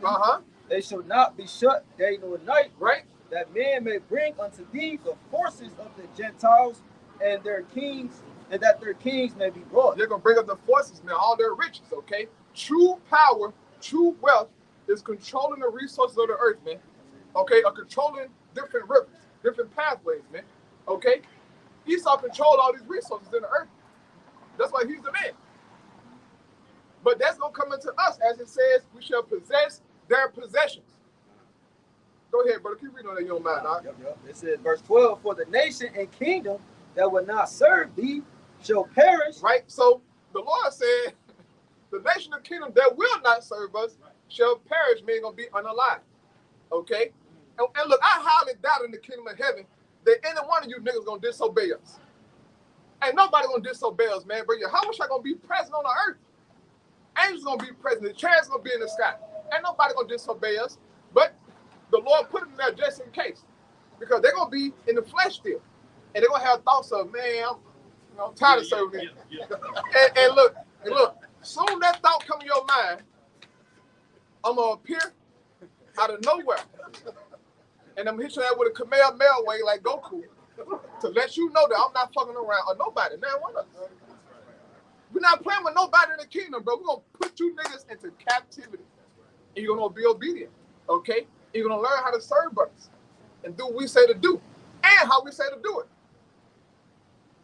They shall not be shut day nor night. Right. That men may bring unto thee the forces of the Gentiles and their kings, and that their kings may be brought. They're gonna bring up the forces, man. All their riches, okay? True power, true wealth is controlling the resources of the earth, man. Okay, or controlling different rivers, different pathways, man. Okay, Esau controlled all these resources in the earth. That's why he's the man. But that's gonna come into us, as it says, we shall possess their possessions. Go ahead, brother. Keep reading on that, you don't mind, dog. It says, verse 12, for the nation and kingdom that will not serve thee shall perish. Right. So the Lord said, the nation and kingdom that will not serve us shall perish, meaning gonna be unalive. Okay. And look, I highly doubt in the kingdom of heaven that any one of you niggas gonna disobey us. Ain't nobody gonna disobey us, man. But how much I gonna be present on the earth? Angels gonna be present. The chairs gonna be in the sky. Ain't nobody gonna disobey us. But the Lord put them there just in case, because they're gonna be in the flesh still, and they're gonna have thoughts of, man, I'm tired of serving them. And look, soon that thought come in your mind, I'm gonna appear out of nowhere, and I'm hitting that with a Kamehameha way like Goku to let you know that I'm not fucking around or nobody. Man, what us? We're not playing with nobody in the kingdom, bro. We're gonna put you niggas into captivity, and you're gonna be obedient, okay? You're gonna learn how to serve brothers and do what we say to do and how we say to do it.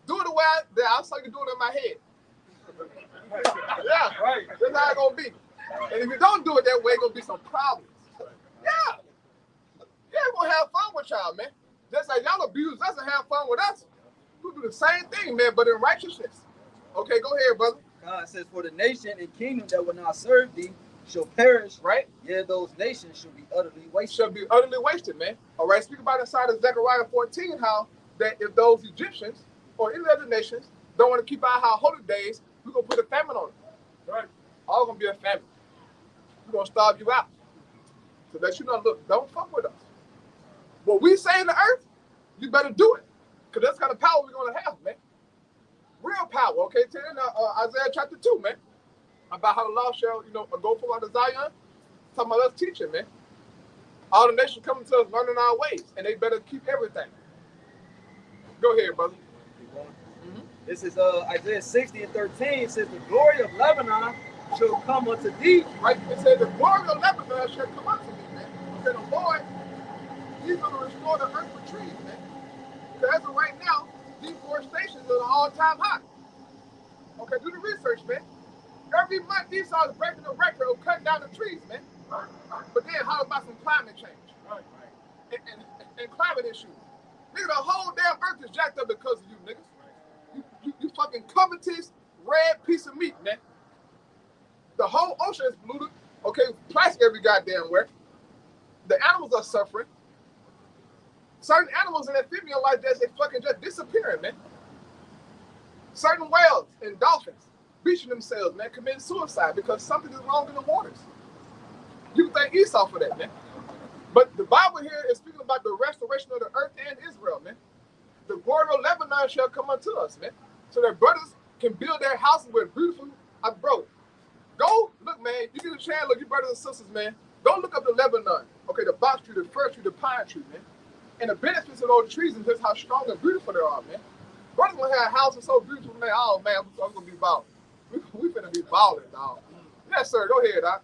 Do it the way I saw you do it in my head. Yeah, right. That's how it's gonna be. And if you don't do it that way, it's gonna be some problems. Yeah. Yeah, we're gonna have fun with y'all, man. Just like y'all abuse us and have fun with us. We'll do the same thing, man, but in righteousness. Okay, go ahead, brother. God says, for the nation and kingdom that will not serve thee shall perish. Right. Yeah, those nations shall be utterly wasted. Shall be utterly wasted, man. All right, speak about inside of Zechariah 14, how that if those Egyptians or any other nations don't want to keep our holy days, we're going to put a famine on them. Right. All going to be a famine. We're going to starve you out. So that you know, look, don't fuck with us. What we say in the earth, you better do it. Because that's the kind of power we're going to have, man. Real power, okay? Tell Isaiah chapter 2, man. About how the law shall, go from out of Zion. Talking about us teaching, man. All the nations coming to us learning our ways, and they better keep everything. Go ahead, brother. Mm-hmm. This is Isaiah 60:13. It says, the glory of Lebanon shall come unto thee. Right? It says, the glory of Lebanon shall come unto thee, man. Okay, the Lord, he's going to restore the earth with trees, man. Because as of right now, deforestation is at an all-time high. Okay, do the research, man. Every month, Esau is breaking the record of cutting down the trees, man. But then, how about some climate change? And climate issues? Nigga, the whole damn earth is jacked up because of you, niggas. You fucking covetous, red piece of meat, man. The whole ocean is polluted. Okay, plastic every goddamn where. The animals are suffering. Certain animals in amphibian life, they fucking just disappearing, man. Certain whales and dolphins beaching themselves, man, committing suicide because something is wrong in the waters. You can thank Esau for that, man. But the Bible here is speaking about the restoration of the earth and Israel, man. The glory of Lebanon shall come unto us, man. So that brothers can build their houses with beautiful, bro. Go look, man. You get a chance, look, you brothers and sisters, man. Go look up the Lebanon. Okay, the box tree, the fir tree, the pine tree, man. And the benefits of those trees is just how strong and beautiful they are, man. Brothers gonna have houses so beautiful, man. Oh man, I'm gonna be balling. We finna be balling, dog. Yes, sir. Go ahead, Doc.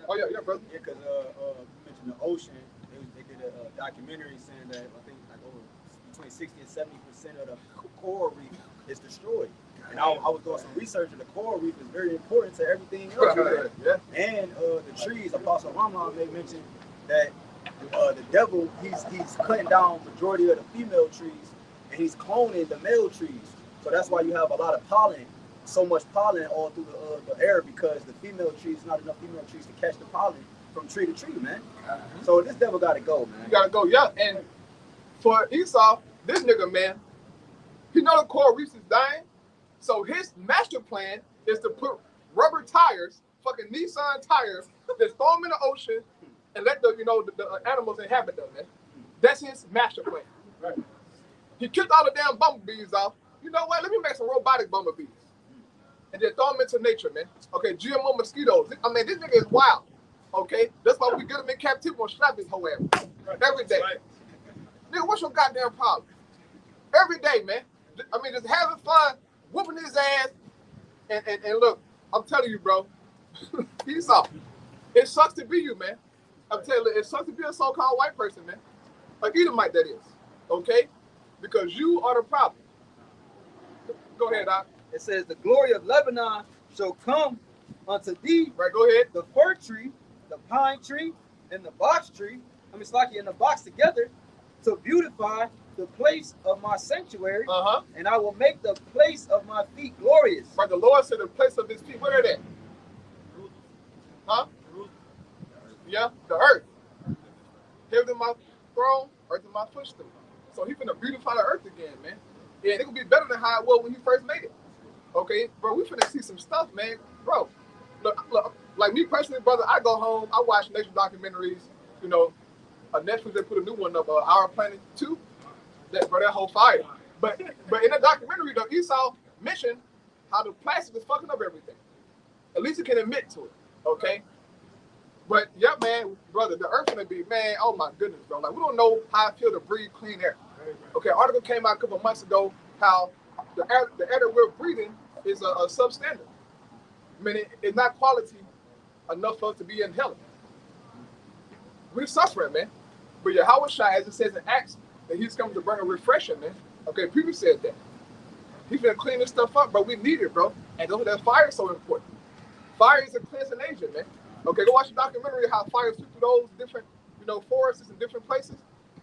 Oh yeah, brother. Yeah, because you mentioned the ocean. They did a documentary saying that I think like over between 60 and 70% of the coral reef is destroyed. And I was doing some research, and the coral reef is very important to everything else. Yeah. And the trees, Apostle Ramon may mention that the devil, he's cutting down majority of the female trees, and he's cloning the male trees. So that's why you have a lot of pollen, so much pollen all through the air, because the female trees, not enough female trees to catch the pollen from tree to tree, man. So this devil got to go, man. You got to go, yeah. And for Esau, this nigga, man, he know the coral reef is dying. So his master plan is to put rubber tires, fucking Nissan tires, just throw them in the ocean and let the animals inhabit them, man. That's his master plan. Right. He killed all the damn bumblebees off. You know what? Let me make some robotic bumblebees. And then throw them into nature, man. Okay, GMO mosquitoes. I mean, this nigga is wild. Okay? That's why we get him in captivity and slap his whole ass. Every day. Right. Nigga, what's your goddamn problem? Every day, man. I mean, just having fun, whooping his ass. And look, I'm telling you, bro. Esau. It sucks to be you, man. I'm telling you, it sucks to be a so-called white person, man. Like Edomite, that is. Okay? Because you are the problem. Go ahead, Doc. It says, the glory of Lebanon shall come unto thee. Right, go ahead. The fir tree, the pine tree, and the box tree. I mean, it's like in the box together to beautify the place of my sanctuary. And I will make the place of my feet glorious. Right, the Lord said the place of his feet. Where are they? Huh? Yeah, the earth. Heaven is my throne, earth is my footstool. So he's gonna beautify the earth again, man. And it will be better than how it was when he first made it. Okay, bro, we finna see some stuff, man. Bro, look, like me personally, brother, I go home, I watch nature documentaries, you know, Netflix, they put a new one up, Our Planet 2, that whole fire. But in the documentary, though, Esau mentioned how the plastic is fucking up everything. At least he can admit to it, okay? But, yeah, man, brother, the earth gonna be, man, oh my goodness, bro. Like, we don't know how I feel to breathe clean air. Okay, an article came out a couple of months ago how the air that we're breathing is a substandard. I mean, it's not quality enough for us to be in hell. We're suffering, man. But Yahweh Shai, as it says in Acts, that he's coming to bring a refreshing, man. Okay, people said that. He's gonna clean this stuff up, bro. We need it, bro. And that fire is so important. Fire is a cleansing agent, man. Okay, go watch the documentary how fire sweep through those different, forests in different places.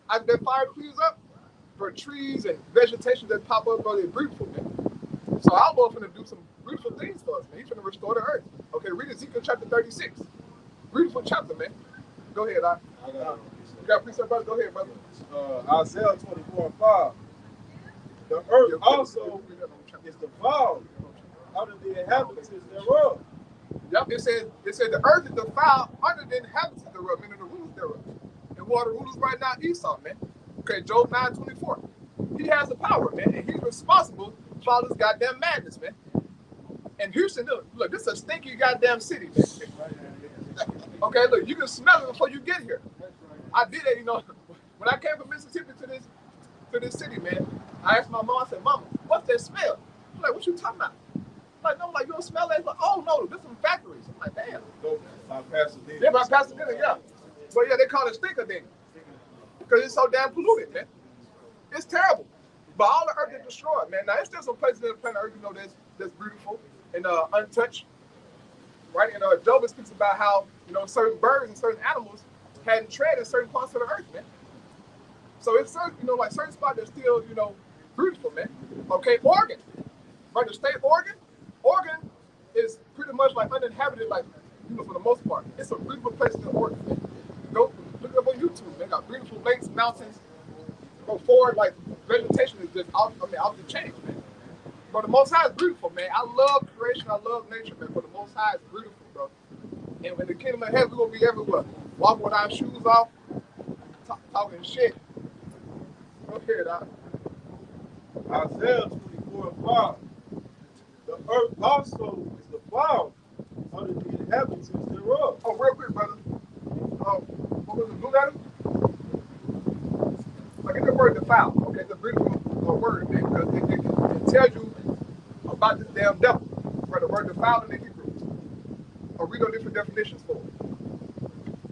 As that fire clears up, for trees and vegetation that pop up, bro, they're beautiful, man. So our Lord's gonna do some beautiful things for us, man. He's gonna restore the earth. Okay, read Ezekiel chapter 36. Beautiful chapter, man. Go ahead, I got you got a precept, brother? Go ahead, brother. Isaiah 24:5. The earth also is defiled under the inhabitants thereof. Yep, it said the earth is defiled under the inhabitants thereof, meaning the rulers thereof. And who are the rulers right now? Esau, man. Okay, Job 9:24. He has the power, man, and he's responsible for all this goddamn madness, man. And Houston, look, this is a stinky goddamn city, man. Okay, look, you can smell it before you get here. I did it, when I came from Mississippi to this city, man. I asked my mom, I said, Mama, what's that smell? I'm like, what you talking about? I'm like, no, you don't smell that? Like, oh no, this is some factories. I'm like, damn. My Pasadena. Yeah, my Pasadena, yeah. But yeah, they call it stinker then. Because it's so damn polluted, man. It's terrible. But all the earth is destroyed, man. Now, there's still some places in the planet Earth, that's beautiful and untouched. Right? And Job speaks about how, certain birds and certain animals hadn't tread in certain parts of the earth, man. So it's certain, like certain spots that's still, beautiful, man. Okay, Oregon. Right, the state Oregon is pretty much like uninhabited, like, for the most part. It's a beautiful place in Oregon, man. Go look up on YouTube, man. Got beautiful lakes, mountains. Go forward, like vegetation is just off the chain, man. But the Most High is beautiful, man. I love creation, I love nature, man. But the Most High is beautiful, bro. And when the kingdom of heaven, we're gonna be everywhere. Walking with our shoes off, talking shit. Go ahead, Isaiah 24:5. The earth also is the cloud under the inhabitants thereof. Oh, real quick, brother. What was it? Blue letter? I get the word defile. Okay, it's a beautiful word, man, because it tells you about this damn devil. Right, the word defile in the Hebrew. Or read on different definitions for it.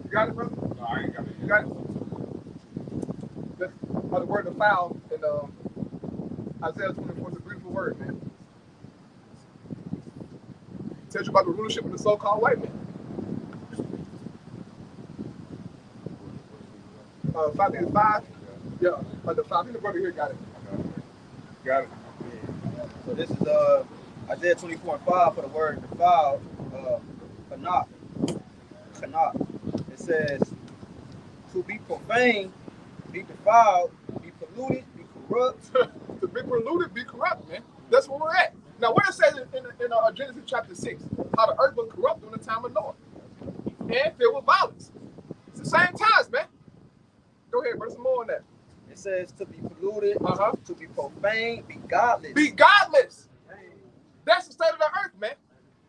You got it, brother? No, I ain't got it. You got it? That's the word defile in Isaiah 24 is a beautiful word, man. It tells you about the rulership of the so-called white man. 5:5. Yeah, the 5. I think the brother here got it. Got it. So this is Isaiah 24:5 for the word defiled. Kanah. It says to be profane, be defiled, be polluted, be corrupt. To be polluted, be corrupt, man. That's where we're at. Now, what it says in Genesis chapter 6, how the earth was corrupt during the time of Noah and filled with violence. It's the same times, man. Go ahead, bro. Some more on that. It says to be polluted, to be profane, be godless. Be godless. That's the state of the earth, man.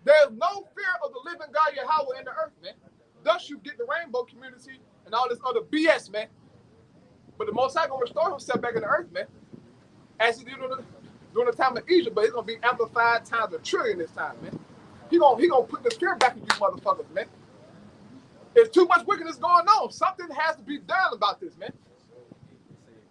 There's no fear of the living God Yahweh in the earth, man. Thus you get the rainbow community and all this other BS, man. But the Most High gonna restore himself back in the earth, man. As he did during the time of Egypt, but it's gonna be amplified times a trillion this time, man. He gonna put the fear back in you motherfuckers, man. There's too much wickedness going on. Something has to be done about this, man.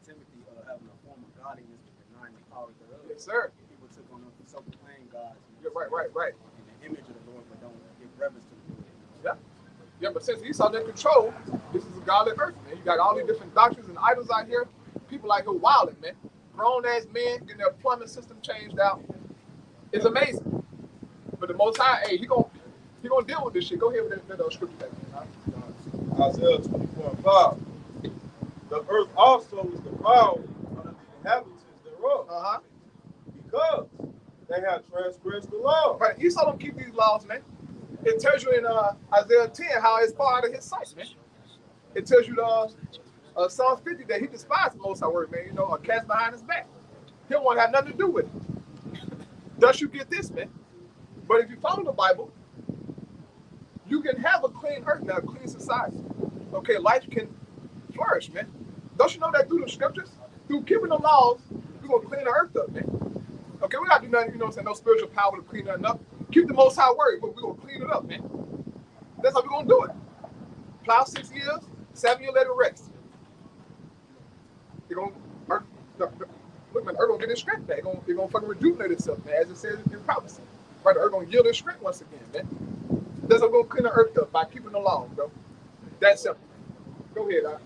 Timothy having a form of godliness but denying the power thereof. Yes, sir. People took on self-proclaimed gods. Yeah, right. In the image of the Lord, but don't give reverence to the Lord. Yeah, but since Esau's in control, this is a godly earth, man. You got all these different doctrines and idols out here. People out here wilding, man. Grown-ass men getting their plumbing system changed out. It's amazing. But the Most High, hey, he gonna deal with this shit. Go ahead with that scripture back, man. Isaiah 24:5. The earth also is the cloud under the inhabitants thereof. Because they have transgressed the law. Right, Esau don't keep these laws, man. It tells you in Isaiah 10 how it's far out of his sight, man. It tells you Psalms 50 that he despised the Most High word, man. You know, or cast behind his back. He don't want to have nothing to do with it. Thus you get this, man. But if you follow the Bible, you can have a clean earth now, a clean society. Okay, life can flourish, man. Don't you know that through the scriptures? Through keeping the laws, we're going to clean the earth up, man. Okay, we got to do nothing, you know what I'm saying, no spiritual power to clean nothing up. Keep the Most High word, but we're going to clean it up, man. That's how we're going to do it. Plow 6 years, 7 year let it rest. You're going to, look, man, the earth going to get its strength back. It's going to fucking rejuvenate itself, man, as it says in prophecy. Right, the earth going to yield its strength once again, man. That's how we're going to clean the earth up, by keeping the laws, bro. That's simple. Go ahead, Doc.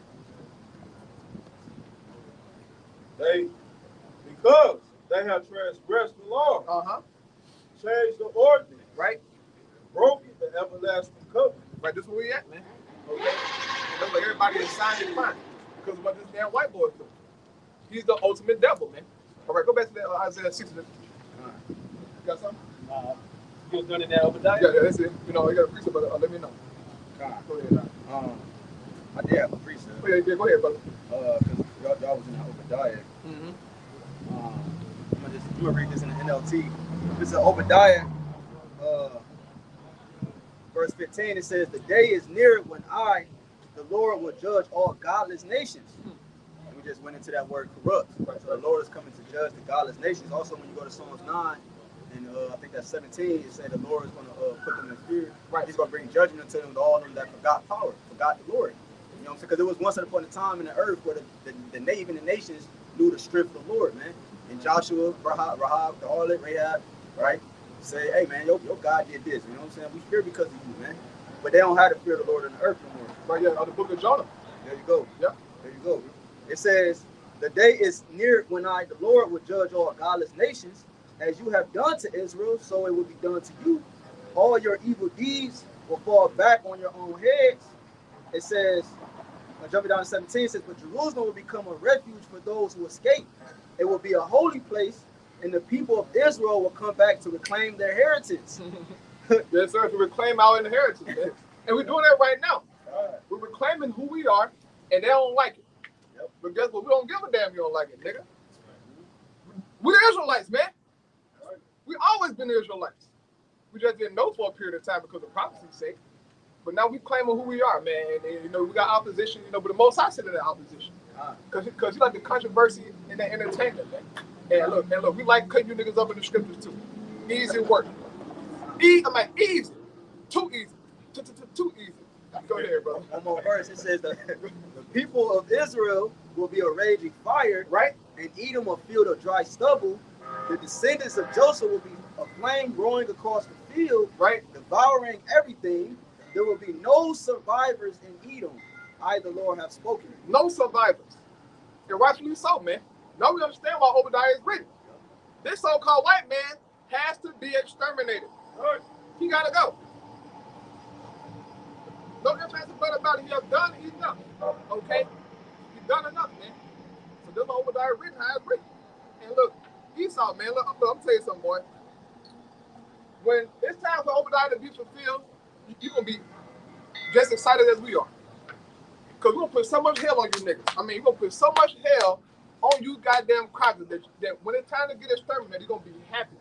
Because they have transgressed the law, changed the ordinance, right? Broken the everlasting covenant. Right, this is where we at, man. Okay? That's what everybody is signed and fine because of what this damn white boy is doing. He's the ultimate devil, man. All right, go back to that Isaiah 6. You got something? You was doing it that Obadiah? Yeah, that's it. You know, you got a precept, but let me know. Go ahead, I did have a precept. Oh, yeah, go ahead, brother. Because y'all was in Obadiah. I'm gonna read this in the NLT. This is Obadiah, verse 15. It says, "The day is near when I, the Lord, will judge all godless nations." And we just went into that word corrupt. So the Lord is coming to judge the godless nations. Also, when you go to Psalms 9, and I think that's 17, it said the Lord is going to put them in fear. Right, He's going to bring judgment to them, to all of them that forgot power, forgot the Lord. You know what I'm saying? Because there was once upon a time in the earth where even the nations knew the strength of the Lord, man. And Joshua, Rahab, the harlot, Rahab, right? Say, hey, man, your God did this. You know what I'm saying? We fear because of you, man. But they don't have to fear the Lord on the earth no more. Right, yeah, on the book of Jonah. There you go. Yeah. There you go. It says, the day is near when I, the Lord, will judge all godless nations. As you have done to Israel, so it will be done to you. All your evil deeds will fall back on your own heads. It says, jumping down to 17, it says, but Jerusalem will become a refuge for those who escape. It will be a holy place, and the people of Israel will come back to reclaim their heritage. Yes, sir, to reclaim our inheritance, man. And we're doing that right now. We're reclaiming who we are, and they don't like it. But guess what? We don't give a damn. You don't like it, nigga. We're the Israelites, man. We always been the Israelites. We just didn't know for a period of time because of prophecy's sake. But now we claiming who we are, man. And, you know, we got opposition, you know, but the Most High said in that opposition. Because you like the controversy and the entertainment, man. And look, we like cutting you niggas up in the scriptures too. Easy work. Easy. Too easy. Too easy. Go ahead, bro. One more verse. It says the people of Israel will be a raging fire, right? And Edom a field of dry stubble. The descendants of Joseph will be a flame growing across the field, right? Devouring everything. There will be no survivors in Edom. I, the Lord, have spoken. No survivors. And rightfully so, man. Now we understand why Obadiah is written. This so-called white man has to be exterminated. He got to go. No ifs, ands, or about it. He has done enough. Okay? He's done enough, man. So this Obadiah written how it's written. And look, Esau, man, look, I'm going to tell you something, boy. When it's time for Obadiah to be fulfilled, you're going to be just excited as we are. Because we're going to put so much hell on you niggas. I mean, we're going to put so much hell on you goddamn crackers that when it's time to get exterminated, you're going to be happy.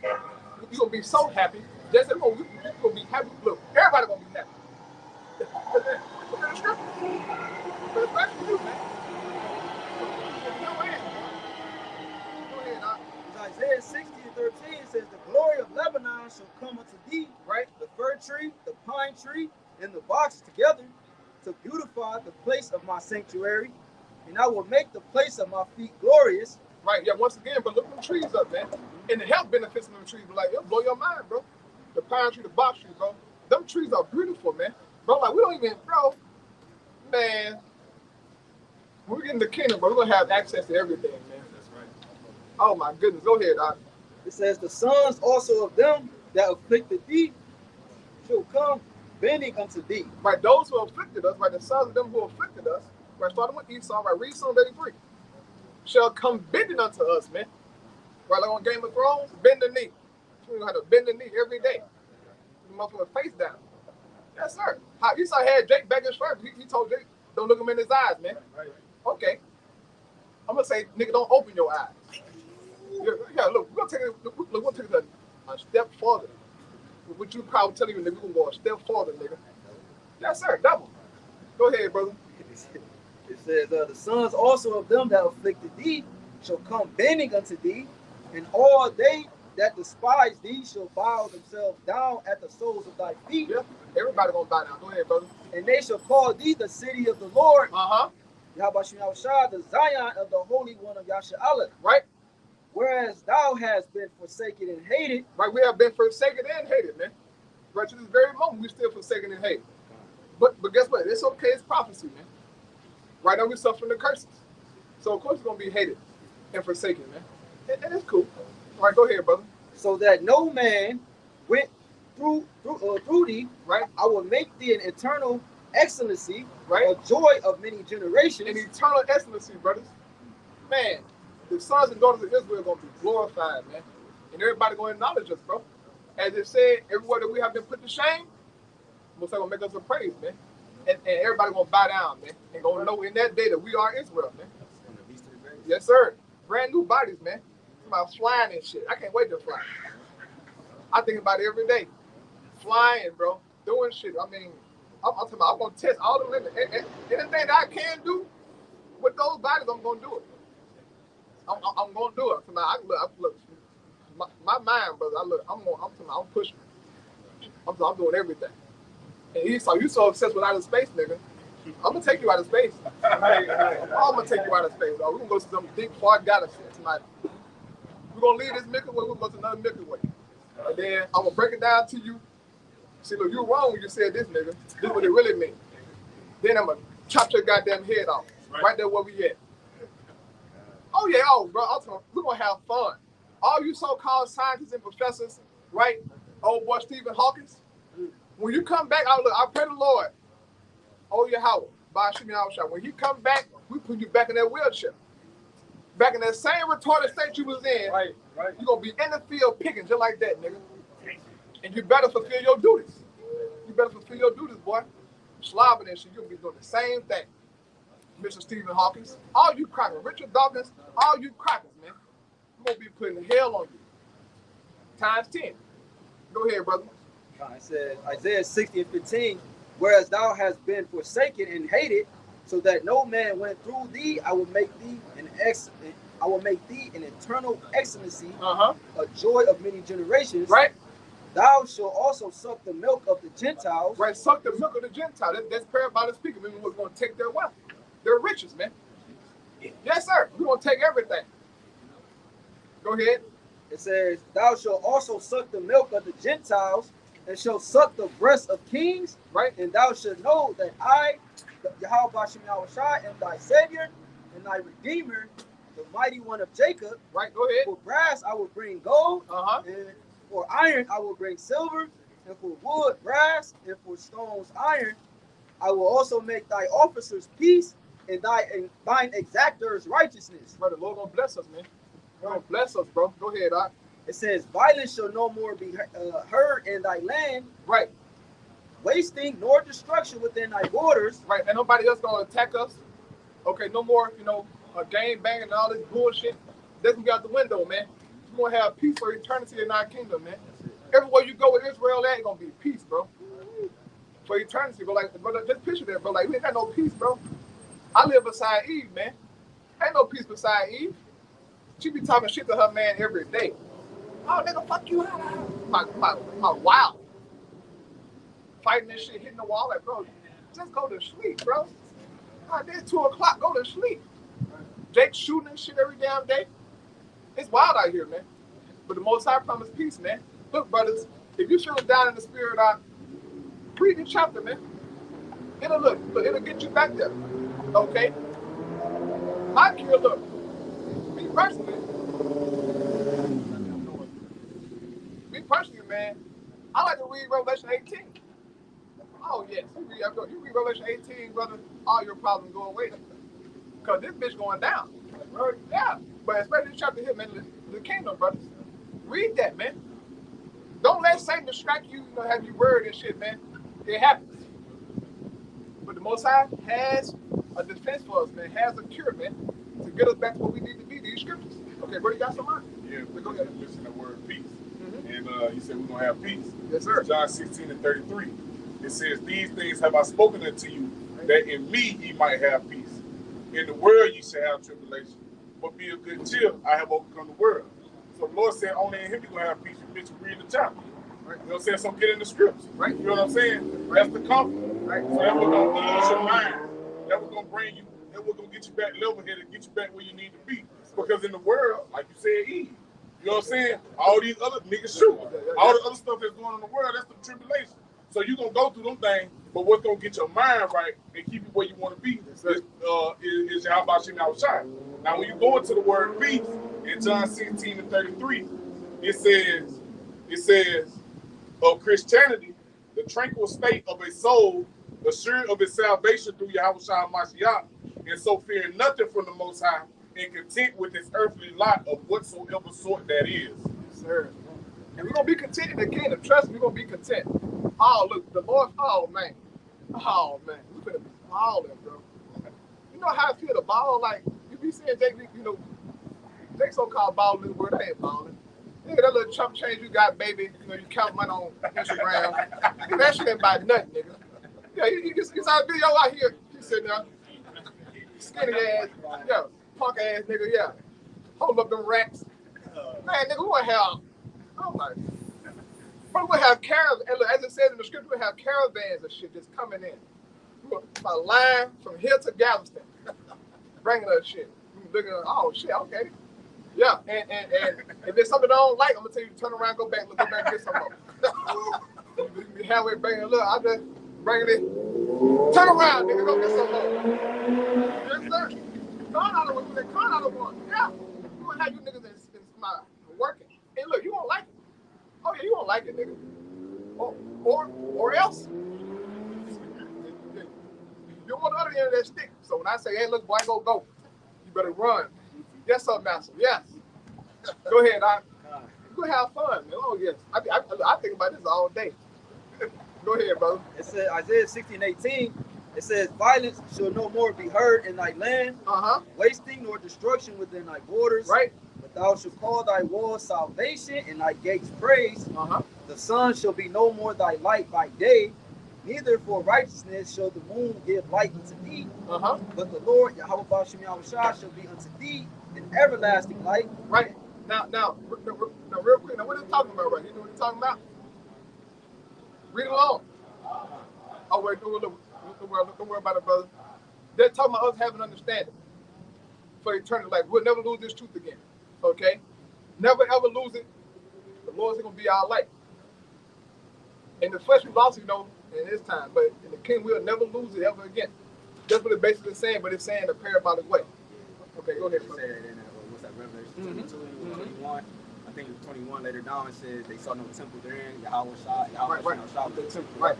You're going to be so happy. Just you're going to be happy. Look, everybody going to be happy. Look at the scripture. But especially you, man. Go ahead, Doc. Isaiah 60:13 says, the glory of Lebanon shall come unto thee, right? The fir tree, the pine tree, and the box together to beautify the place of my sanctuary, and I will make the place of my feet glorious. Right, yeah, once again, but look them trees up, man. And the health benefits of them trees, like, it'll blow your mind, bro. The pine tree, the box tree, bro. Them trees are beautiful, man. Bro, like, we don't even, bro, man, when we get in the kingdom, bro, we're going to have access to everything, man. That's right. Oh, my goodness. Go ahead, Doc. It says, the sons also of them that afflicted thee shall come bending unto thee. Right, those who afflicted us, right, the sons of them who afflicted us, right, starting with Esau, right, read Psalm 83, shall come bending unto us, man. Right, like on Game of Thrones, bend the knee. You know how to bend the knee every day. You must put face down. Yes, sir. How Esau had Jake back his first. He told Jake, don't look him in his eyes, man. Okay. I'm gonna say, nigga, don't open your eyes. Yeah, look, we're gonna take it a step further. What you probably telling you, nigga, we're gonna go a step further, nigga. Yes, sir, double. Go ahead, brother. It says, the sons also of them that afflicted thee shall come bending unto thee, and all they that despise thee shall bow themselves down at the soles of thy feet. Yeah, everybody gonna bow down. Go ahead, brother. And they shall call thee the city of the Lord. Yahweh Shah, the Zion of the Holy One of Yasha'Allah. Right. Whereas thou hast been forsaken and hated. Right, we have been forsaken and hated, man. Right to this very moment, we still forsaken and hated. But guess what? It's okay. It's prophecy, man. Right now, we're suffering the curses. So, of course, we're going to be hated and forsaken, man. And it's cool. All right, go ahead, brother. So that no man went through thee, right? I will make thee an eternal excellency, right? A joy of many generations. An eternal excellency, brothers. Man, the sons and daughters of Israel are going to be glorified, man. And everybody going to acknowledge us, bro. As it said, everywhere that we have been put to shame, Most going to make us a praise, man. And everybody going to bow down, man. And going to know in that day that we are Israel, man. Yes, sir. Brand new bodies, man. It's about flying and shit. I can't wait to fly. I think about it every day. Flying, bro. Doing shit. I mean, I'm talking about, I'm going to test all the limits. Anything that I can do with those bodies, I'm going to do it. I'm going to do it. I look. My mind, brother, I'm pushing. I'm doing everything. And you so obsessed with outer space, nigga. I'm gonna take you out of space. I'm gonna take you out of space. We're gonna go to some deep, far galaxy tonight. We're gonna leave this Milky Way. We're gonna go to another Milky Way. And then I'm gonna break it down to you. See, look, you're wrong when you said this, nigga. This is what it really means. Then I'm gonna chop your goddamn head off. Right there where we at. Oh yeah, bro. We're gonna have fun. All you so-called scientists and professors, right? Old boy Stephen Hawking. When you come back, I pray the Lord. Oh, Yahweh, by Shimon Al-Shah. When he come back, we put you back in that wheelchair. Back in that same retarded state you was in. Right. You're going to be in the field picking just like that, nigga. And you better fulfill your duties. You better fulfill your duties, boy. Slobbing and shit, you're going to be doing the same thing. Mr. Stephen Hawkins, all you crackers, Richard Dawkins, all you crackers, man. I'm gonna be putting hell on you. Times 10. Go ahead, brother. It says Isaiah 60:15, whereas thou hast been forsaken and hated, so that no man went through thee, I will make thee an eternal excellency, a joy of many generations. Right? Thou shalt also suck the milk of the Gentiles. Right, suck the milk of the Gentiles. That's parabolic speaking. Meaning we're going to take their wealth, their riches, man. Yes, sir. We're going to take everything. Go ahead. It says, thou shalt also suck the milk of the Gentiles, and shalt suck the breast of kings. Right. And thou shalt know that I, Yahweh Bashem Yahushua, am thy Savior and thy Redeemer, the mighty one of Jacob. Right, go ahead. For brass I will bring gold, and for iron I will bring silver, and for wood brass, and for stones iron. I will also make thy officers peace, and thine exactors righteousness. Brother, the Lord gonna bless us, man. Gonna bless us, bro. Go ahead, Doc. It says, violence shall no more be heard in thy land. Right. Wasting nor destruction within thy borders. Right, and nobody else gonna attack us. Okay, no more, game banging and all this bullshit. That's gonna get out the window, man. We're gonna have peace for eternity in our kingdom, man. Everywhere you go with Israel, there ain't gonna be peace, bro. For eternity, bro. Like, brother, just picture that, bro. Like, we ain't got no peace, bro. I live beside Eve, man. Ain't no peace beside Eve. She be talking shit to her man every day. Oh, nigga, fuck you out. My wow. Fighting this shit, hitting the wall, like, bro, just go to sleep, bro. It's 2 o'clock, go to sleep. Jake shooting and shit every damn day. It's wild out here, man. But the Most High promised peace, man. Look, brothers, if you feeling down in the spirit, read the chapter, man. It'll get you back there. Okay? I care, look. Me personally, man, I like to read Revelation 18. Oh, yes. You read Revelation 18, brother, all your problems go away. Because this bitch going down. Yeah. But especially this chapter here, man, the kingdom, brothers. Read that, man. Don't let Satan distract you, have you worried and shit, man. It happens. But the Most High has a defense for us, man, has a cure, man, to get us back to what we need to be, these scriptures. Okay, bro, you got some money? Yeah, we're going to listen to the word peace. And you said we're going to have peace. Yes, sir. John 16:33. It says, these things have I spoken unto you, that in me ye might have peace. In the world ye shall have tribulation. But be of good cheer, I have overcome the world. So the Lord said, only in him you're going to have peace. You bitch, read the chapter. Right. You know what I'm saying? So get in the scripts. Right. You know what I'm saying? Right. That's the comfort. Right. So that we're going to ease your mind. That we're going to bring you, that we're going to get you back level-headed, get you back where you need to be. Because in the world, like you said, Eve, you know what I'm saying? All these other niggas shoot. All the other stuff that's going on in the world, that's the tribulation. So you're going to go through them things, but what's going to get your mind right and keep you where you want to be is Yahweh Bashem Yahushua. Now, when you go into the word peace, in John 16:33, it says of Christianity, the tranquil state of a soul, assured of its salvation through Yahushua Mashiach, and so fearing nothing from the Most High, and content with its earthly lot of whatsoever sort that is. Yes, sir. And we're going to be content in the kingdom. Trust me, we're going to be content. Oh, look, the Lord, oh, man. Oh, man. We're going to be balling, bro. You know how I feel to ball? Like, you be saying, Jake, Jake so-called balling this word. I ain't balling. Nigga, that little chump change you got, baby, you count money on Instagram. That shit ain't about nothing, nigga. Yeah, you saw a video out here. He sitting there. Skinny ass. Yeah. Punk ass nigga, yeah. Hold up them racks. Man, nigga, we want to have, oh my, but we have caravans, and look, as it says in the scripture, we have caravans of shit just coming in. A line from here to Galveston, bringing us shit. Looking at, oh shit, okay. Yeah, and if there's something I don't like, I'm gonna tell you to turn around, go back and get some more. You have it bringing, look, I'm just bringing it. Turn around, nigga, go get some more. Yes, sir. Con out of one. Yeah. You gonna have you niggas in my working. And look, you won't like it. Oh yeah, you won't like it, nigga. Or else. You're on the other end of that stick. So when I say, hey, look, boy, go, you better run. Yes, sir, master. Yes. Go ahead, go have fun, man. Oh yes. I think about this all day. Go ahead, brother. It said Isaiah 16:18, It says, violence shall no more be heard in thy land, wasting nor destruction within thy borders. Right. But thou shalt call thy walls salvation and thy gates praise. The sun shall be no more thy light by day, neither for righteousness shall the moon give light unto thee. But the Lord, Yahweh Bashem Yahushua, shall be unto thee an everlasting light. Right. Now, real quick, now what are you talking about, right? You know what you're talking about? Read along. Oh, wait, don't worry about it, brother. They're talking about us having understanding for eternity. Like, we'll never lose this truth again. Okay? Never ever lose it. The Lord's going to be our light. In the flesh, we've also, in His time, but in the kingdom, we'll never lose it ever again. That's what it's basically saying, but it's saying a parabolic way. Okay, go ahead, brother. What's that, Revelation 22 and 21? I think it's 21 later down. It says they saw no temple therein. Yahweh shot the temple. Right.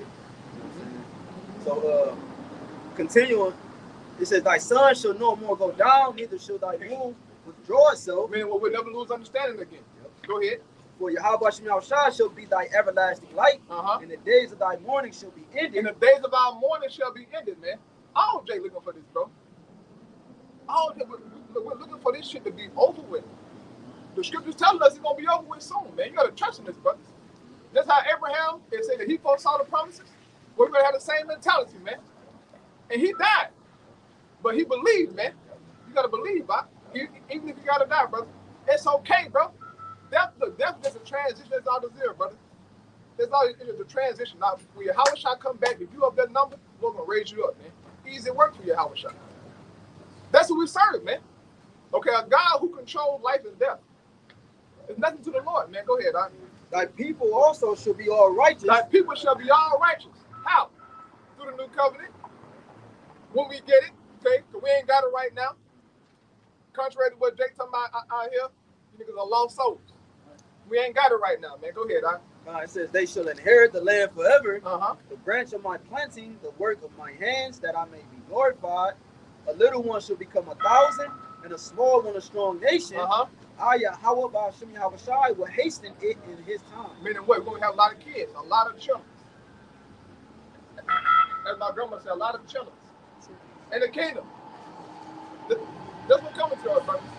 So, continuing, it says, thy sun shall no more go down, neither shall thy moon withdraw itself. Meaning, we'll never lose understanding again. Go ahead. For Yahweh Bashem Yahushua shall be thy everlasting light, and the days of thy mourning shall be ended. And the days of our mourning shall be ended, man. All Jay looking for this, bro. All we're looking for this shit to be over with. The scriptures telling us it's gonna be over with soon, man. You gotta trust in this, brothers. That's how Abraham, they say that he foresaw the promises. We're gonna have the same mentality, man. And he died, but he believed, man. You gotta believe, bro. Even if you gotta die, brother, it's okay, bro. Death is just a transition. That's all this is, brother. That's all it is, a transition. Now, when your Yahweh Shah come back, if you up that number, we're gonna raise you up, man. Easy work for your Yahweh Shah. That's who we serve, man. Okay, a God who controls life and death. There's nothing to the Lord, man. Go ahead, Doc. Thy people also shall be all righteous. Thy people shall be all righteous. How? Through the new covenant. When we get it, okay? Because we ain't got it right now. Contrary to what Jake talking about out here, you niggas are lost souls. We ain't got it right now, man. Go ahead, Doc. It says, they shall inherit the land forever. The branch of my planting, the work of my hands, that I may be glorified. A little one shall become 1,000, and a small one a strong nation. Yahweh Bashem Yahushua will hasten it in His time. Meaning what? We're going to have a lot of kids, a lot of children. As my grandma said, a lot of children. In the kingdom. That's what coming to us, brothers.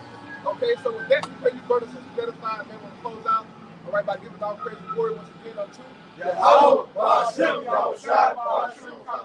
Okay, so with that, we pray you, brothers and sisters, edifying, man, want to close out. All right, by giving all praise and glory once again unto Yahweh Bashem Yahushua.